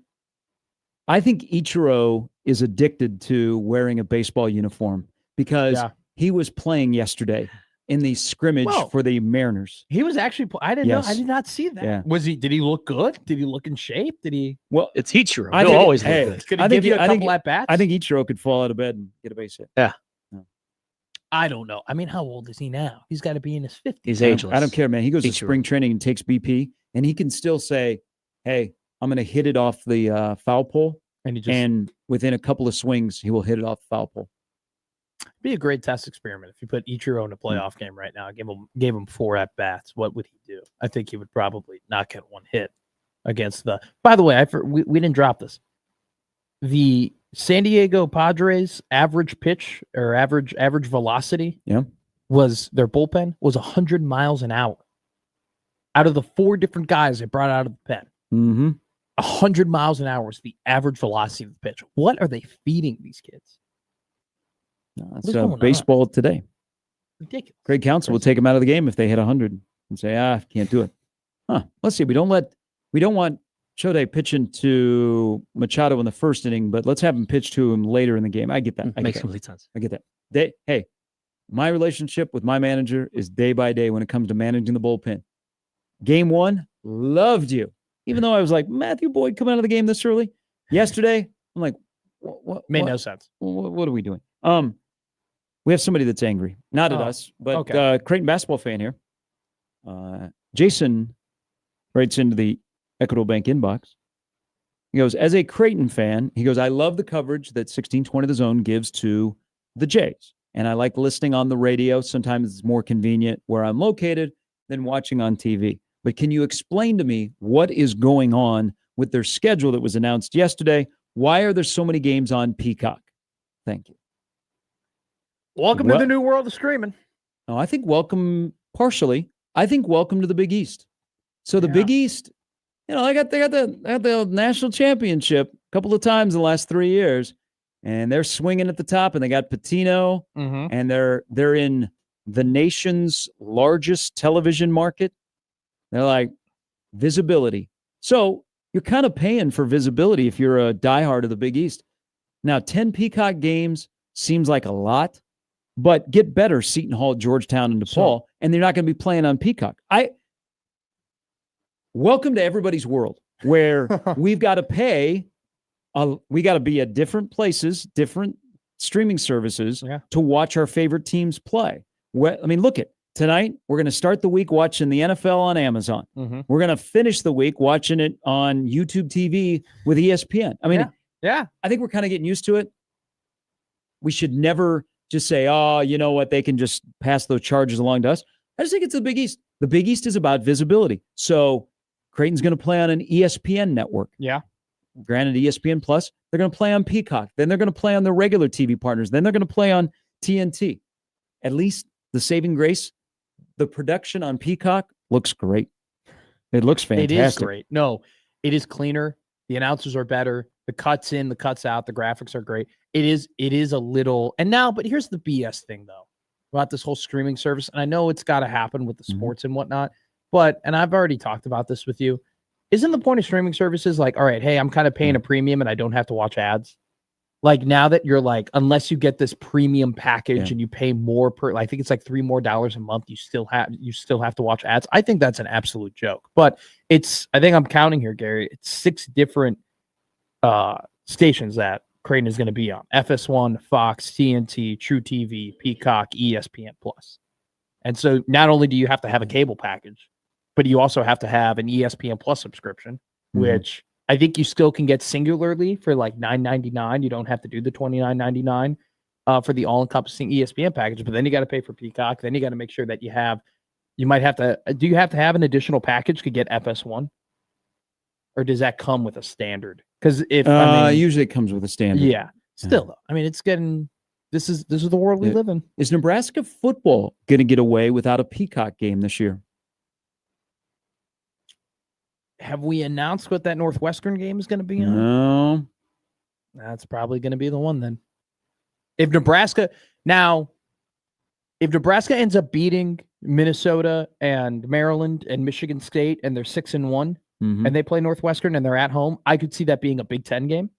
I think Ichiro is addicted to wearing a baseball uniform because Yeah. he was playing yesterday in the scrimmage Well, for the Mariners. He was actually. I didn't know. I Yes. did not see that. Yeah. Did he look good? Did he look in shape? Did he? Well, It's Ichiro. I He'll think- always hey, look good. Could he I think give you he- a I think couple at bats? I think Ichiro could fall out of bed and get a base hit. I don't know. I mean, how old is he now? He's got to be in his 50s. He's I don't- ageless. I don't care, man. He goes to Ichiro. spring training and takes BP, and he can still say, "Hey, I'm going to hit it off the foul pole," And he just and within a couple of swings, he will hit it off the foul pole. be a great test experiment if you put Ichiro in a playoff game right now. Gave him 4 at bats. What would he do? I think he would probably not get one hit against the. By the way, we didn't drop this. The San Diego Padres average pitch or average velocity, Yeah. was their bullpen was 100 miles an hour. Out of the 4 different guys they brought out of the pen, Mm-hmm. 100 miles an hour is the average velocity of the pitch. What are they feeding these kids? That's What's going on? baseball today. Ridiculous. Greg Counsell will take him out of the game if they hit 100 and say, can't do it. Let's see. We don't want Choday pitching to Machado in the first inning, but let's have him pitch to him later in the game. I get that. I Makes get that. complete sense. I get that. Hey, my relationship with my manager is day by day when it comes to managing the bullpen. Game 1, loved you. Even though I was like, Matthew Boyd coming out of the game this early. Yesterday, I'm like, Made no sense. what are we doing? We have somebody that's angry. Not at Oh, us, but okay. Creighton basketball fan here. Jason writes into the Equitable Bank inbox. He goes, as a Creighton fan, he goes, I love the coverage that 1620 The Zone gives to the Jays. And I like listening on the radio. Sometimes it's more convenient where I'm located than watching on TV. But can you explain to me what is going on with their schedule that was announced yesterday? Why are there so many games on Peacock? Thank you. Welcome Well- to the new world of streaming. No, I think welcome partially. I think welcome to the Big East. So the Yeah. Big East, they got the national championship a couple of times in the last 3 years, and they're swinging at the top. And they got Patino, Mm-hmm. and they're in the nation's largest television market. They're like visibility. So you're kind of paying for visibility if you're a diehard of the Big East. Now, 10 Peacock games seems like a lot, but get better, Seton Hall, Georgetown, and DePaul, and they're not going to be playing on Peacock. Welcome to everybody's world where we've got to pay. We got to be at different places, different streaming services to watch our favorite teams play. I mean, look at tonight. We're going to start the week watching the NFL on Amazon. Mm-hmm. We're going to finish the week watching it on YouTube TV with ESPN. I mean, Yeah. I think we're kind of getting used to it. We should never just say, oh, you know what? They can just pass those charges along to us. I just think it's the Big East. The Big East is about visibility. So Creighton's going to play on an ESPN network. Yeah. Granted, ESPN Plus, they're going to play on Peacock. Then they're going to play on their regular TV partners. Then they're going to play on TNT. At least the saving grace, the production on Peacock looks great. It looks fantastic. It is great. No, it is cleaner. The announcers are better. The cuts in, the cuts out, the graphics are great. It is a little, and now, but here's the BS thing though, about this whole streaming service. And I know it's got to happen with the sports and whatnot, but, and I've already talked about this with you. Isn't the point of streaming services like, all right, hey, I'm kind of paying a premium and I don't have to watch ads? Like now that you're like, unless you get this premium package and you pay more per, I think it's like $3 more a month, you still have to watch ads. I think that's an absolute joke. But I think I'm counting here, Gary. It's 6 different stations that Creighton is going to be on: FS1, Fox, TNT, True TV, Peacock, ESPN Plus. And so not only do you have to have a cable package, but you also have to have an ESPN Plus subscription, which I think you still can get singularly for like $9.99. You don't have to do the $29.99 for the all-encompassing ESPN package, but then you got to pay for Peacock. Then you got to make sure that you might have to, do you have to have an additional package to get FS1? Or does that come with a standard? Because usually it comes with a standard. Yeah. Still though, I mean, it's getting, this is the world we live in. Is Nebraska football going to get away without a Peacock game this year? Have we announced what that Northwestern game is going to be on? No. That's probably going to be the one then. If Nebraska ends up beating Minnesota and Maryland and Michigan State and they're 6-1 and they play Northwestern and they're at home, I could see that being a Big Ten game.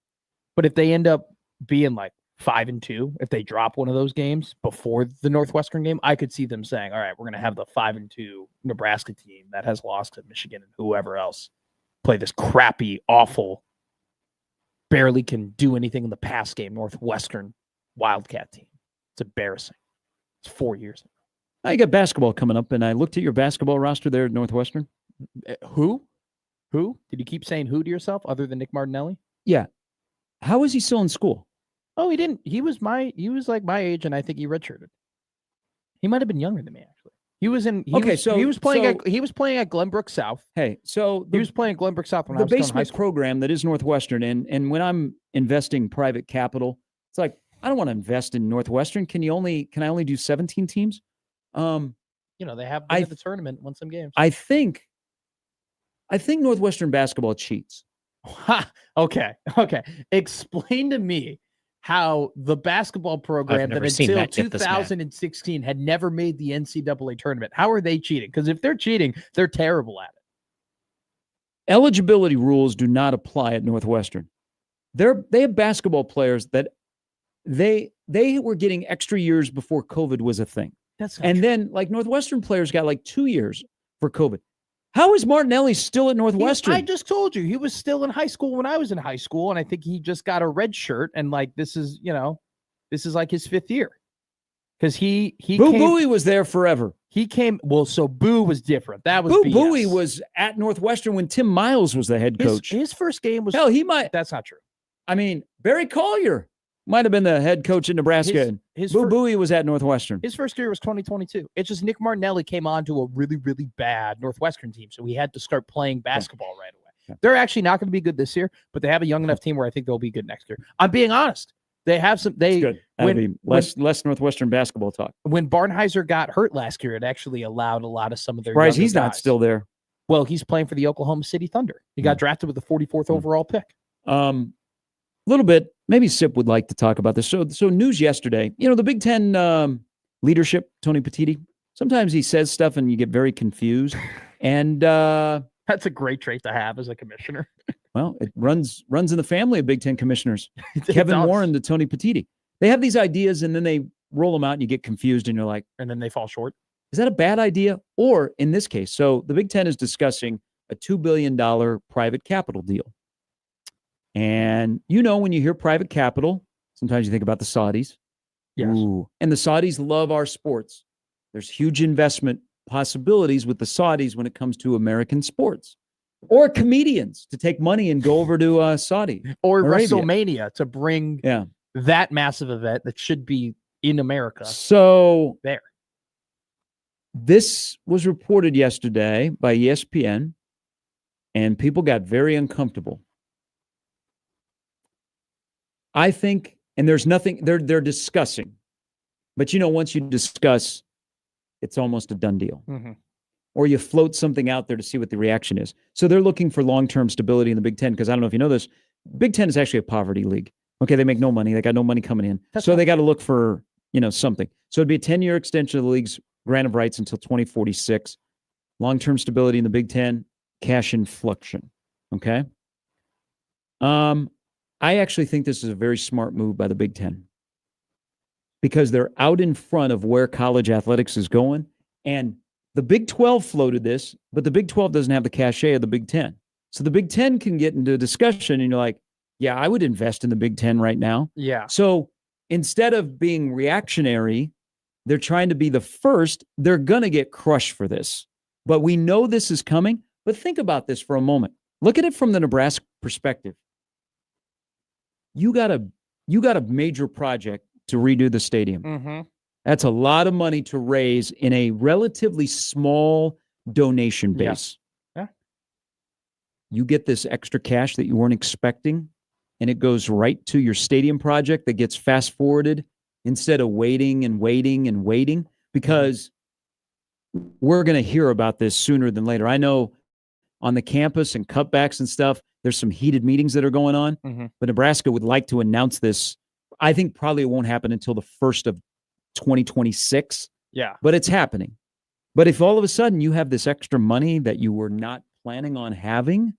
But if they end up being like 5-2, if they drop one of those games before the Northwestern game, I could see them saying, all right, we're going to have the 5-2 Nebraska team that has lost to Michigan and whoever else play this crappy, awful, barely can do anything in the pass game Northwestern Wildcat team. It's embarrassing. It's 4 years. I got basketball coming up, and I looked at your basketball roster there at Northwestern. Who? Did you keep saying who to yourself other than Nick Martinelli? Yeah. How is he still in school? Oh, he didn't. He was like my age, and I think he redshirted. He might have been younger than me, actually. He was playing at Glenbrook South. Hey, so He was playing at Glenbrook South when I the was still in high basement school. program that is Northwestern, and when I'm investing private capital, it's like I don't want to invest in Northwestern. Can I only do 17 teams? They have been at the tournament, won some games. I think Northwestern basketball cheats. Okay. Explain to me how the basketball program that never seen until that get this mad. 2016 had never made the NCAA tournament. How are they cheating? Because if they're cheating, they're terrible at it. Eligibility rules do not apply at Northwestern. They have basketball players that they were getting extra years before COVID was a thing. That's not And true. then like Northwestern players got like 2 years for COVID. How is Martinelli still at Northwestern? I just told you he was still in high school when I was in high school, and I think he just got a red shirt, and like this is like his 5th year because he Boo came, Buie was there forever. he came well. So Boo was different. That was Boo BS. Buie was at Northwestern when Tim Miles was the head coach. His first game was Hell, he might. that's not true. I mean, Barry Collier might have been the head coach in Nebraska. His Boo Buie was at Northwestern. His first year was 2022. It's just Nick Martinelli came on to a really, really bad Northwestern team, so he had to start playing basketball right away. Yeah. They're actually not going to be good this year, but they have a young enough team where I think they'll be good next year. I'm being honest. They have some. That's They good. That'll be less Northwestern basketball talk. when Barnheiser got hurt last year, it actually allowed a lot of some of their. Surprised younger he's not guys. still there. Well, he's playing for the Oklahoma City Thunder. He got drafted with the 44th overall pick. Little bit. Maybe Sip would like to talk about this. So news yesterday. The Big Ten leadership, Tony Petitti. Sometimes he says stuff and you get very confused. And That's a great trait to have as a commissioner. well, it runs in the family of Big Ten commissioners. It Kevin does. Warren to Tony Petitti. They have these ideas and then they roll them out and you get confused and you're like, and then they fall short. is that a bad idea? Or in this case, so the Big Ten is discussing a $2 billion private capital deal. And when you hear private capital, sometimes you think about the Saudis. Yes. Ooh. And the Saudis love our sports. There's huge investment possibilities with the Saudis when it comes to American sports. Or comedians to take money and go over to Saudi. Or Arabia. WrestleMania to bring Yeah. that massive event that should be in America So there. this was reported yesterday by ESPN, and people got very uncomfortable. I think, and there's nothing, they're discussing. But once you discuss, it's almost a done deal. Mm-hmm. Or you float something out there to see what the reaction is. So they're looking for long-term stability in the Big Ten, because I don't know if you know this, Big Ten is actually a poverty league. Okay, they make no money. They got no money coming in. So they got to look for, something. So it'd be a 10-year extension of the league's grant of rights until 2046. Long-term stability in the Big Ten, cash inflection. Okay? I actually think this is a very smart move by the Big Ten, because they're out in front of where college athletics is going. And the Big 12 floated this, but the Big 12 doesn't have the cachet of the Big 10. So the Big 10 can get into a discussion and you're like, yeah, I would invest in the Big 10 right now. Yeah. So instead of being reactionary, they're trying to be the first. They're going to get crushed for this. But we know this is coming. But think about this for a moment. Look at it from the Nebraska perspective. You got a major project to redo the stadium. Mm-hmm. That's a lot of money to raise in a relatively small donation base. Yeah. You get this extra cash that you weren't expecting, and it goes right to your stadium project that gets fast forwarded instead of waiting and waiting and waiting, because we're going to hear about this sooner than later. I know on the campus and cutbacks and stuff, there's some heated meetings that are going on, but Nebraska would like to announce this. I think probably it won't happen until the 1st of 2026. Yeah. But it's happening. But if all of a sudden you have this extra money that you were not planning on having,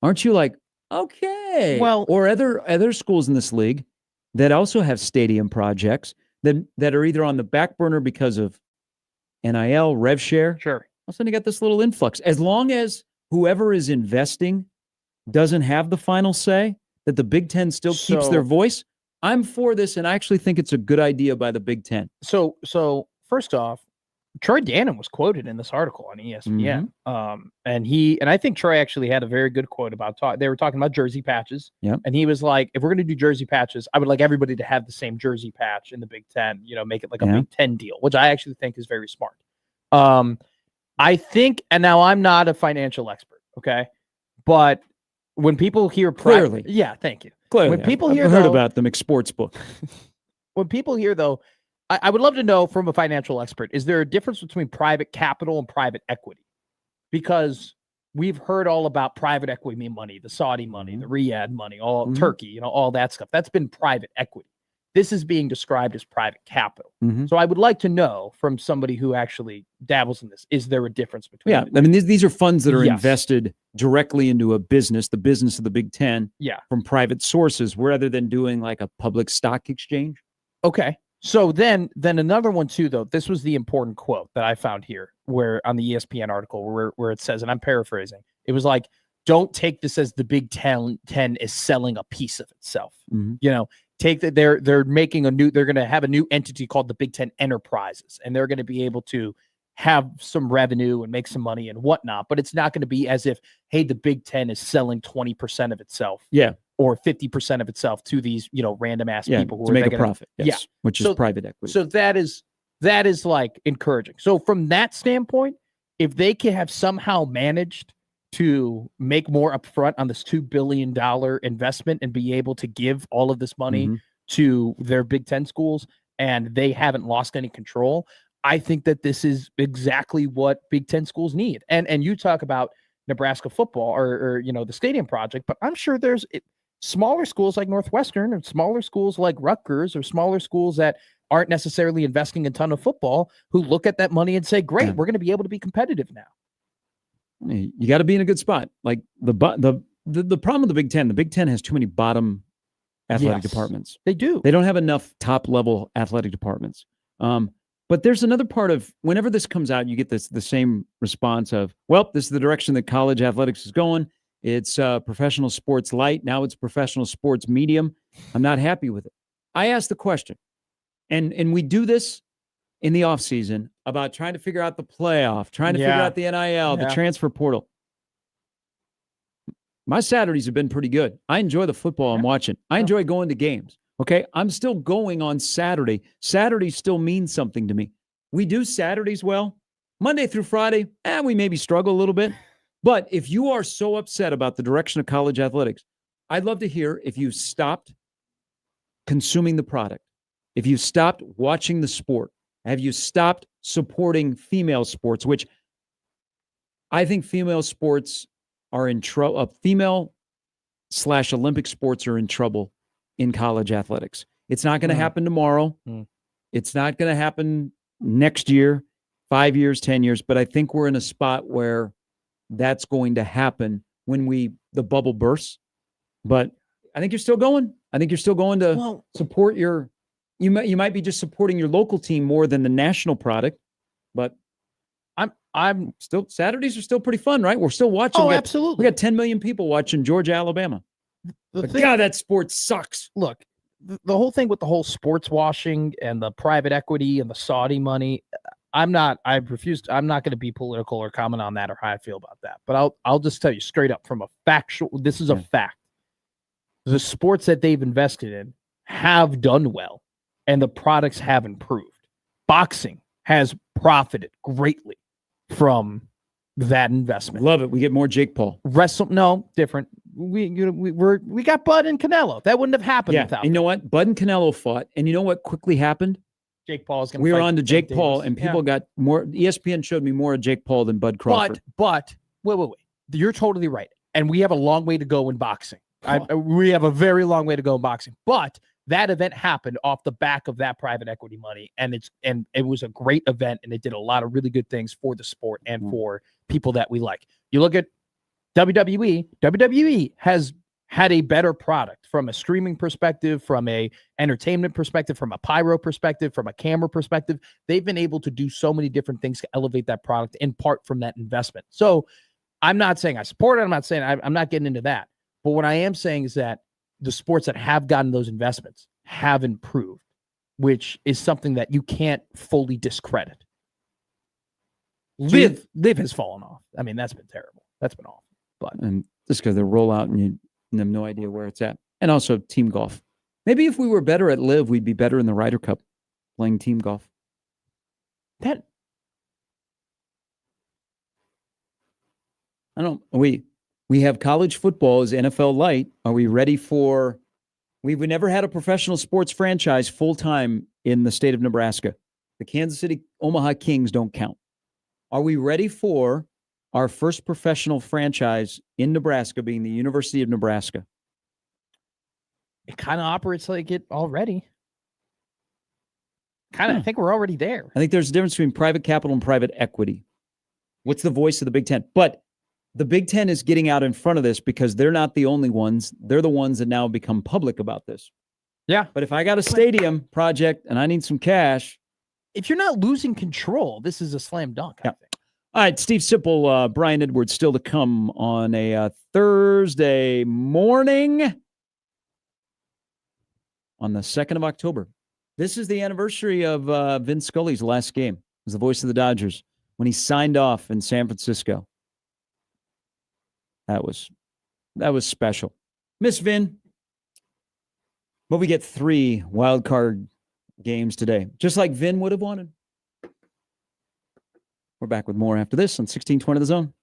aren't you like, okay? Well, or other schools in this league that also have stadium projects that are either on the back burner because of NIL, rev share. Sure. All of a sudden you got this little influx. As long as whoever is investing doesn't have the final say, that the Big Ten still keeps their voice, I'm for this, and I actually think it's a good idea by the Big Ten. So first off, Troy Dannon was quoted in this article on ESPN. And I think Troy actually had a very good quote about they were talking about jersey patches. Yep. And he was like, if we're going to do jersey patches, I would like everybody to have the same jersey patch in the Big Ten, make it like a Big Ten deal, which I actually think is very smart. I think, and now I'm not a financial expert, okay? But when people hear Clearly. yeah, thank you. Clearly, When people I've hear heard though- about the McSports book. When people hear though, I would love to know from a financial expert, is there a difference between private capital and private equity? Because we've heard all about private equity money, the Saudi money, the Riyadh money, all Turkey, all that stuff. That's been private equity. This is being described as private capital. So I would like to know from somebody who actually dabbles in this, is there a difference between Yeah, the I mean, these are funds that are Yes. invested directly into a business, the business of the Big Ten, Yeah. from private sources, rather than doing like a public stock exchange. Okay. So then another one too, though. This was the important quote that I found here, where on the ESPN article, where it says, and I'm paraphrasing, it was like, "Don't take this as the Big Ten is selling a piece of itself." Mhm. You know, take that they're making a new, they're going to have a new entity called the Big Ten Enterprises, and they're going to be able to have some revenue and make some money and whatnot. But it's not going to be as if, hey, the Big Ten is selling 20% of itself, Yeah. or 50% of itself to these, random ass Yeah. people who To are make then a gonna- profit. Yes. Which is So- private equity. So that is like encouraging. So from that standpoint, if they can have somehow managed to make more upfront on this $2 billion investment and be able to give all of this money Mhm. to their Big Ten schools, and they haven't lost any control, I think that this is exactly what Big Ten schools need. And you talk about Nebraska football or the stadium project, but I'm sure there's smaller schools like Northwestern and smaller schools like Rutgers or smaller schools that aren't necessarily investing a ton of football who look at that money and say, great, Yeah. we're going to be able to be competitive now. You got to be in a good spot. Like the problem with the Big Ten has too many bottom athletic Yes. departments. They do. They don't have enough top level athletic departments. But there's another part of whenever this comes out, you get the same response of, well, this is the direction that college athletics is going. It's professional sports light. Now it's professional sports medium. I'm not happy with it. I asked the question, and we do this in the off season about trying to figure out the playoff, trying to figure Yeah. out the NIL, the Yeah. transfer portal. My Saturdays have been pretty good. I enjoy the football I'm watching. I enjoy going to games. Okay. I'm still going on Saturday. Saturday still means something to me. We do Saturdays well. Monday through Friday, we maybe struggle a little bit. But if you are so upset about the direction of college athletics, I'd love to hear if you stopped consuming the product, if you stopped watching the sport, have you stopped supporting female sports, which I think female sports are in trouble. Female/Olympic sports are in trouble in college athletics. It's not going to happen tomorrow. It's not going to happen next year, 5 years, 10 years. But I think we're in a spot where that's going to happen when the bubble bursts. But I think you're still going. I think you're still going to support you might be just supporting your local team more than the national product. But I'm still, Saturdays are still pretty fun, right? We're still watching. Oh, We absolutely. got 10 million people watching Georgia, Alabama. But God, that sport sucks. Look, the whole thing with the whole sports washing and the private equity and the Saudi money, I'm not going to be political or comment on that or how I feel about that. But I'll just tell you straight up from a factual, this is a fact. The sports that they've invested in have done well and the products have improved. Boxing has profited greatly from that investment. Love it. We get more Jake Paul. Different. We got Bud and Canelo. That wouldn't have happened without. And you know what? Bud and Canelo fought, and you know what quickly happened? Jake Paul is going to. We were on to Jake Paul, and people got more. ESPN showed me more of Jake Paul than Bud Crawford. But wait. You're totally right, and we have a long way to go in boxing. We have a very long way to go in boxing, but that event happened off the back of that private equity money, and it was a great event, and it did a lot of really good things for the sport and for people that we like. You look at WWE. WWE has had a better product from a streaming perspective, from a entertainment perspective, from a pyro perspective, from a camera perspective. They've been able to do so many different things to elevate that product in part from that investment. So I'm not saying I support it. I'm not saying I'm not getting into that. But what I am saying is that the sports that have gotten those investments have improved, which is something that you can't fully discredit. Live has fallen off. I mean, that's been terrible. That's been awful. But And just because they roll out and you have no idea where it's at. And also team golf. Maybe if we were better at Live, we'd be better in the Ryder Cup playing team golf. that I don't. We have college football as NFL light. Are we ready for? We've never had a professional sports franchise full time in the state of Nebraska. The Kansas City Omaha Kings don't count. Are we ready for our first professional franchise in Nebraska being the University of Nebraska? it kind of operates like it already. I think we're already there. I think there's a difference between private capital and private equity. What's the voice of the Big Ten? But the Big Ten is getting out in front of this because they're not the only ones. They're the ones that now become public about this. Yeah. But if I got a stadium project and I need some cash, If you're not losing control, this is a slam dunk. I Yeah. think. all right, Steve Sipple, Brian Edwards still to come on a Thursday morning on the 2nd of October. This is the anniversary of Vince Scully's last game as the voice of the Dodgers when he signed off in San Francisco. That was special. Miss Vin, but we get 3 wild card games today, just like Vin would have wanted. We're back with more after this on 1620 The Zone.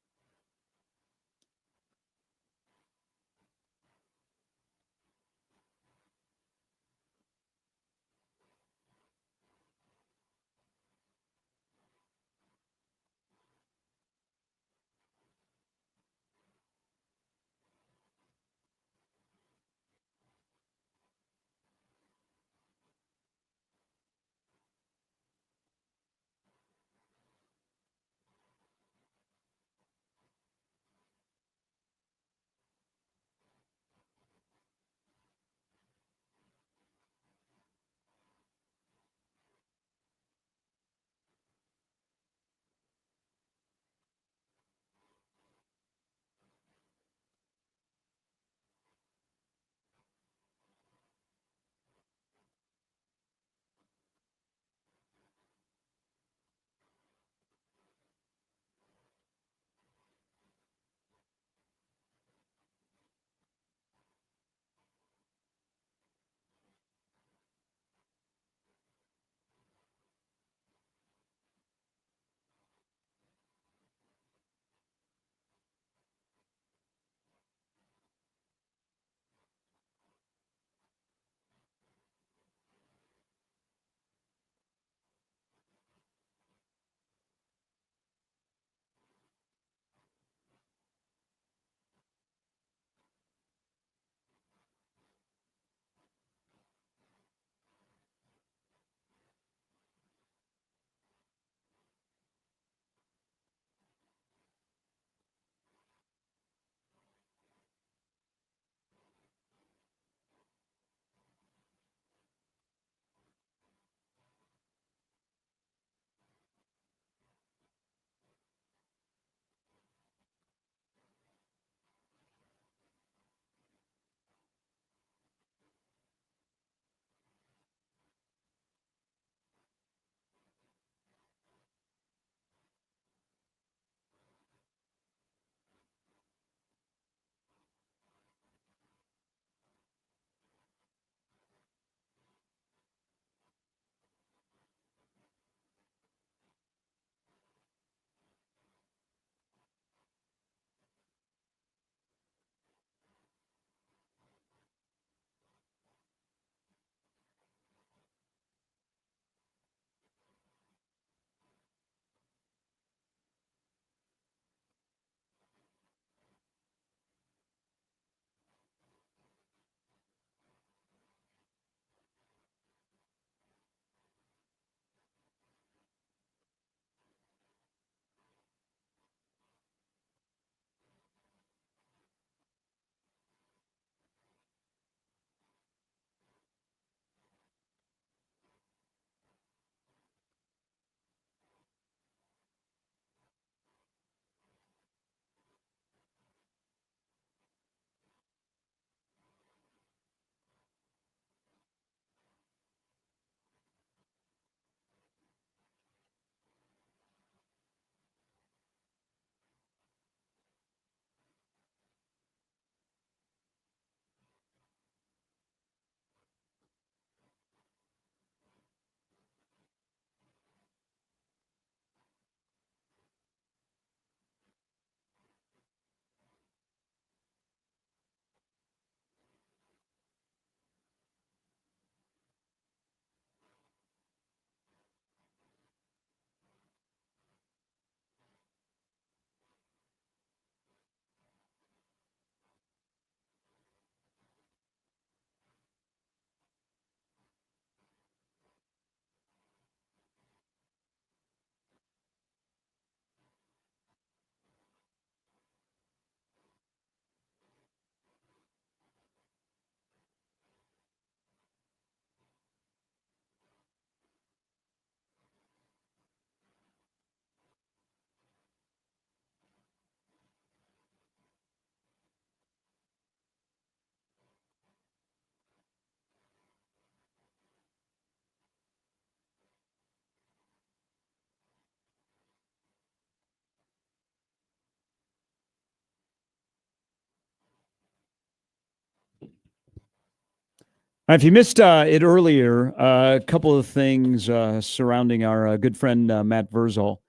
If you missed it earlier, a couple of things surrounding our good friend Matt Verzal.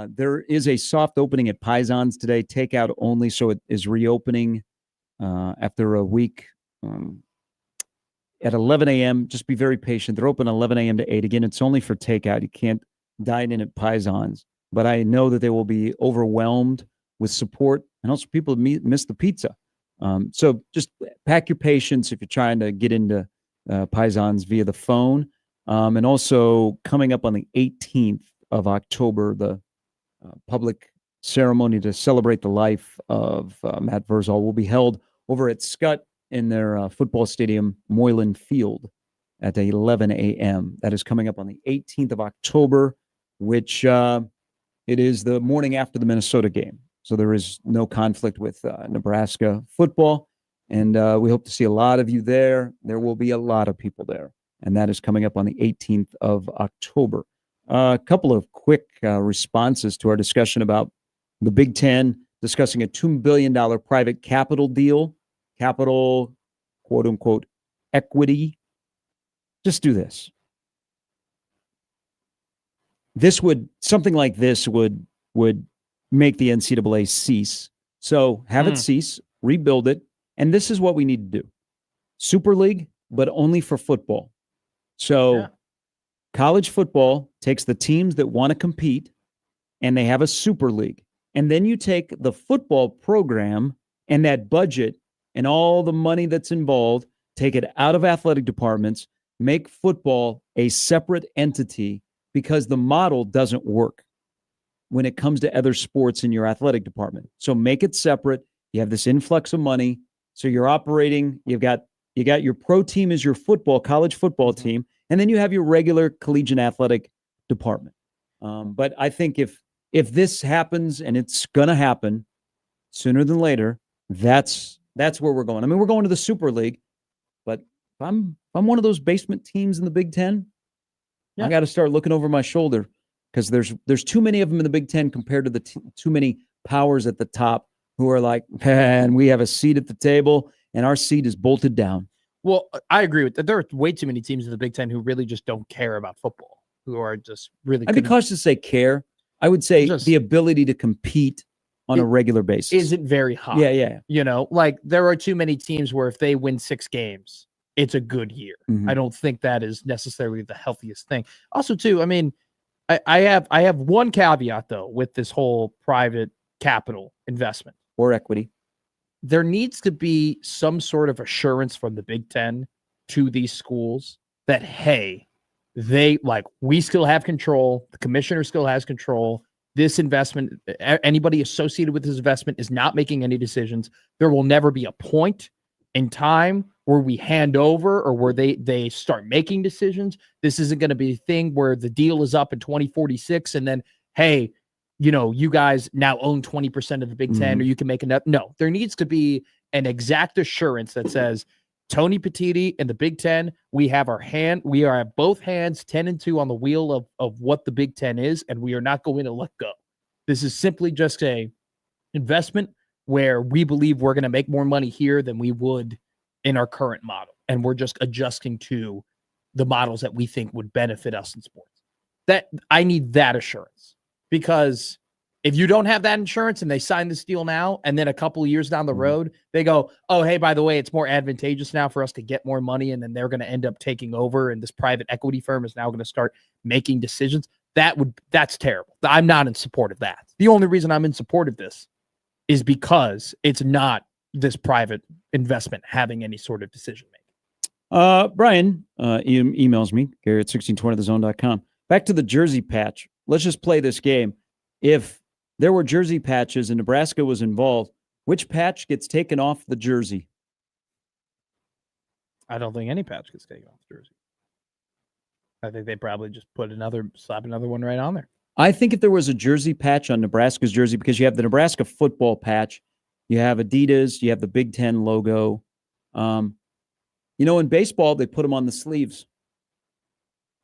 There is a soft opening at Pisons today, takeout only, so it is reopening after a week at 11 a.m. Just be very patient. They're open 11 a.m. to 8. Again, it's only for takeout. You can't dine in at Pisons, but I know that they will be overwhelmed with support, and also people miss the pizza. So just pack your patience if you're trying to get into Pisons via the phone. And also coming up on the 18th of October, the public ceremony to celebrate the life of Matt Verzal will be held over at Scott in their football stadium, Moylan Field, at 11 a.m. That is coming up on the 18th of October, which it is the morning after the Minnesota game. So there is no conflict with Nebraska football. And we hope to see a lot of you there. There will be a lot of people there. And that is coming up on the 18th of October. A couple of quick responses to our discussion about the Big Ten discussing a $2 billion private capital deal, capital, quote unquote, equity. Just do this. Something like this would make the NCAA cease. So have it cease, rebuild it. And this is what we need to do. Super League, but only for football. So college football takes the teams that want to compete and they have a Super League. And then you take the football program and that budget and all the money that's involved, take it out of athletic departments, make football a separate entity because the model doesn't work when it comes to other sports in your athletic department. So make it separate. You have this influx of money. So you're operating, you got your pro team as your college football team, and then you have your regular collegiate athletic department. But I think if this happens, and it's going to happen sooner than later, that's where we're going. I mean, we're going to the Super League, but if I'm one of those basement teams in the Big Ten, I got to start looking over my shoulder because there's too many of them in the Big Ten compared to the too many powers at the top who are like, man, we have a seat at the table and our seat is bolted down. Well, I agree with that. There are way too many teams in the Big Ten who really just don't care about football, who are just really. I'd be cautious to say care. I would say Just- the ability to compete on a regular basis. isn't very high. Yeah. You know, like there are too many teams where if they win 6 games, it's a good year. Mhm. I don't think that is necessarily the healthiest thing. Also, too, I mean, I have one caveat though with this whole private capital investment. Or equity. There needs to be some sort of assurance from the Big Ten to these schools that, hey, we still have control. The commissioner still has control. This investment, anybody associated with this investment is not making any decisions. There will never be a point in time where we hand over or where they start making decisions. This isn't going to be a thing where the deal is up in 2046 and then, hey, you guys now own 20% of the Big Ten, or you can make enough. No, there needs to be an exact assurance that says, Tony Petitti and the Big Ten, we are at both hands 10-2 on the wheel of what the Big Ten is, and we are not going to let go. This is simply just a investment where we believe we're going to make more money here than we would in our current model. And we're just adjusting to the models that we think would benefit us in sports. That I need that assurance. Because if you don't have that insurance and they sign this deal now, and then a couple of years down the road, they go, oh, hey, by the way, it's more advantageous now for us to get more money. And then they're going to end up taking over. And this private equity firm is now going to start making decisions. That's terrible. I'm not in support of that. The only reason I'm in support of this is because it's not this private investment having any sort of decision making. Brian emails me, Gary at 1620thezone.com. Back to the jersey patch. Let's just play this game. If there were jersey patches and Nebraska was involved, which patch gets taken off the jersey? I don't think any patch gets taken off the jersey. I think they probably just slap another one right on there. I think if there was a jersey patch on Nebraska's jersey, because you have the Nebraska football patch, you have Adidas, you have the Big Ten logo. In baseball, they put them on the sleeves.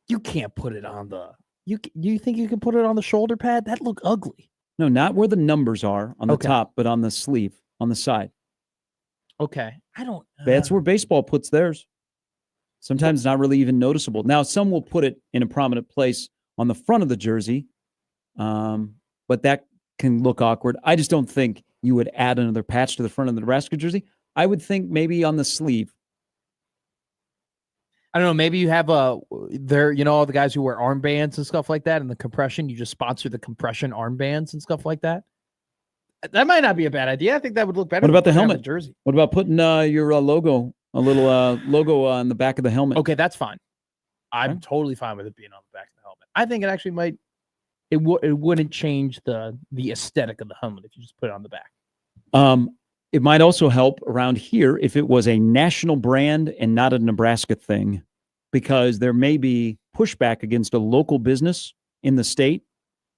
You can't put it on the. You think you can put it on the shoulder pad? That look ugly. No, not where the numbers are on the Okay. top, but on the sleeve, on the side. Okay, I don't. That's where baseball puts theirs. Sometimes it's not really even noticeable. Now, some will put it in a prominent place on the front of the jersey, but that can look awkward. I just don't think you would add another patch to the front of the Nebraska jersey. I would think maybe on the sleeve. I don't know. Maybe you have all the guys who wear armbands and stuff like that, and the compression. You just sponsor the compression armbands and stuff like that. That might not be a bad idea. I think that would look better. What about the than having helmet? jersey? What about putting your logo, a little logo on the back of the helmet? Okay, that's fine. I'm Okay. totally fine with it being on the back of the helmet. I think it actually might. It wouldn't change the aesthetic of the helmet if you just put it on the back. It might also help around here if it was a national brand and not a Nebraska thing, because there may be pushback against a local business in the state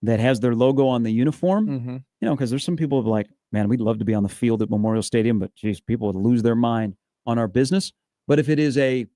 that has their logo on the uniform. Mm-hmm. Because there's some people who are like, man, we'd love to be on the field at Memorial Stadium, but geez, people would lose their mind on our business. But if it is a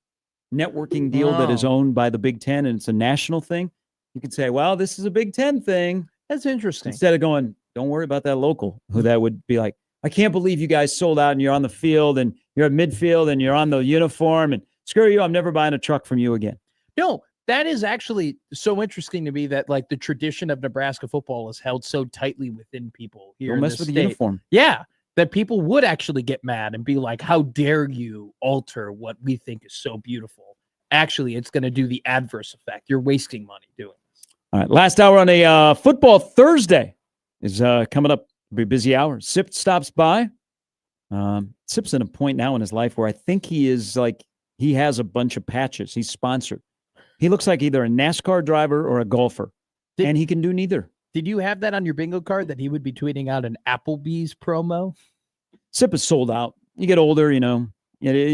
networking deal that is owned by the Big Ten and it's a national thing, you could say, well, this is a Big Ten thing. That's interesting. Instead of going, don't worry about that local, who that would be like, I can't believe you guys sold out and you're on the field and you're at midfield and you're on the uniform and screw you, I'm never buying a truck from you again. No, that is actually so interesting to me that like the tradition of Nebraska football is held so tightly within people here. Don't in mess this with the state. uniform. Yeah, that people would actually get mad and be like, how dare you alter what we think is so beautiful? Actually, it's going to do the adverse effect. You're wasting money doing this. All right, last hour on a football Thursday is coming up. It'll be a busy hour. Sip stops by. Sip's at a point now in his life where I think he has a bunch of patches. He's sponsored. He looks like either a NASCAR driver or a golfer, and he can do neither. Did you have that on your bingo card that he would be tweeting out an Applebee's promo? Sip is sold out. You get older, you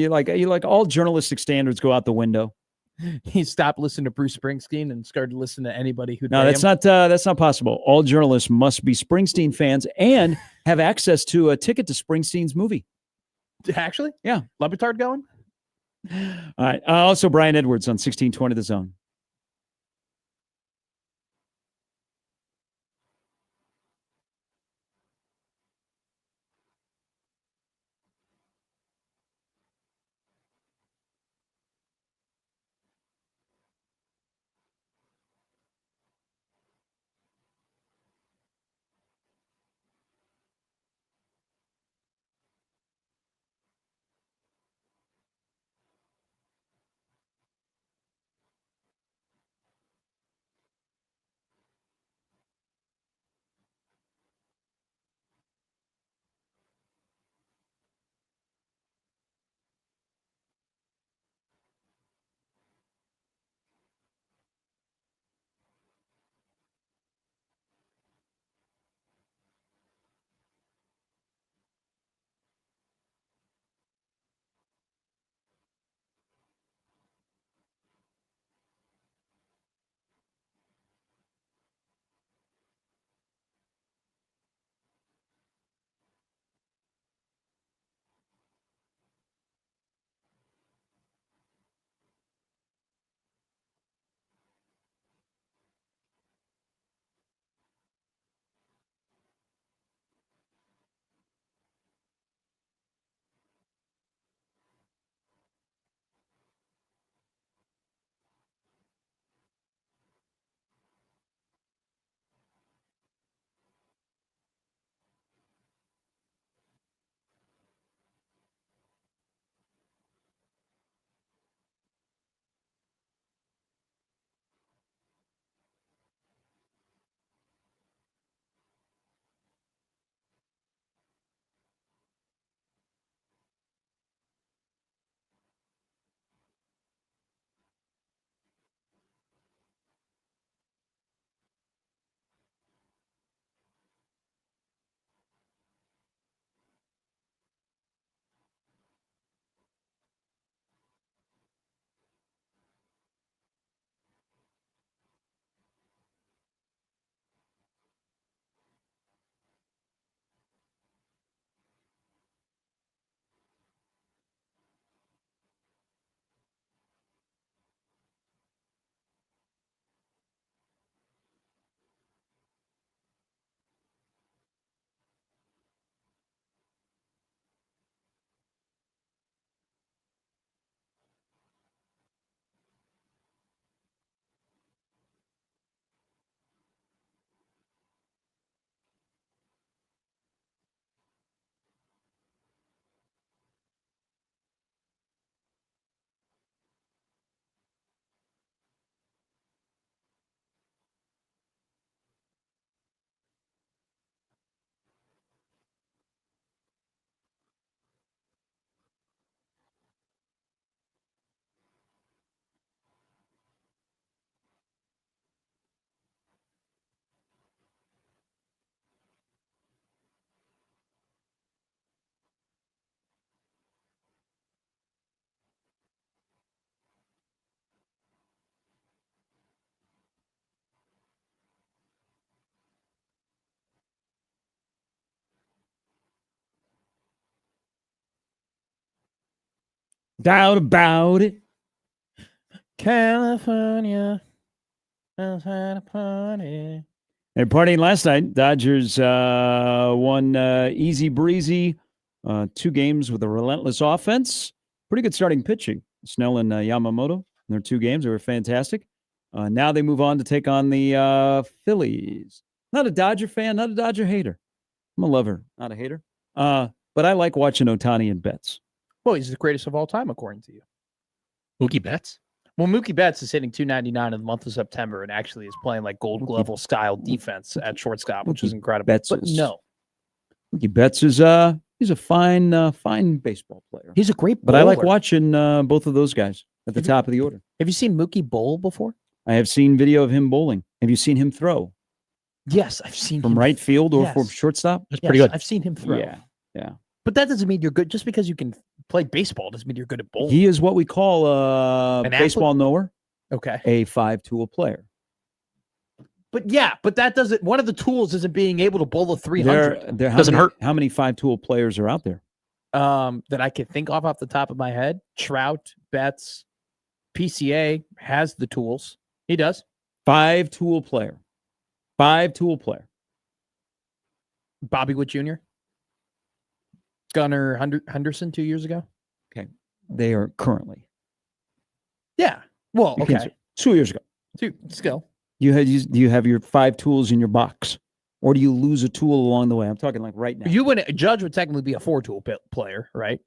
like all journalistic standards go out the window. He stopped listening to Bruce Springsteen and started listening to anybody who. No, that's not possible. All journalists must be Springsteen fans and have access to a ticket to Springsteen's movie. Actually, yeah, Le Batard going. All right. Also, Brian Edwards on 1620 The Zone. Doubt about it. California has had a party. They're partying last night. Dodgers won easy breezy. 2 games with a relentless offense. Pretty good starting pitching. Snell and Yamamoto. In their 2 games, they were fantastic. Now they move on to take on the Phillies. Not a Dodger fan, not a Dodger hater. I'm a lover, not a hater. But I like watching Ohtani and Betts. Well, he's the greatest of all time, according to you. Mookie Betts. Well, Mookie Betts is hitting 299 in the month of September and actually is playing like gold glove style defense at shortstop, which is incredible. Betts but is- no, Mookie Betts is he's a fine baseball player. he's a great But I like bowler. watching both of those guys at the Have you- top of the order. Have you seen Mookie bowl before? I have seen video of him bowling. Have you seen him throw Yes, I've seen from him. right field or from Yes. shortstop? That's Yes, pretty good. I've seen him throw. Yeah. But that doesn't mean you're good. Just because you can play baseball doesn't mean you're good at bowling. He is what we call a An baseball knower, Okay. a 5-tool player. But that doesn't, one of the tools isn't being able to bowl a 300 How Doesn't many, hurt. How many 5-tool players are out there? that I can think off the top of my head. Trout, Betts, PCA has the tools. He does. 5-tool player. 5-tool player. Bobby Witt Jr., Gunnar Henderson 2 years ago. They are currently. Yeah. Well, You can okay. say 2 years ago. Still. Do you have your 5 tools in your box? Or do you lose a tool along the way? I'm talking like right now. You wouldn't, Judge would technically be a 4-tool player, right?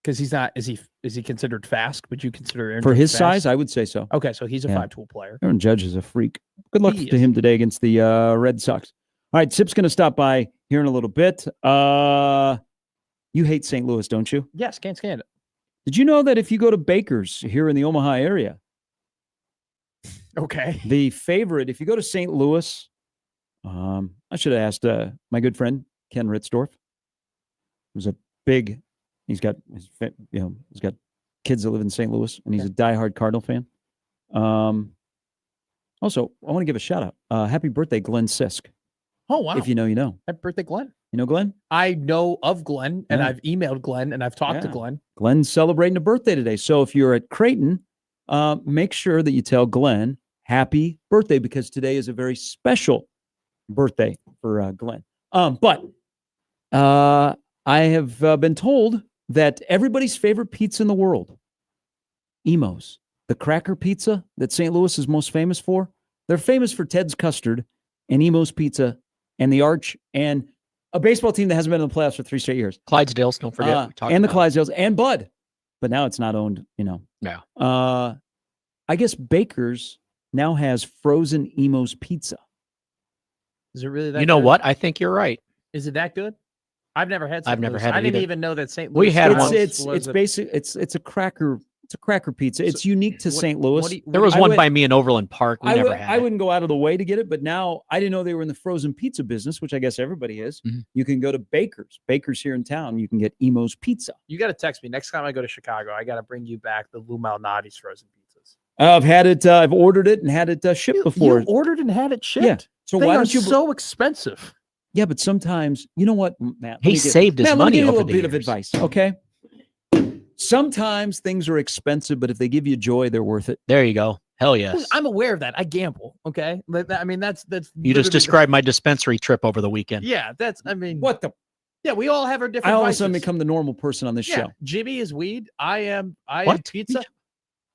Because he's not, is he considered fast? Would you consider Aaron For Judge his fast? size, I would say so. Okay, so he's a Yeah. 5-tool player. Aaron Judge is a freak. Good luck He to is. him today against the Red Sox. All right, Sip's going to stop by here in a little bit. You hate St. Louis, don't you? Yes, can't stand it. Did you know that if you go to Baker's here in the Omaha area, Okay. the favorite, if you go to St. Louis, I should have asked my good friend Ken Ritzdorf. Who's he's got he's got kids that live in St. Louis, and he's a diehard Cardinal fan. Also, I want to give a shout out. Happy birthday, Glenn Sisk. Oh, wow. If you know, you know. Happy birthday, Glenn. You know Glenn? I know of Glenn, and Yeah. I've emailed Glenn, and I've talked to Yeah. Glenn. Glenn's celebrating a birthday today. So if you're at Creighton, make sure that you tell Glenn happy birthday because today is a very special birthday for Glenn. But I have been told that everybody's favorite pizza in the world, Emo's, the cracker pizza that St. Louis is most famous for, they're famous for Ted's Custard and Emo's Pizza and the Arch and a baseball team that hasn't been in the playoffs for 3 straight years. Clydesdales, don't forget. we talked And the about it. Clydesdales and Bud, but now it's not owned, Yeah. I guess Baker's now has frozen Emo's Pizza. Is it really that You know good? what? I think you're right. Is it that good? I've never had. I've St. never Louis. had it I didn't either. even know that St. We Louis. had House one. It's was a- basic. It's a cracker. It's a cracker pizza. It's unique to what- St. Louis. what do you- There was I one would- by me in Overland Park. We never had I it. wouldn't go out of the way to get it, but now I didn't know they were in the frozen pizza business, which I guess everybody is. Mhm. You can go to Baker's. Baker's here in town. You can get Emo's Pizza. You got to text me next time I go to Chicago. I got to bring you back the Lou Malnati's frozen pizzas. I've had it. I've ordered it and had it shipped before. You ordered and had it shipped. Yeah. So They why are don't you? so expensive. Yeah, but sometimes, you know what, Matt? He saved his Matt, let me money give you a over little the bit of years. advice, okay? Sometimes things are expensive, but if they give you joy, they're worth it. There you go. Hell yes. I'm aware of that. I gamble. Okay. I mean, that's You just literally- described my dispensary trip over the weekend. Yeah. That's, I mean, What the? yeah, we all have our I different all of a sudden vices. become the normal person on this Yeah. show. Jimmy is weed. I am What? pizza.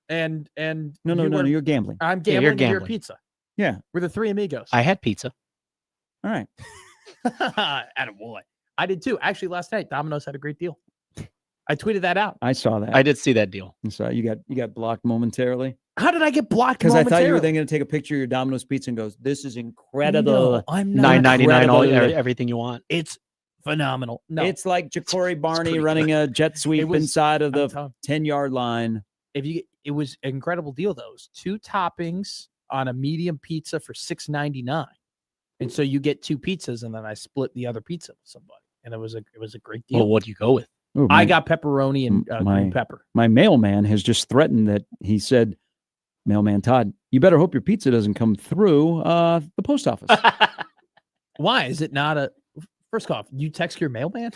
And No, you were- you're gambling. I'm Yeah, gambling. you're and you're gambling. pizza. Yeah. We're the three amigos. I had pizza. All right. Attaboy. I did too. Actually, last night Domino's had a great deal. I tweeted that out. I saw that. I did see that deal. So you got blocked momentarily How did I get blocked? because I thought you were momentarily? then going to take a picture of your Domino's pizza and goes, "This is incredible." No, I'm not. $9.99, all Incredible. everything you want. It's phenomenal. No, It's like Ja'Cory Barney pretty running a jet sweep was- inside of I'm the telling- 10-yard line. it was an incredible deal. Those 2 toppings on a medium pizza for $6.99, and so you get 2 pizzas, and then I split the other pizza with somebody, and it was a great deal. Well, what do you go with? Ooh, I my- got pepperoni and my- green pepper. my mailman has just threatened that he said, "Mailman Todd, you better hope your pizza doesn't come through the post office." Why is it not a? First off, you text your mailman.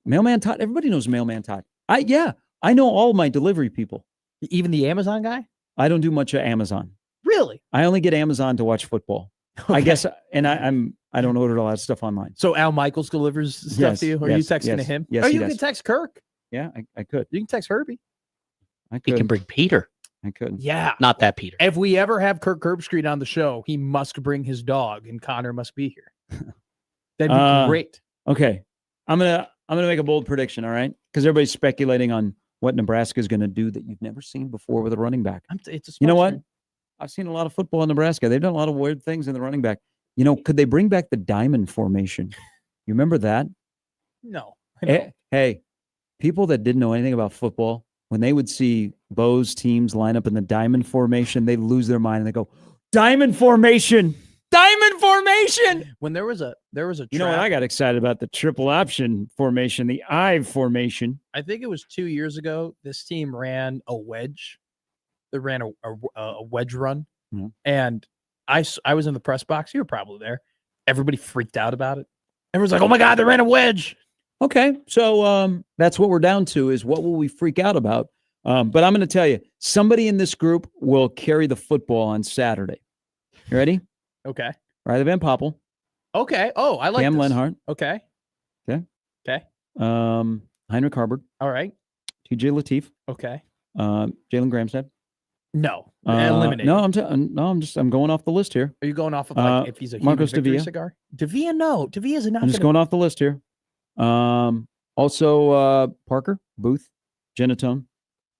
Mailman Todd, everybody knows Mailman Todd. I know all my delivery people. Even the Amazon guy? I don't do much of Amazon. Really? I only get Amazon to watch football. I Okay. guess, and I don't order a lot of stuff online. So Al Michaels delivers stuff Yes, to you? Or yes, are you texting to yes, him? yes, Oh, he you does. can text Kirk. Yeah, I could. You can text Herbie. I He could. can bring Peter, I could. Yeah. not that Peter. If we ever have Kirk Herbstreit on the show, he must bring his dog, and Connor must be here. That'd be great. Okay, I'm gonna make a bold prediction. All right, because everybody's speculating on what Nebraska is going to do that you've never seen before with a running back. It's a You know smart what? stream. I've seen a lot of football in Nebraska. They've done a lot of weird things in the running back. You know, could they bring back the diamond formation? You remember that? No. I know. Hey, people that didn't know anything about football, when they would see Bo's teams line up in the diamond formation, they lose their mind and they go, "Diamond formation, diamond formation." When there was a You know what? trap- I got excited about the triple option formation, the I formation. I think it was 2 years ago. This team ran a wedge. They ran a wedge run, Mhm. and I was in the press box. You were probably there. Everybody freaked out about it. Everyone's like, "Oh my god, they ran a wedge!" Okay, so that's what we're down to is what will we freak out about? But I'm going to tell you, somebody in this group will carry the football on Saturday. You ready? Okay. Riley Van Poppel, Okay. Oh, I like Cam this. Lenhart, Okay. Heinrich Harbert, All right. TJ Lateef, Okay. Jalen Gramstad. No. No, Eliminate. I'm going off the list here. Are you going off of like uh, if he's a Marcos Human Victory Davia. cigar? Davia, no. Davia is not. I'm just gonna- going off the list here. Also Parker, Booth, Genatone,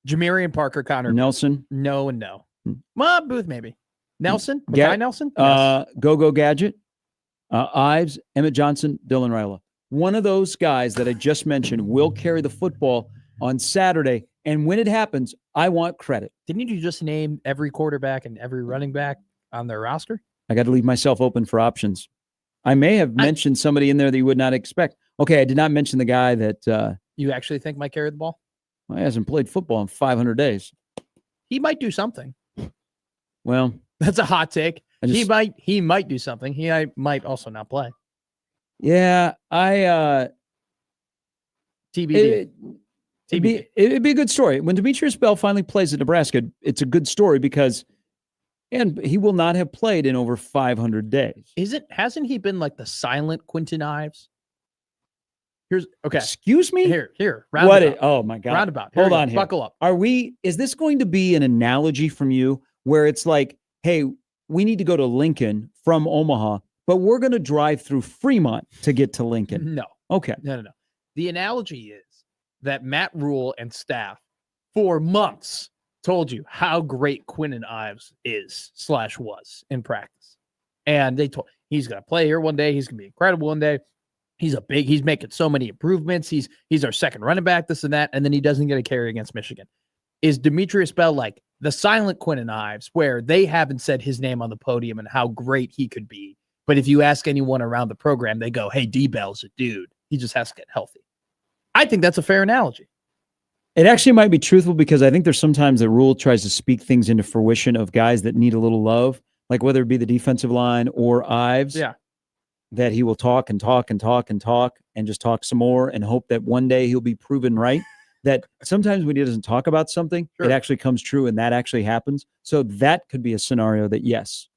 Jamarian Parker, Connor. Nelson, No and no. Hmm. Well, Booth maybe. Nelson, Ga- Mackay Nelson. Yes. Go Gadget, Ives, Emmett Johnson, Dylan Ryla. One of those guys that I just mentioned will carry the football on Saturday. And when it happens, I want credit. Didn't you just name every quarterback and every running back on their roster? I got to leave myself open for options. I may have mentioned somebody in there that you would not expect. Okay, I did not mention the guy that You actually think might carry the ball? hasn't played football in 500 days. He might do something. Well, That's a hot take. I just, He might do something. Might also not play. yeah, TBD. It'd be a good story. When Demetrius Bell finally plays at Nebraska, it's a good story because and he will not have played in over 500 days. Hasn't he been like the silent Quentin Ives? Okay. Excuse me? Here. What? Roundabout. Oh my God. Roundabout. Here Hold we go. on here. Buckle up. Is this going to be an analogy from you where it's like, hey, we need to go to Lincoln from Omaha, but we're going to drive through Fremont to get to Lincoln? No. Okay. No. The analogy is that Matt Rule and staff for months told you how great Quentin Ives was in practice. And they told he's going to play here one day. He's going to be incredible one day. He's making so many improvements. He's our second running back, this and that. And then he doesn't get a carry against Michigan. Is Demetrius Bell like the silent Quentin Ives where they haven't said his name on the podium and how great he could be? But if you ask anyone around the program, they go, hey, D-Bell's a dude. He just has to get healthy. I think that's a fair analogy. It actually might be truthful because I think there's sometimes the Rule tries to speak things into fruition of guys that need a little love, like whether it be the defensive line or Ives. Yeah. That he will talk and talk and talk and talk and just talk some more and hope that one day he'll be proven right. That sometimes when he doesn't talk about something, Sure. it actually comes true and that actually happens. So that could be a scenario that, yes.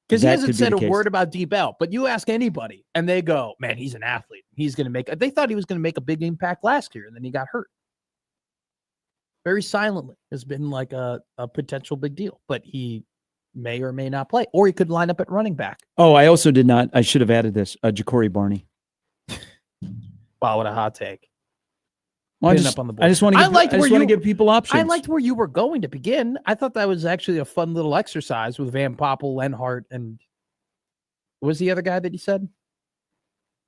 Because he that hasn't could be said the a case. word about D-Bell, but you ask anybody and they go, man, he's an athlete. He's going to make – they thought he was going to make a big impact last year, and then he got hurt. Very silently has been like a potential big deal, but he may or may not play, or he could line up at running back. Oh, I also did not. I should have added this. Ja'Cory Barney. Wow, what a hot take. Well, Pin it up on the board. I just want I to liked where you- give people options. I liked where you were going to begin. I thought that was actually a fun little exercise with Van Poppel, Lenhart, and what was the other guy that you said?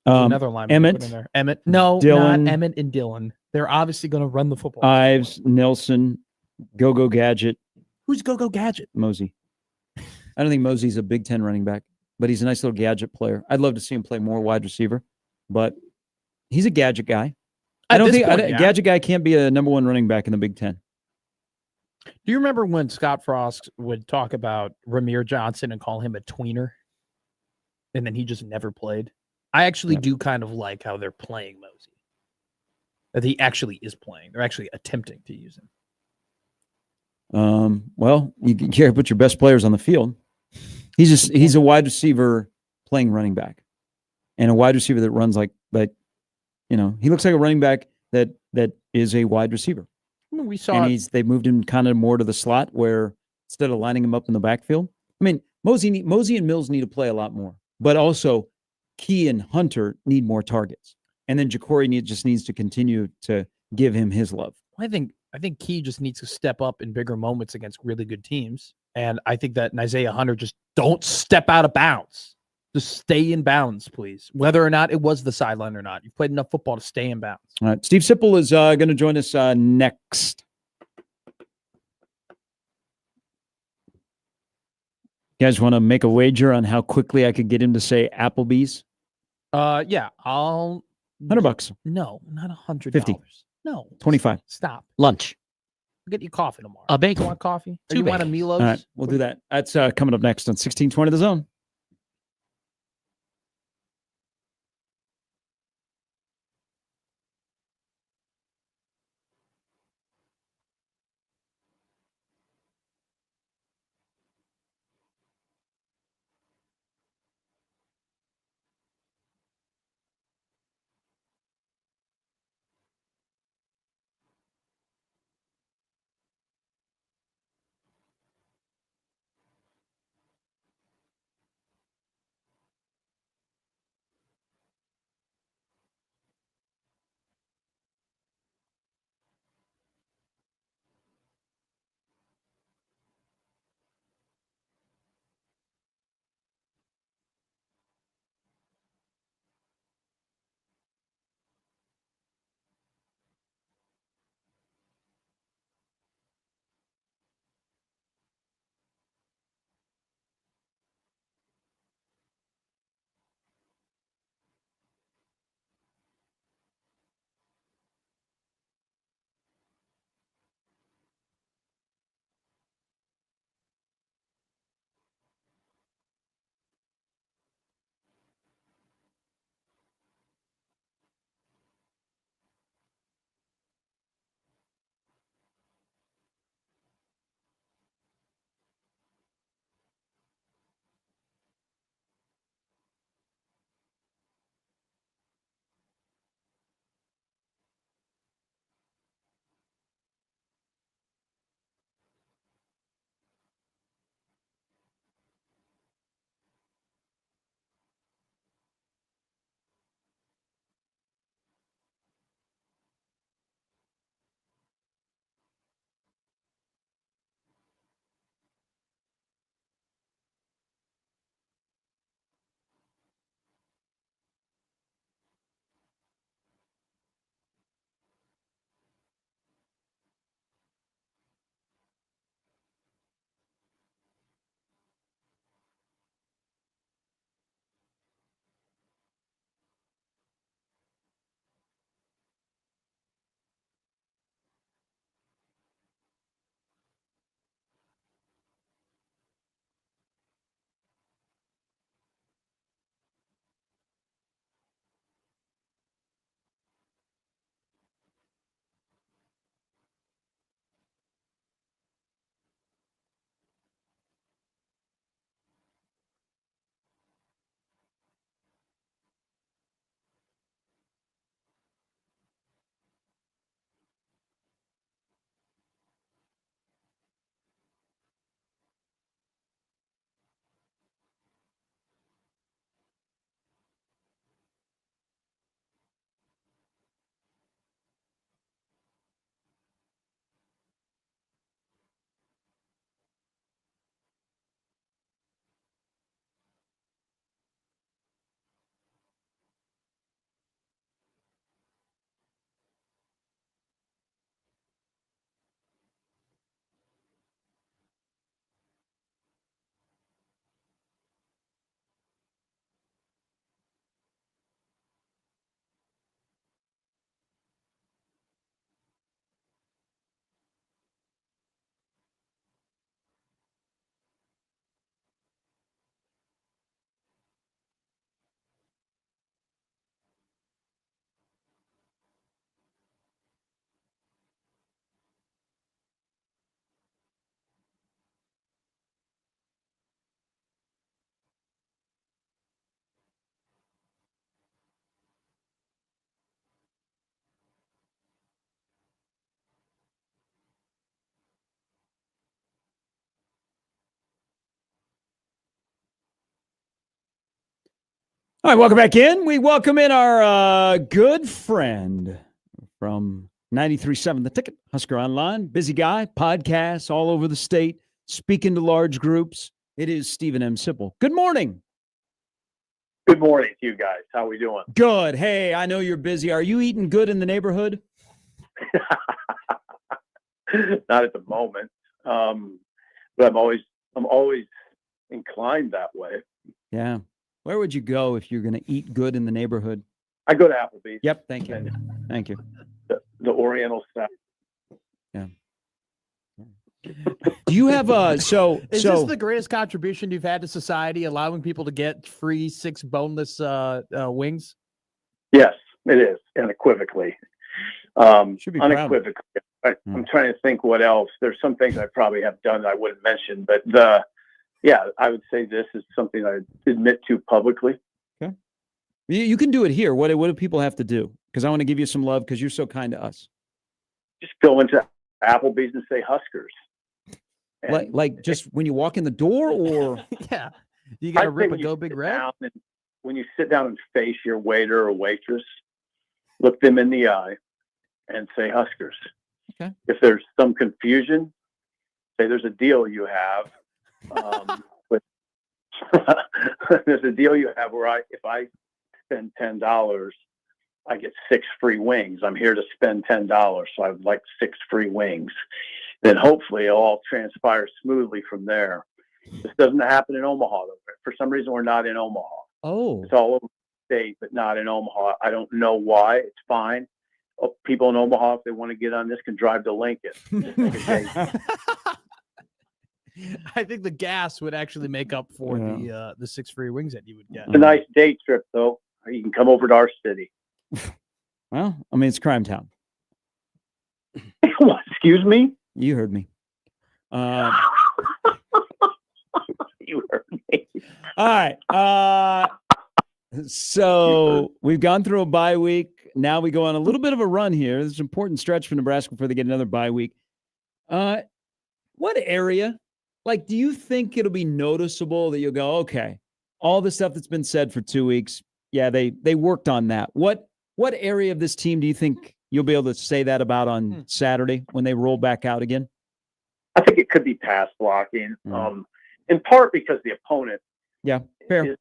Another lineman. you put Emmett, in there. Emmett. No, Dylan. not Emmett and Dylan. They're obviously going to run the football. Ives, Nelson, Go Gadget, Who's Go Gadget? Mosey. I don't think Mosey's a Big Ten running back, but he's a nice little gadget player. I'd love to see him play more wide receiver, but he's a gadget guy. At this point, a yeah. gadget guy can't be a number one running back in the Big Ten. Do you remember when Scott Frost would talk about Ramir Johnson and call him a tweener? And then he just never played. I actually Yep. do kind of like how they're playing Mosey. that he actually is playing. They're actually attempting to use him. Well, you can't put your best players on the field. He's a wide receiver playing running back, and a wide receiver that runs like he looks like a running back that is a wide receiver. I mean, we saw And they moved him kind of more to the slot where instead of lining him up in the backfield. I mean, Mosey and Mills need to play a lot more, but also Key and Hunter need more targets. And then Ja'Cory just needs to continue to give him his love. I think Key just needs to step up in bigger moments against really good teams. And I think that Isaiah Hunter just don't step out of bounds. Just stay in bounds, please. Whether or not it was the sideline or not. You've played enough football to stay in bounds. All right. Steve Sipple is going to join us next. You guys want to make a wager on how quickly I could get him to say Applebee's? Yeah, I'll $100. No, not $100. 50. No. 25. Stop. Lunch. I'll get you coffee tomorrow. A bagel. You want coffee? Or Two you want a bagels. Milo's? All right. We'll do that. That's coming up next on 1620 The Zone. All right, welcome back in. We welcome in our good friend from 93.7 The Ticket, Husker Online, busy guy, podcasts all over the state, speaking to large groups. It is Stephen M. Sipple. Good morning. Good morning to you guys. How are we doing? Good. Hey, I know you're busy. Are you eating good in the neighborhood? Not at the moment, but I'm always inclined that way. Yeah. Where would you go if you're going to eat good in the neighborhood? I go to Applebee's. Yep. Thank you. Thank you. The Oriental style. Do you have Is this the greatest contribution you've had to society, allowing people to get free 6 boneless wings? Yes, it is, unequivocally. Should be proud. Unequivocally. I'm trying to think what else. There's some things I probably have done that I wouldn't mention, but I would say this is something I admit to publicly. Okay. You can do it here. What do people have to do? Because I want to give you some love because you're so kind to us. Just go into Applebee's and say Huskers. And Like just when you walk in the door, or Yeah. You got to I'd say rip a when you Go sit Big Red? down and- when you sit down and face your waiter or waitress, look them in the eye and say Huskers. Okay. If there's some confusion, say there's a deal you have. There's a deal you have where if I spend $10, I get 6 free wings. I'm here to spend $10, so I would like 6 free wings. Then hopefully it'll all transpire smoothly from there. This doesn't happen in Omaha, though. For some reason, we're not in Omaha. oh, It's all over the state, but not in Omaha. I don't know why. It's fine. People in Omaha, if they want to get on this, can drive to Lincoln. I think the gas would actually make up for Yeah. the 6 free wings that you would get. It's a nice day trip, though. You can come over to our city. well, I mean, it's crime town. Excuse me? You heard me. You heard me. All right. So we've gone through a bye week. Now we go on a little bit of a run here. This is an important stretch for Nebraska before they get another bye week. What area? Like, do you think it'll be noticeable that you'll go, okay, all the stuff that's been said for 2 weeks, yeah, they worked on that. What area of this team do you think you'll be able to say that about on Saturday when they roll back out again? I think it could be pass blocking, Mm. in part because the opponent Yeah, fair. is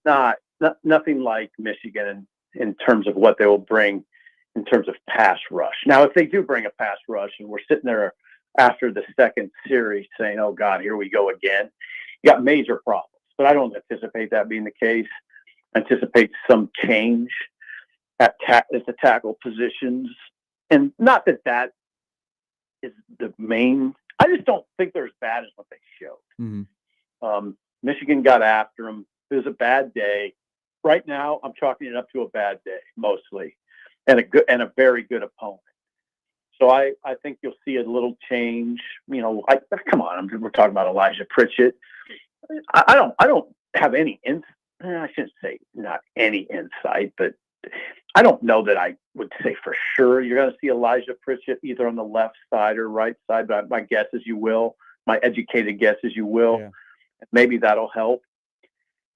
nothing like Michigan in terms of what they will bring in terms of pass rush. Now, if they do bring a pass rush and we're sitting there after the second series saying, oh, God, here we go again, you got major problems. But I don't anticipate that being the case. I anticipate some change at the tackle positions. And not that is the main. I just don't think they're as bad as what they showed. Mhm. Michigan got after them. It was a bad day. Right now, I'm chalking it up to a bad day mostly, and a very good opponent. So I think you'll see a little change. You know, come on, we're talking about Elijah Pritchett. I don't have any I shouldn't say not any insight, but I don't know that I would say for sure you're going to see Elijah Pritchett either on the left side or right side. But my guess is you will. My educated guess is you will. Yeah. Maybe that'll help.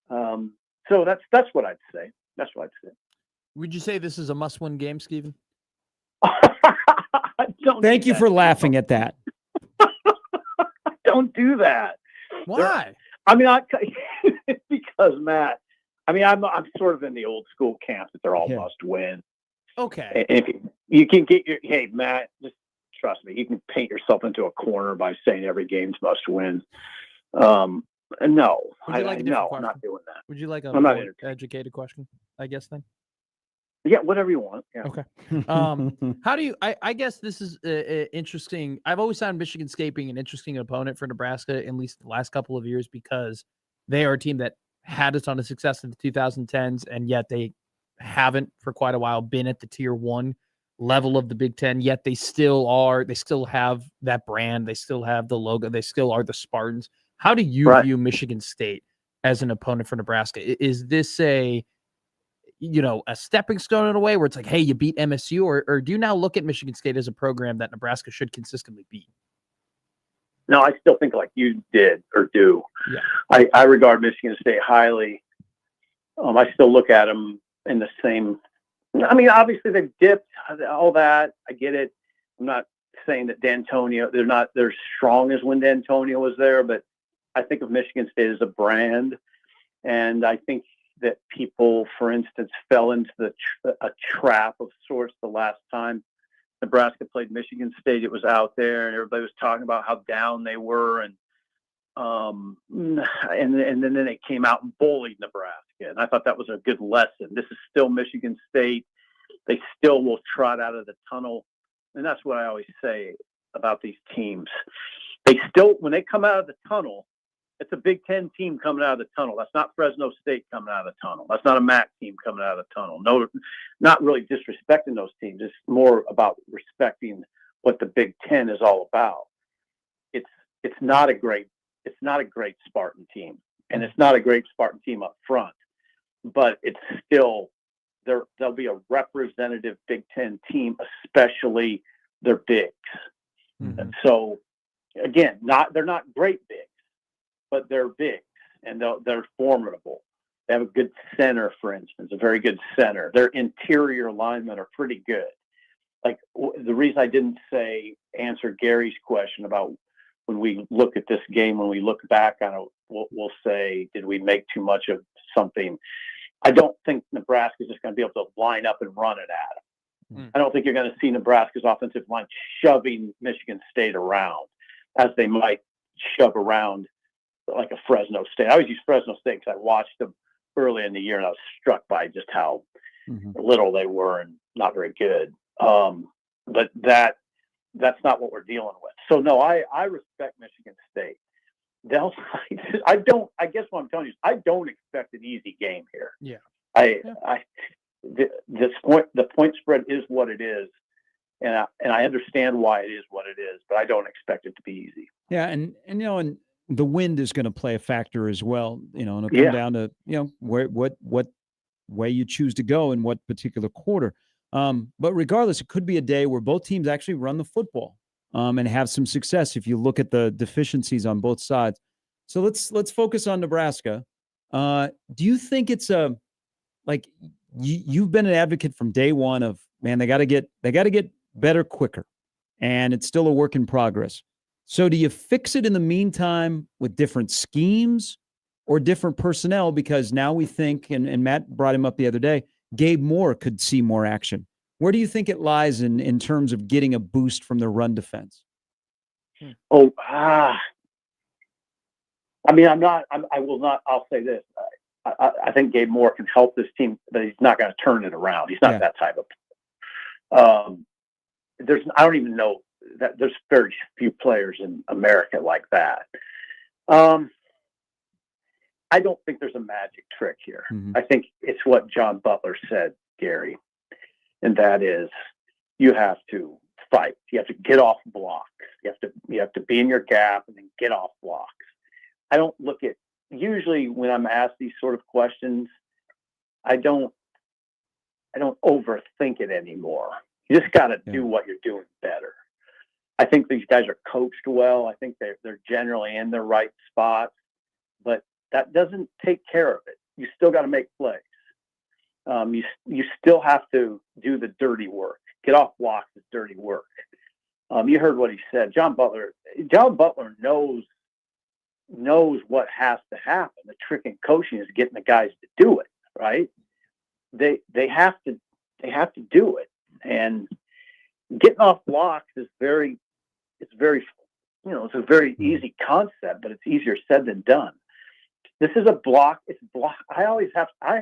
So that's what I'd say. That's what I'd say. Would you say this is a must-win game, Stephen? Don't Thank do you that. for laughing at that. Don't do that. Why? I mean, because Matt. I mean, I'm sort of in the old school camp that they're all Yeah. must win. Okay. And if you can get hey Matt, just trust me, you can paint yourself into a corner by saying every game's must win. No, Would you like a I'm different not question? doing that. Would you like a I'm not more entertained. educated question, I guess, then? Yeah, whatever you want. Yeah. Okay. How do you? I guess this is interesting. I've always found Michigan State being an interesting opponent for Nebraska, at least the last couple of years, because they are a team that had a ton of success in the 2010s, and yet they haven't for quite a while been at the tier 1 level of the Big Ten. Yet they still are. They still have that brand. They still have the logo. They still are the Spartans. How do you Right. view Michigan State as an opponent for Nebraska? Is this a stepping stone in a way where it's like, hey, you beat MSU, or do you now look at Michigan State as a program that Nebraska should consistently beat? No, I still think like you did or do. Yeah. I regard Michigan State highly. I still look at them in the same. I mean, obviously they've dipped, all that. I get it. I'm not saying that D'Antonio, they're as strong as when D'Antonio was there, but I think of Michigan State as a brand. And I think that people, for instance, fell into a trap of sorts the last time Nebraska played Michigan State. It was out there and everybody was talking about how down they were. And then they came out and bullied Nebraska. And I thought that was a good lesson. This is still Michigan State. They still will trot out of the tunnel. And that's what I always say about these teams. They still, when they come out of the tunnel, it's a Big Ten team coming out of the tunnel. That's not Fresno State coming out of the tunnel. That's not a MAC team coming out of the tunnel. No, not really disrespecting those teams. It's more about respecting what the Big Ten is all about. It's not a great Spartan team, and it's not a great Spartan team up front, but it's still there'll be a representative Big Ten team, especially their bigs. And so again, they're not great bigs, but they're bigs and they're formidable. They have a good center, for instance, a very good center. Their interior linemen are pretty good. Like the reason I didn't answer Gary's question about when we look at this game, when we look back on it, we'll say, did we make too much of something? I don't think Nebraska is just going to be able to line up and run it at them. I don't think you're going to see Nebraska's offensive line shoving Michigan State around as they might shove around like a Fresno State. I always use Fresno State because I watched them early in the year and I was struck by just how little they were and not very good. But that's not what we're dealing with. So no, I respect Michigan State. I guess what I'm telling you is I don't expect an easy game here. Yeah. The point spread is what it is. And I understand why it is what it is, but I don't expect it to be easy. Yeah. And the wind is going to play a factor as well, and it'll come down to, what way you choose to go in what particular quarter. But regardless, it could be a day where both teams actually run the football and have some success if you look at the deficiencies on both sides. So let's focus on Nebraska. Do you think it's you've been an advocate from day one of, man, they got to get better quicker, and it's still a work in progress. So do you fix it in the meantime with different schemes or different personnel? Because now we think, and Matt brought him up the other day, Gabe Moore could see more action. Where do you think it lies in terms of getting a boost from the run defense? I mean, I'll say this. I think Gabe Moore can help this team, but he's not going to turn it around. He's not that type of. I don't even know that there's very few players in America like that. I don't think there's a magic trick here. I think it's what John Butler said, Gary, and that is you have to fight. You have to get off blocks. You have to be in your gap and then get off blocks. I don't look at, usually when I'm asked these sort of questions, I don't overthink it anymore. You just got to do what you're doing better. I think these guys are coached well. I think they're generally in the right spots, but that doesn't take care of it. You still got to make plays. You still have to do the dirty work. Get off blocks is dirty work. You heard what he said. John Butler knows what has to happen. The trick in coaching is getting the guys to do it, right? They have to do it. And getting off blocks is it's a very easy concept, but it's easier said than done. This is a block. It's block. I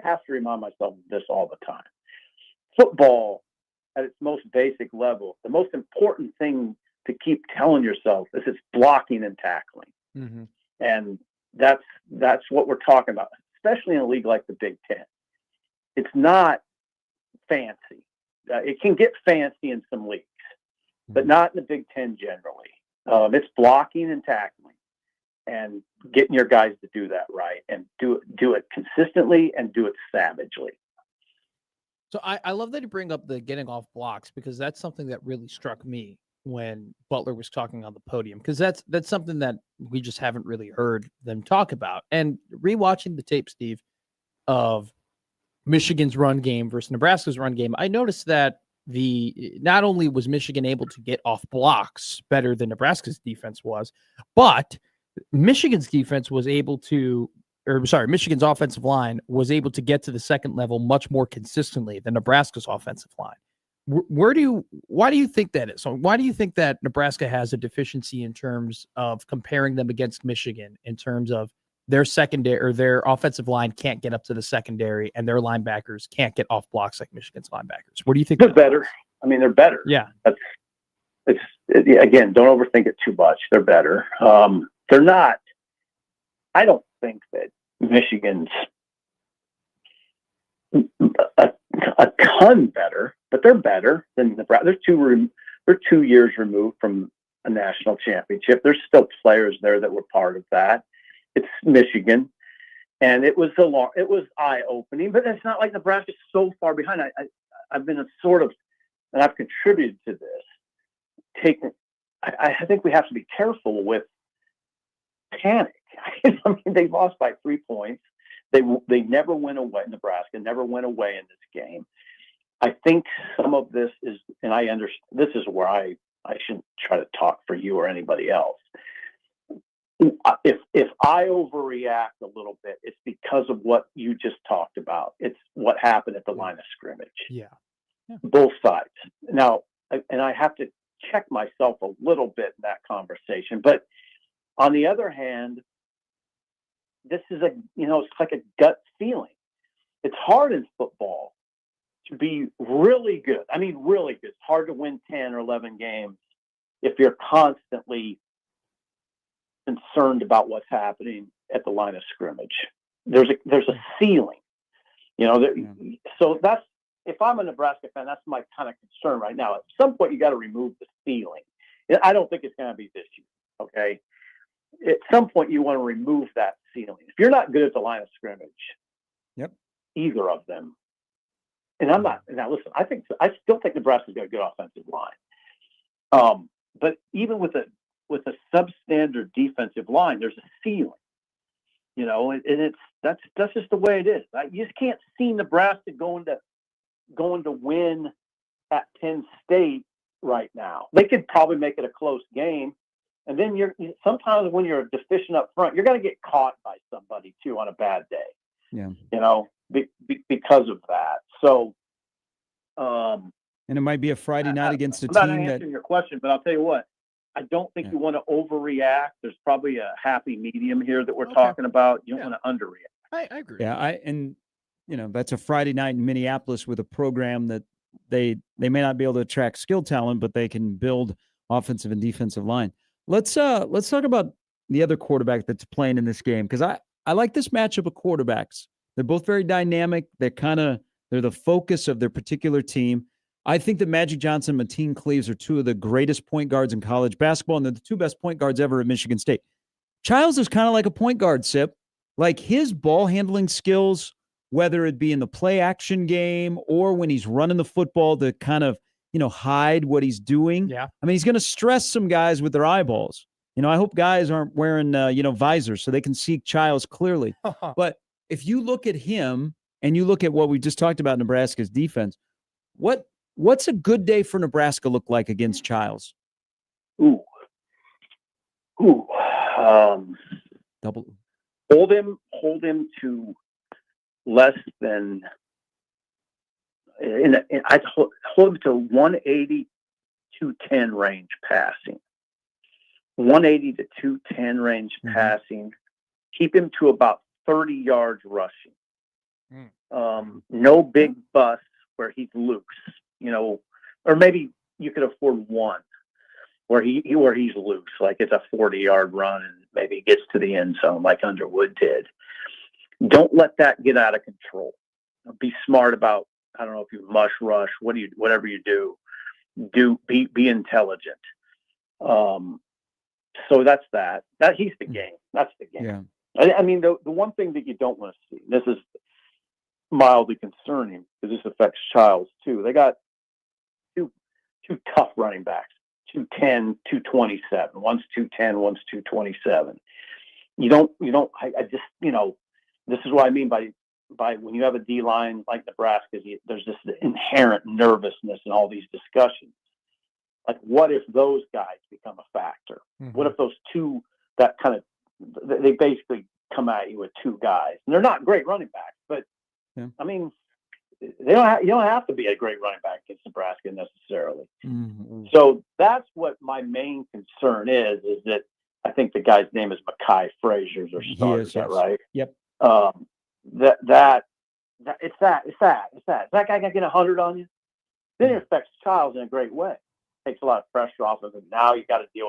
have to remind myself of this all the time. Football at its most basic level, the most important thing to keep telling yourself is it's blocking and tackling. And that's what we're talking about, especially in a league like the Big Ten. It's not fancy. It can get fancy in some leagues, but not in the Big Ten generally. It's blocking and tackling and getting your guys to do that right and do it consistently and do it savagely. So I love that you bring up the getting off blocks, because that's something that really struck me when Butler was talking on the podium, because that's something that we just haven't really heard them talk about. And rewatching the tape, Steve, of Michigan's run game versus Nebraska's run game, I noticed that not only was Michigan able to get off blocks better than Nebraska's defense was, but Michigan's defense was able to, Michigan's offensive line was able to get to the second level much more consistently than Nebraska's offensive line. Why do you think that is? So why do you think that Nebraska has a deficiency in terms of comparing them against Michigan in terms of their secondary or their offensive line can't get up to the secondary and their linebackers can't get off blocks like Michigan's linebackers? What do you think? They're better. I mean, they're better. Yeah. Again, don't overthink it too much. They're better. They're not. I don't think that Michigan's a ton better, but they're better than Nebraska. They're 2 years removed from a national championship. There's still players there that were part of that. It's Michigan, and it was eye-opening, but it's not like Nebraska's so far behind. I've been and I've contributed to this. I think we have to be careful with panic. I mean, they lost by 3 points. They never went away. Nebraska never went away in this game. I think some of this is, and I understand, this is where I shouldn't try to talk for you or anybody else. If I overreact a little bit, it's because of what you just talked about. It's what happened at the line of scrimmage. Yeah. Both sides. Now, and I have to check myself a little bit in that conversation. But on the other hand, this is it's like a gut feeling. It's hard in football to be really good. I mean, really good. It's hard to win 10 or 11 games if you're constantly concerned about what's happening at the line of scrimmage. There's a ceiling, so that's, if I'm a Nebraska fan, that's my kind of concern right now. At some point, you got to remove the ceiling. I don't think it's going to be this year. Okay. At some point, you want to remove that ceiling. If you're not good at the line of scrimmage, either of them, and I'm not. Now, listen, I still think Nebraska's got a good offensive line. But even with a substandard defensive line, there's a ceiling, and that's just the way it is. You just can't see Nebraska going to win at Penn State right now. They could probably make it a close game, and then sometimes when you're deficient up front, you're going to get caught by somebody too on a bad day. Yeah, because of that. So, and it might be a Friday night against a I'm not team answering your question, but I'll tell you what. I don't think you want to overreact. There's probably a happy medium here that we're talking about. You don't want to underreact. I agree. Yeah, that's a Friday night in Minneapolis with a program that they may not be able to attract skill talent, but they can build offensive and defensive line. Let's talk about the other quarterback that's playing in this game, because I like this matchup of quarterbacks. They're both very dynamic. They're the focus of their particular team. I think that Magic Johnson and Mateen Cleaves are two of the greatest point guards in college basketball, and they're the two best point guards ever at Michigan State. Childs is kind of like a point guard, Sip. Like, his ball handling skills, whether it be in the play action game or when he's running the football to kind of, hide what he's doing. Yeah. I mean, he's going to stress some guys with their eyeballs. I hope guys aren't wearing, visors so they can see Childs clearly. But if you look at him and you look at what we just talked about, Nebraska's defense, what's a good day for Nebraska look like against Childs? Double. Hold him to less than. I hold him to 180, 210 range passing. 180 to 210 range passing. Keep him to about 30 yards rushing. No big busts where he's loose, or maybe you could afford one where he's loose, like it's a 40-yard run and maybe he gets to the end zone like Underwood did. Don't let that get out of control. Be smart about, I don't know if you mush rush, whatever you do, be intelligent. So that's that. He's the game. That's the game. Yeah. I mean, the one thing that you don't want to see, this is mildly concerning because this affects Childs too. They got two tough running backs, 210, 227. One's 210, one's 227. I just, this is what I mean by by when you have a D line like Nebraska's, there's this inherent nervousness in all these discussions. Like, what if those guys become a factor? What if those two that kind of they basically come at you with two guys, and they're not great running backs, but I mean, you don't have to be a great running back against Nebraska necessarily. So that's what my main concern is that I think the guy's name is Mekhi Frazier or starter. Is that right? Yep. It's that. Is that guy gonna get 100 on you? Then it affects Childs in a great way. Takes a lot of pressure off of him. Now you got to deal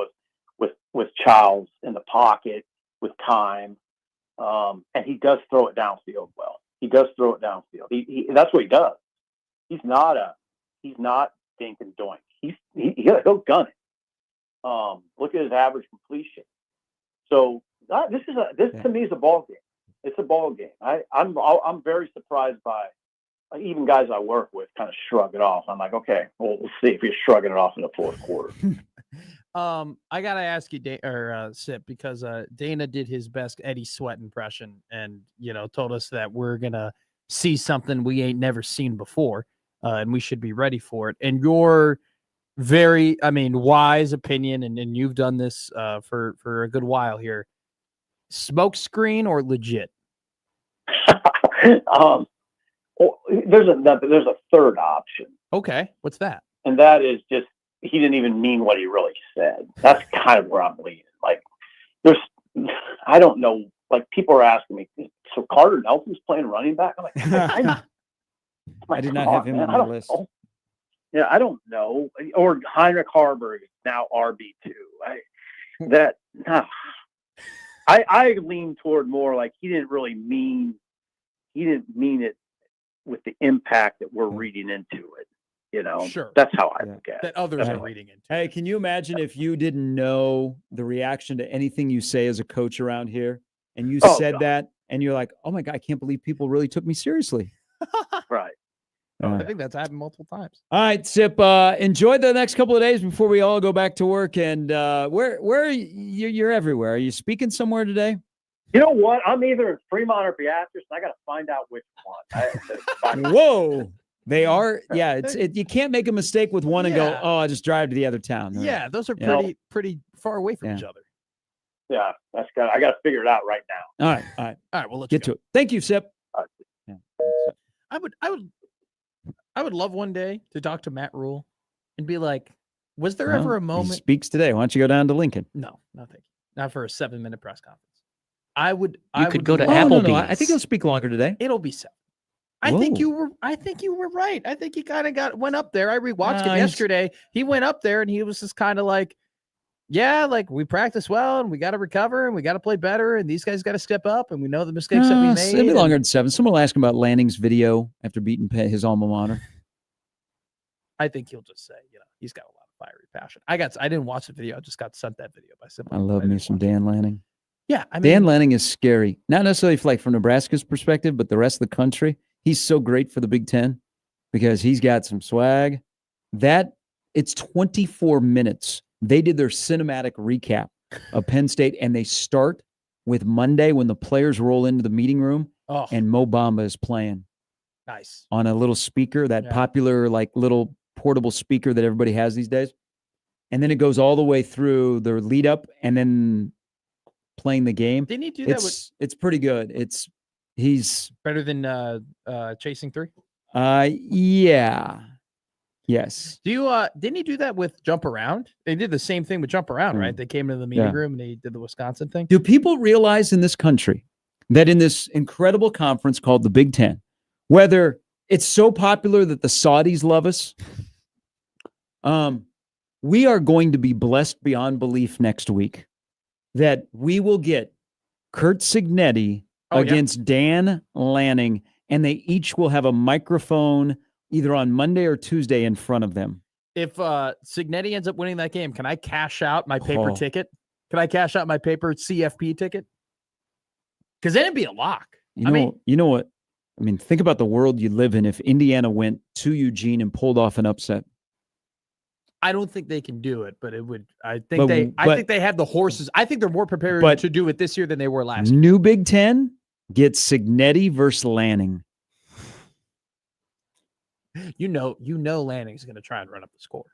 with Childs in the pocket with time, and he does throw it downfield well. He does throw it downfield. He that's what he does. He's not dink and doink. He'll gun it. Look at his average completion. So this to me is a ball game. It's a ball game. I'm very surprised by even guys I work with kind of shrug it off. I'm like, okay, well, we'll see if he's shrugging it off in the fourth quarter. I gotta ask you, Sip, because Dana did his best Eddie Sweat impression, and told us that we're gonna see something we ain't never seen before, and we should be ready for it. And your very, wise opinion, and you've done this for a good while here. Smoke screen or legit? There's a third option. Okay, what's that? And that is just he didn't even mean what he really said. That's kind of where I'm leaning. Like, I don't know. Like, people are asking me, so Carter Nelson's playing running back? I'm like, I did not have him on my list. Know. Yeah, I don't know. Or Heinrich Harburg is now RB2. I lean toward more like he didn't mean it with the impact that we're reading into it. Sure. That's how I look at it. That others are reading into. Hey, can you imagine if you didn't know the reaction to anything you say as a coach around here, and you said that, and you're like, oh my God, I can't believe people really took me seriously. Right. I think that's happened multiple times. All right, Sip. Enjoy the next couple of days before we all go back to work. And where are you? You're everywhere. Are you speaking somewhere today? You know what? I'm either in Fremont or Beatrice, and I got to find out which one. Whoa. They are. Yeah. You can't make a mistake with one and go, Yeah. oh, I'll just drive to the other town. Right? Yeah, those are pretty far away from each other. Yeah, I got to figure it out right now. All right. All right, well, let's Get to it. Thank you, Sip. I would love one day to talk to Matt Rule and be like, was there ever a He moment? speaks today. Why don't you go down to Lincoln? No, thank you. Not for a 7-minute press conference. You could go to love- Applebee's. No. I think he'll speak longer today. It'll be 7. I think you were right. I think he kind of went up there. I rewatched it yesterday. He went up there and he was just kind of like, yeah, like we practice well and we got to recover and we got to play better and these guys got to step up and we know the mistakes that we made. It'll be longer than 7. Someone will ask him about Lanning's video after beating his alma mater. I think he'll just say, he's got a lot of fiery passion. I didn't watch the video. I just got sent that video by someone. I love me some Dan Lanning. Yeah, Dan Lanning is scary. Not necessarily from Nebraska's perspective, but the rest of the country. He's so great for the Big Ten because he's got some swag. It's 24 minutes. They did their cinematic recap of Penn State, and they start with Monday when the players roll into the meeting room and Mo Bamba is playing. Nice. On a little speaker, popular little portable speaker that everybody has these days. And then it goes all the way through the lead up and then playing the game. Didn't he do that? It's pretty good. He's better than Chasing 3. Yeah. Yes. Didn't he do that with Jump Around? They did the same thing with Jump Around, right? They came into the meeting room and they did the Wisconsin thing. Do people realize in this country that in this incredible conference called the Big Ten, whether it's so popular that the Saudis love us, we are going to be blessed beyond belief next week that we will get Kurt Signetti against Dan Lanning, and they each will have a microphone either on Monday or Tuesday in front of them. If Signetti ends up winning that game, can I cash out my paper ticket? Can I cash out my paper CFP ticket? Because then it'd be a lock. You know what? Think about the world you live in if Indiana went to Eugene and pulled off an upset. I don't think they can do it, but it would. I think they have the horses. I think they're more prepared to do it this year than they were last year. New Big Ten, get Signetti versus Lanning. You know, Lanning's going to try and run up the score.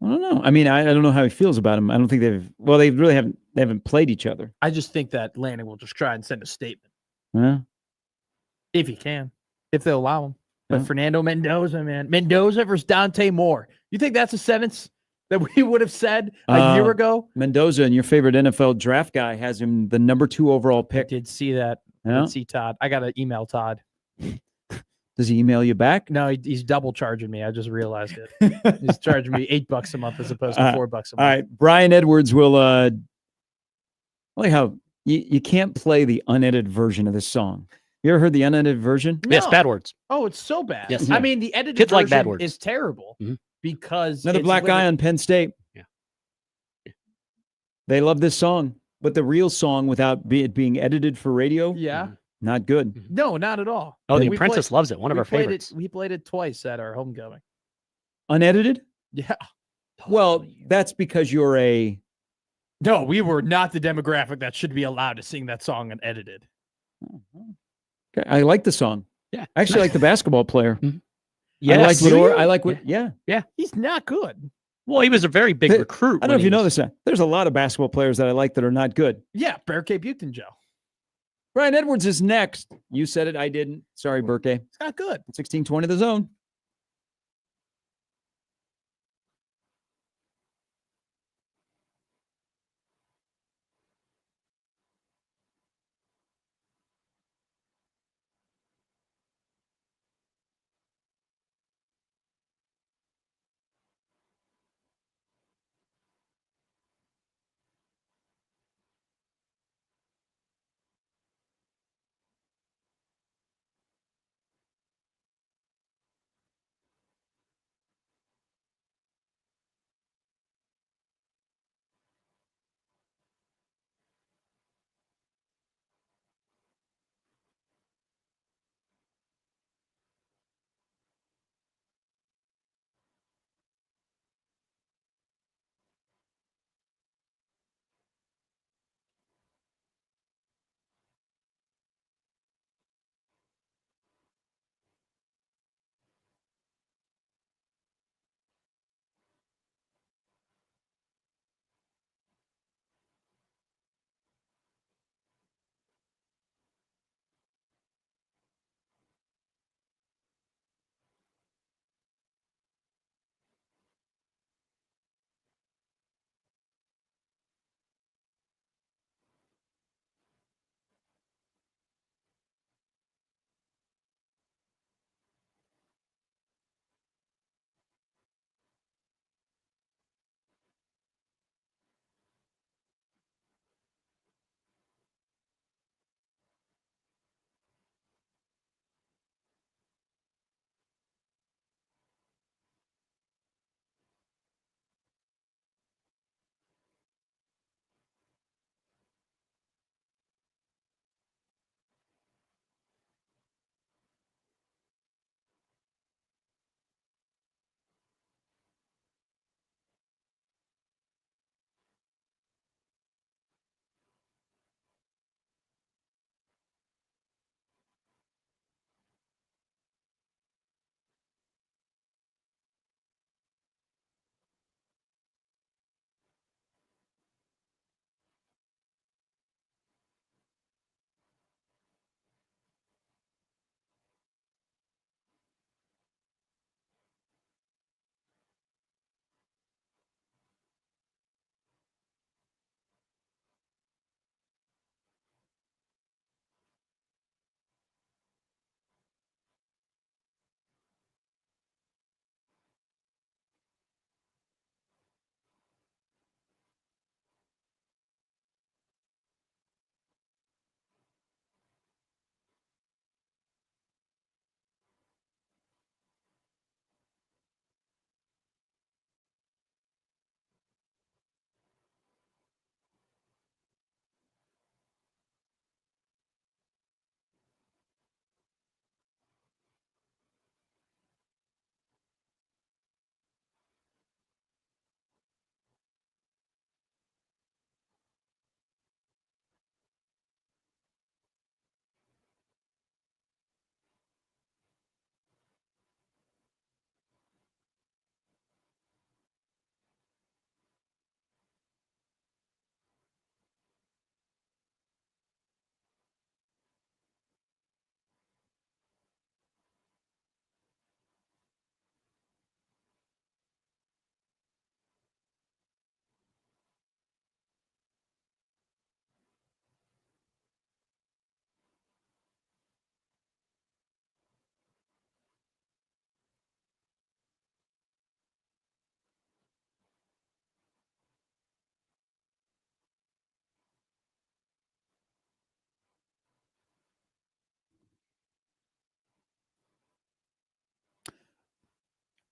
I don't know. I mean, I don't know how he feels about him. I don't think they really haven't played each other. I just think that Lanning will just try and send a statement Huh? if he can, if they'll allow him. But Yeah. Fernando Mendoza, man, Mendoza versus Dante Moore. You think that's a sentence that we would have said a year ago? Mendoza and your favorite NFL draft guy has him the number 2 overall I pick. did see that. I Yeah? did see Todd. I got to email Todd. Does he email you back? No, he's double charging me. I just realized it. He's charging me $8 a month as opposed to $4 a month. All right. Brian Edwards will I like how you can't play the unedited version of this song. You ever heard the unedited version? Yes, No. bad words. Oh, it's so bad. Yes. I mean, the edited Kids version like bad words. is terrible Mhm. because Another it's black guy literally- on Penn State. Yeah. They love this song, but the real song without it being edited for radio, Yeah. not good. No, not at all. Oh, The We Apprentice loves it. One of we our played favorites. We played it twice at our homecoming. Unedited? Yeah. Well, that's because you're a No, we were not the demographic that should be allowed to sing that song unedited. Okay, I like the song. Yeah. I actually like the basketball player. Yes. I like what yeah. He's not good. Well, he was a very big The- recruit. I don't know if you know this. There's a lot of basketball players that I like that are not good. Yeah, Bear Cape Buchton Joe. Brian Edwards is next. You said it. I didn't. Sorry, Burke. It's not good. 1620 the zone.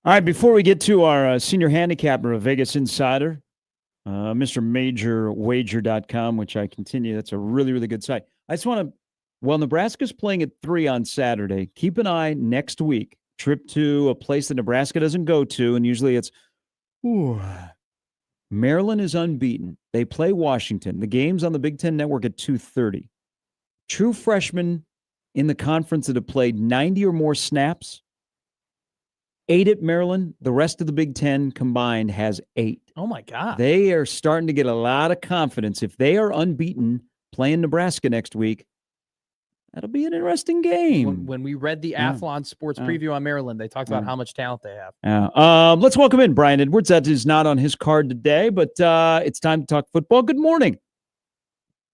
All right, before we get to our senior handicapper, a Vegas insider, Mr. MajorWager.com, which I continue. That's a really, really good site. I just want to, well, Nebraska's playing at 3 on Saturday. Keep an eye next week. Trip to a place that Nebraska doesn't go to, and usually it's, Maryland is unbeaten. They play Washington. The game's on the Big Ten Network at 2:30. True freshmen in the conference that have played 90 or more snaps, 8 at Maryland. The rest of the Big Ten combined has 8. Oh my God. They are starting to get a lot of confidence. If they are unbeaten playing Nebraska next week, that'll be an interesting game. When we read the Yeah. Athlon Sports Yeah. preview on Maryland, they talked about Yeah. how much talent they have. Let's welcome in Brian Edwards. That is not on his card today, but it's time to talk football. Good morning.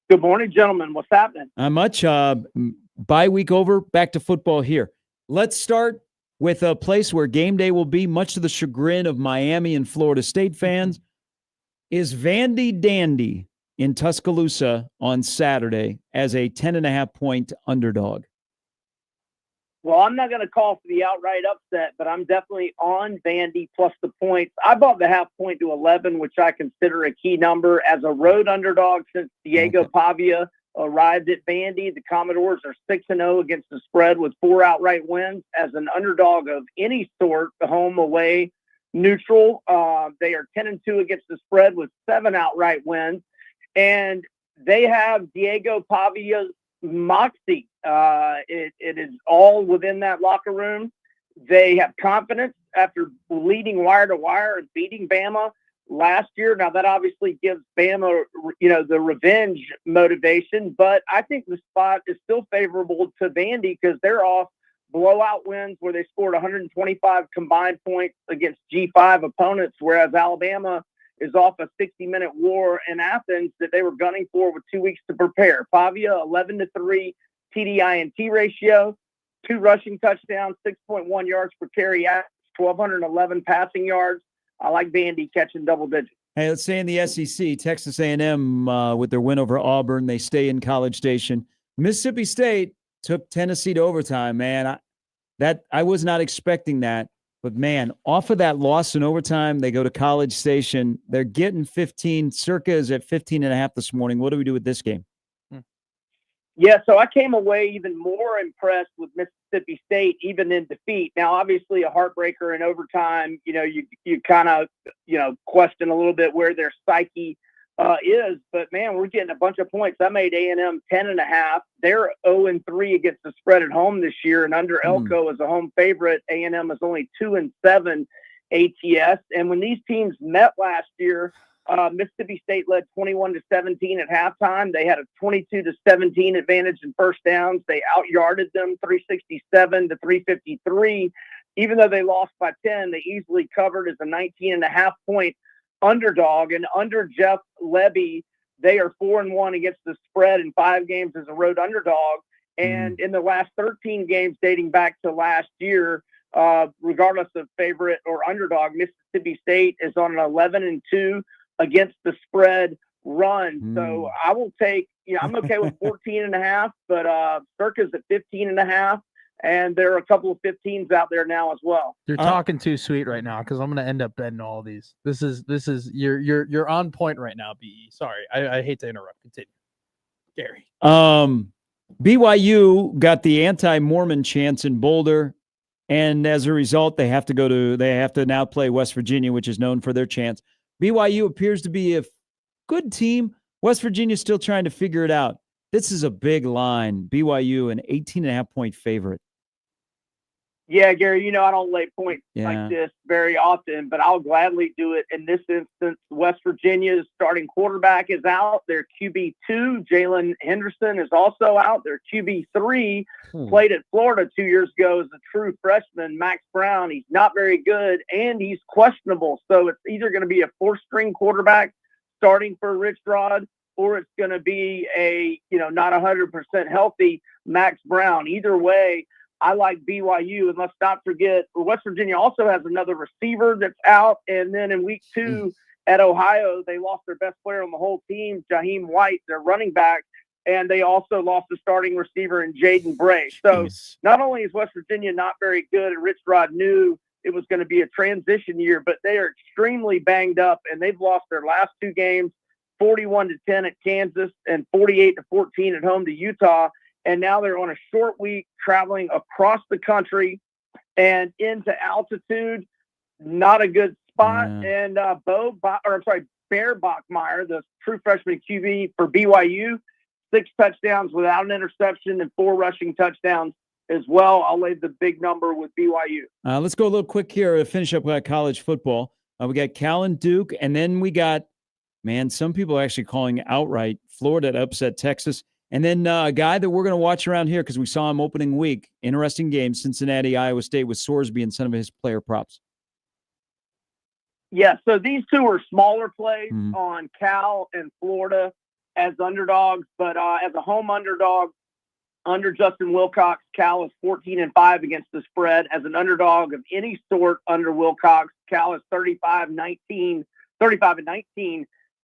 Good morning, gentlemen. What's happening? Not much. Bye week over, back to football here. Let's start with a place where game day will be, much to the chagrin of Miami and Florida State fans. Is Vandy Dandy in Tuscaloosa on Saturday as a 10.5-point underdog? Well, I'm not going to call for the outright upset, but I'm definitely on Vandy plus the points. I bought the half point to 11, which I consider a key number as a road underdog since Diego Pavia arrived at Vandy. The Commodores are 6-0 against the spread with 4 outright wins. As an underdog of any sort, home, away, neutral, they are 10-2 against the spread with 7 outright wins. And they have Diego Pavia's moxie. It is all within that locker room. They have confidence after leading wire to wire and beating Bama last year. Now that obviously gives Bama, the revenge motivation, but I think the spot is still favorable to Vandy because they're off blowout wins where they scored 125 combined points against G5 opponents, whereas Alabama is off a 60-minute war in Athens that they were gunning for with 2 weeks to prepare. Pavia, 11-3 TDI&T ratio, 2 rushing touchdowns, 6.1 yards per carry, 1,211 passing yards. I like Vandy catching double digits. Hey, let's say in the SEC, Texas A&M with their win over Auburn, they stay in College Station. Mississippi State took Tennessee to overtime, man. I was not expecting that. But, man, off of that loss in overtime, they go to College Station. They're getting 15. Circa is at 15.5 this morning. What do we do with this game? Yeah, so I came away even more impressed with Mississippi State, even in defeat. Now, obviously, a heartbreaker in overtime, you kind of, question a little bit where their psyche is. But, man, we're getting a bunch of points. I made A&M 10.5. They're 0-3 against the spread at home this year. And under Elko as a home favorite, A&M is only 2-7 ATS. And when these teams met last year, Mississippi State led 21-17 at halftime. They had a 22-17 advantage in first downs. They out-yarded them 367-353. Even though they lost by 10, they easily covered as a 19.5-point underdog. And under Jeff Lebby, they are 4-1 against the spread in 5 games as a road underdog. And in the last 13 games dating back to last year, regardless of favorite or underdog, Mississippi State is on an 11-2 against the spread run. So I will take, I'm okay with 14.5, but Circa's at 15.5. And there are a couple of 15s out there now as well. You're talking too sweet right now because I'm going to end up betting all these. This is you're on point right now, BE. Sorry, I hate to interrupt. Continue, Gary. BYU got the anti-Mormon chants in Boulder, and as a result, they have to now play West Virginia, which is known for their chants. BYU appears to be a good team. West Virginia is still trying to figure it out. This is a big line. BYU, an 18.5-point favorite. Yeah, Gary, I don't lay points like this very often, but I'll gladly do it in this instance. West Virginia's starting quarterback is out. Their QB2, Jalen Henderson, is also out. Their QB3 played at Florida 2 years ago as a true freshman, Max Brown. He's not very good, and he's questionable. So it's either going to be a 4-string quarterback starting for Rich Rod, or it's going to be a, not 100% healthy Max Brown. Either way, I like BYU, and let's not forget West Virginia also has another receiver that's out. And then in week 2 at Ohio, they lost their best player on the whole team, Jaheim White, their running back, and they also lost the starting receiver in Jaden Bray. So not only is West Virginia not very good, and Rich Rod knew it was going to be a transition year, but they are extremely banged up, and they've lost their last two games, 41-10 at Kansas and 48-14 at home to Utah. And now they're on a short week traveling across the country and into altitude. Not a good spot. Yeah. And Bear Bachmeier, the true freshman QB for BYU, 6 touchdowns without an interception and 4 rushing touchdowns as well. I'll lay the big number with BYU. Let's go a little quick here to finish up with college football. We got Cal and Duke, and then we got, some people are actually calling outright Florida to upset Texas. And then a guy that we're going to watch around here because we saw him opening week. Interesting game, Cincinnati, Iowa State with Sorsby and some of his player props. Yeah, so these two are smaller plays on Cal and Florida as underdogs, but as a home underdog under Justin Wilcox, Cal is 14-5 against the spread. As an underdog of any sort under Wilcox, Cal is 35-19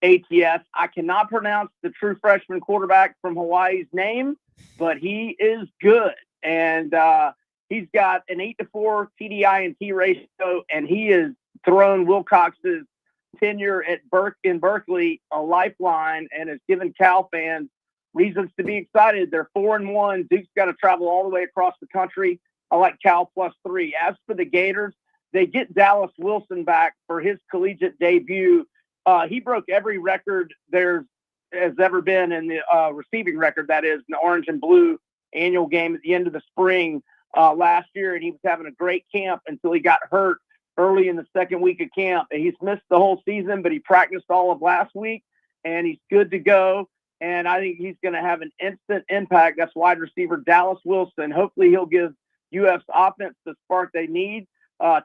ATS. I cannot pronounce the true freshman quarterback from Hawaii's name, but he is good. And he's got an 8-4 TDI&T ratio, and he is thrown Wilcox's tenure in Berkeley a lifeline and has given Cal fans reasons to be excited. They're 4-1. Duke's got to travel all the way across the country. I like Cal +3. As for the Gators, they get Dallas Wilson back for his collegiate debut. He broke every record there has ever been in the receiving record, that is, in the orange and blue annual game at the end of the spring last year, and he was having a great camp until he got hurt early in the second week of camp. And he's missed the whole season, but he practiced all of last week, and he's good to go. And I think he's going to have an instant impact. That's wide receiver Dallas Wilson. Hopefully he'll give UF's offense the spark they need.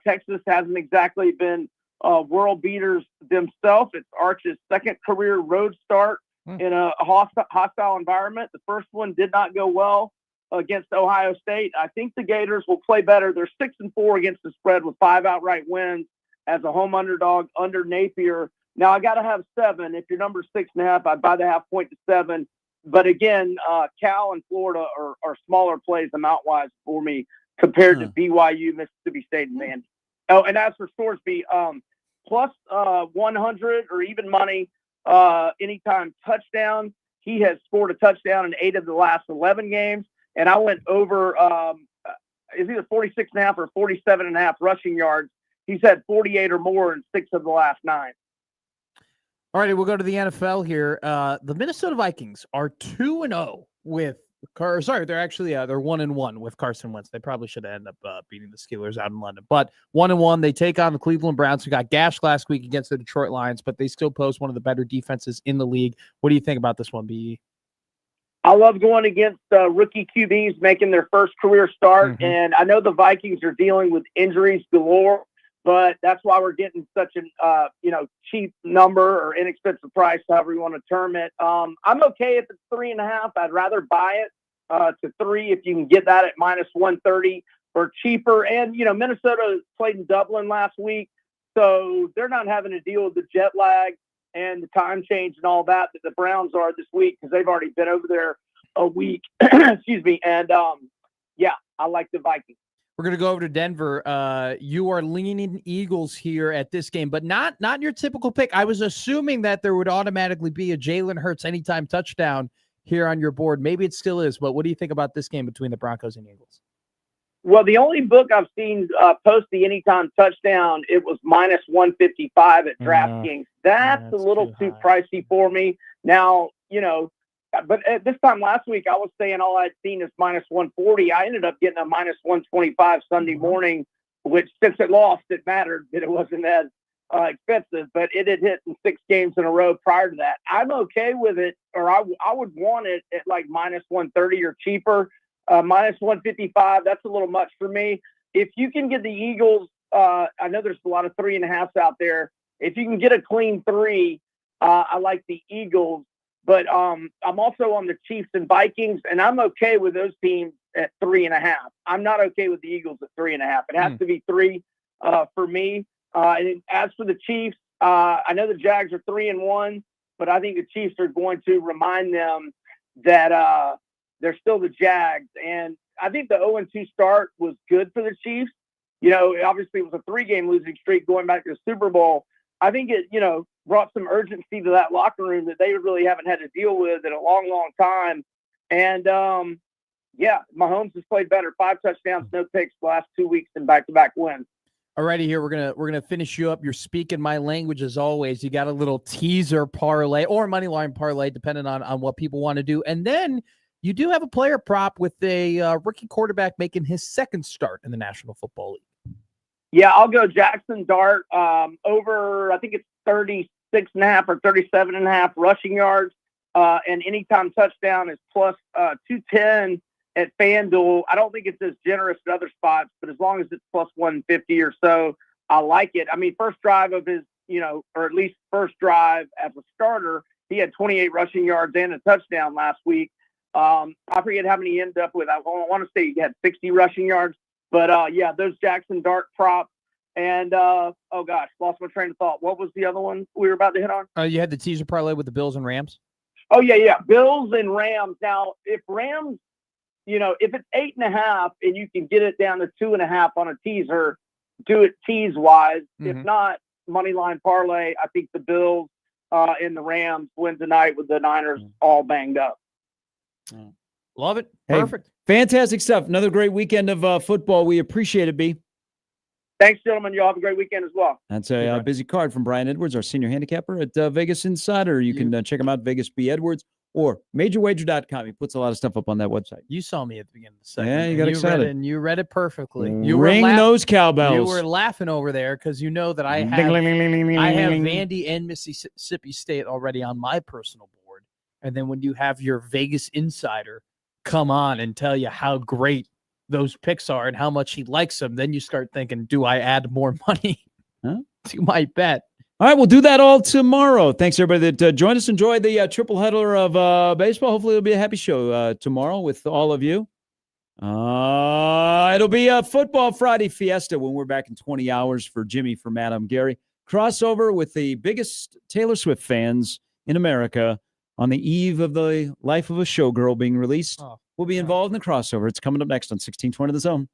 Texas hasn't exactly been world beaters themselves. It's Arch's second career road start in a hostile environment. The first one did not go well against Ohio State. I think the Gators will play better. They're 6-4 against the spread with 5 outright wins as a home underdog under Napier. Now I got to have 7. If your number's 6.5, I'd buy the half point to 7. But again, Cal and Florida are smaller plays amount-wise for me compared to BYU, Mississippi State, and Vandy. Oh, and as for Sorsby, plus 100 or even money, anytime touchdown. He has scored a touchdown in 8 of the last 11 games. And I went over, is either 46.5 or 47.5 rushing yards. He's had 48 or more in 6 of the last 9. All right, we'll go to the NFL here. The Minnesota Vikings are 2-0 with they're actually they're 1-1 with Carson Wentz. They probably should have ended up beating the Steelers out in London, but 1-1. They take on the Cleveland Browns, who got gashed last week against the Detroit Lions, but they still pose one of the better defenses in the league. What do you think about this one, BE? I love going against rookie QBs making their first career start, and I know the Vikings are dealing with injuries galore, but that's why we're getting such an cheap number or inexpensive price, however you want to term it. I'm okay if it's 3.5. I'd rather buy it to 3 if you can get that at -130 or cheaper. And Minnesota played in Dublin last week, so they're not having to deal with the jet lag and the time change and all that the Browns are this week because they've already been over there a week. Excuse me. And I like the Vikings. We're going to go over to Denver. You are leaning Eagles here at this game, but not your typical pick. I was assuming that there would automatically be a Jalen Hurts anytime touchdown here on your board. Maybe it still is, but what do you think about this game between the Broncos and Eagles? Well, the only book I've seen post the anytime touchdown, it was -155 at DraftKings. That's a little too pricey for me. Now, but at this time last week, I was saying all I'd seen is -140. I ended up getting a -125 Sunday morning, which since it lost, it mattered that it wasn't as expensive, but it had hit in 6 games in a row prior to that. I'm okay with it, or I would want it at like -130 or cheaper. -155, that's a little much for me. If you can get the Eagles, I know there's a lot of 3.5s out there. If you can get a clean 3, I like the Eagles. But I'm also on the Chiefs and Vikings, and I'm okay with those teams at 3.5. I'm not okay with the Eagles at 3.5. It has to be 3 for me. And as for the Chiefs, I know the Jags are 3-1, but I think the Chiefs are going to remind them that they're still the Jags. And I think the 0-2 start was good for the Chiefs, obviously it was a 3-game losing streak going back to the Super Bowl. I think it, brought some urgency to that locker room that they really haven't had to deal with in a long, long time. And, Mahomes has played better. 5 touchdowns, no picks the last 2 weeks in back-to-back wins. Alrighty, here we're gonna finish you up. You're speaking my language as always. You got a little teaser parlay or money line parlay, depending on what people want to do, and then you do have a player prop with a rookie quarterback making his second start in the National Football League. Yeah, I'll go Jackson Dart over. I think it's 36.5 or 37.5 rushing yards, and anytime touchdown is plus 210. At FanDuel. I don't think it's as generous at other spots, but as long as it's plus 150 or so, I like it. I mean, first drive of his, or at least first drive as a starter, he had 28 rushing yards and a touchdown last week. I forget how many he ended up with. I want to say he had 60 rushing yards, but those Jackson Dart props. And lost my train of thought. What was the other one we were about to hit on? You had the teaser parlay with the Bills and Rams. Oh yeah, Bills and Rams. Now, if Rams, if it's 8.5 and you can get it down to 2.5 on a teaser, do it tease wise. If not, money line parlay. I think the Bills and the Rams win tonight with the Niners all banged up. Love it. Hey, Perfect. Fantastic stuff. Another great weekend of football. We appreciate it, B. Thanks, gentlemen. You all have a great weekend as well. That's a busy card from Brian Edwards, our senior handicapper at Vegas Insider. You can check him out, Vegas B. Edwards. Or majorwager.com. He puts a lot of stuff up on that website. You saw me at the beginning of the segment. Yeah, you got excited. You read it perfectly. Ring those cowbells. You were laughing over there because you know that I have Vandy and Mississippi State already on my personal board. And then when you have your Vegas Insider come on and tell you how great those picks are and how much he likes them, then you start thinking, do I add more money to my bet? All right, we'll do that all tomorrow. Thanks, everybody that joined us. Enjoy the triple header of baseball. Hopefully, it'll be a happy show tomorrow with all of you. It'll be a Football Friday fiesta when we're back in 20 hours for Jimmy, for Matt, I'm Gary. Crossover with the biggest Taylor Swift fans in America on the eve of the Life of a Showgirl being released. We'll be involved in the crossover. It's coming up next on 1620 The Zone.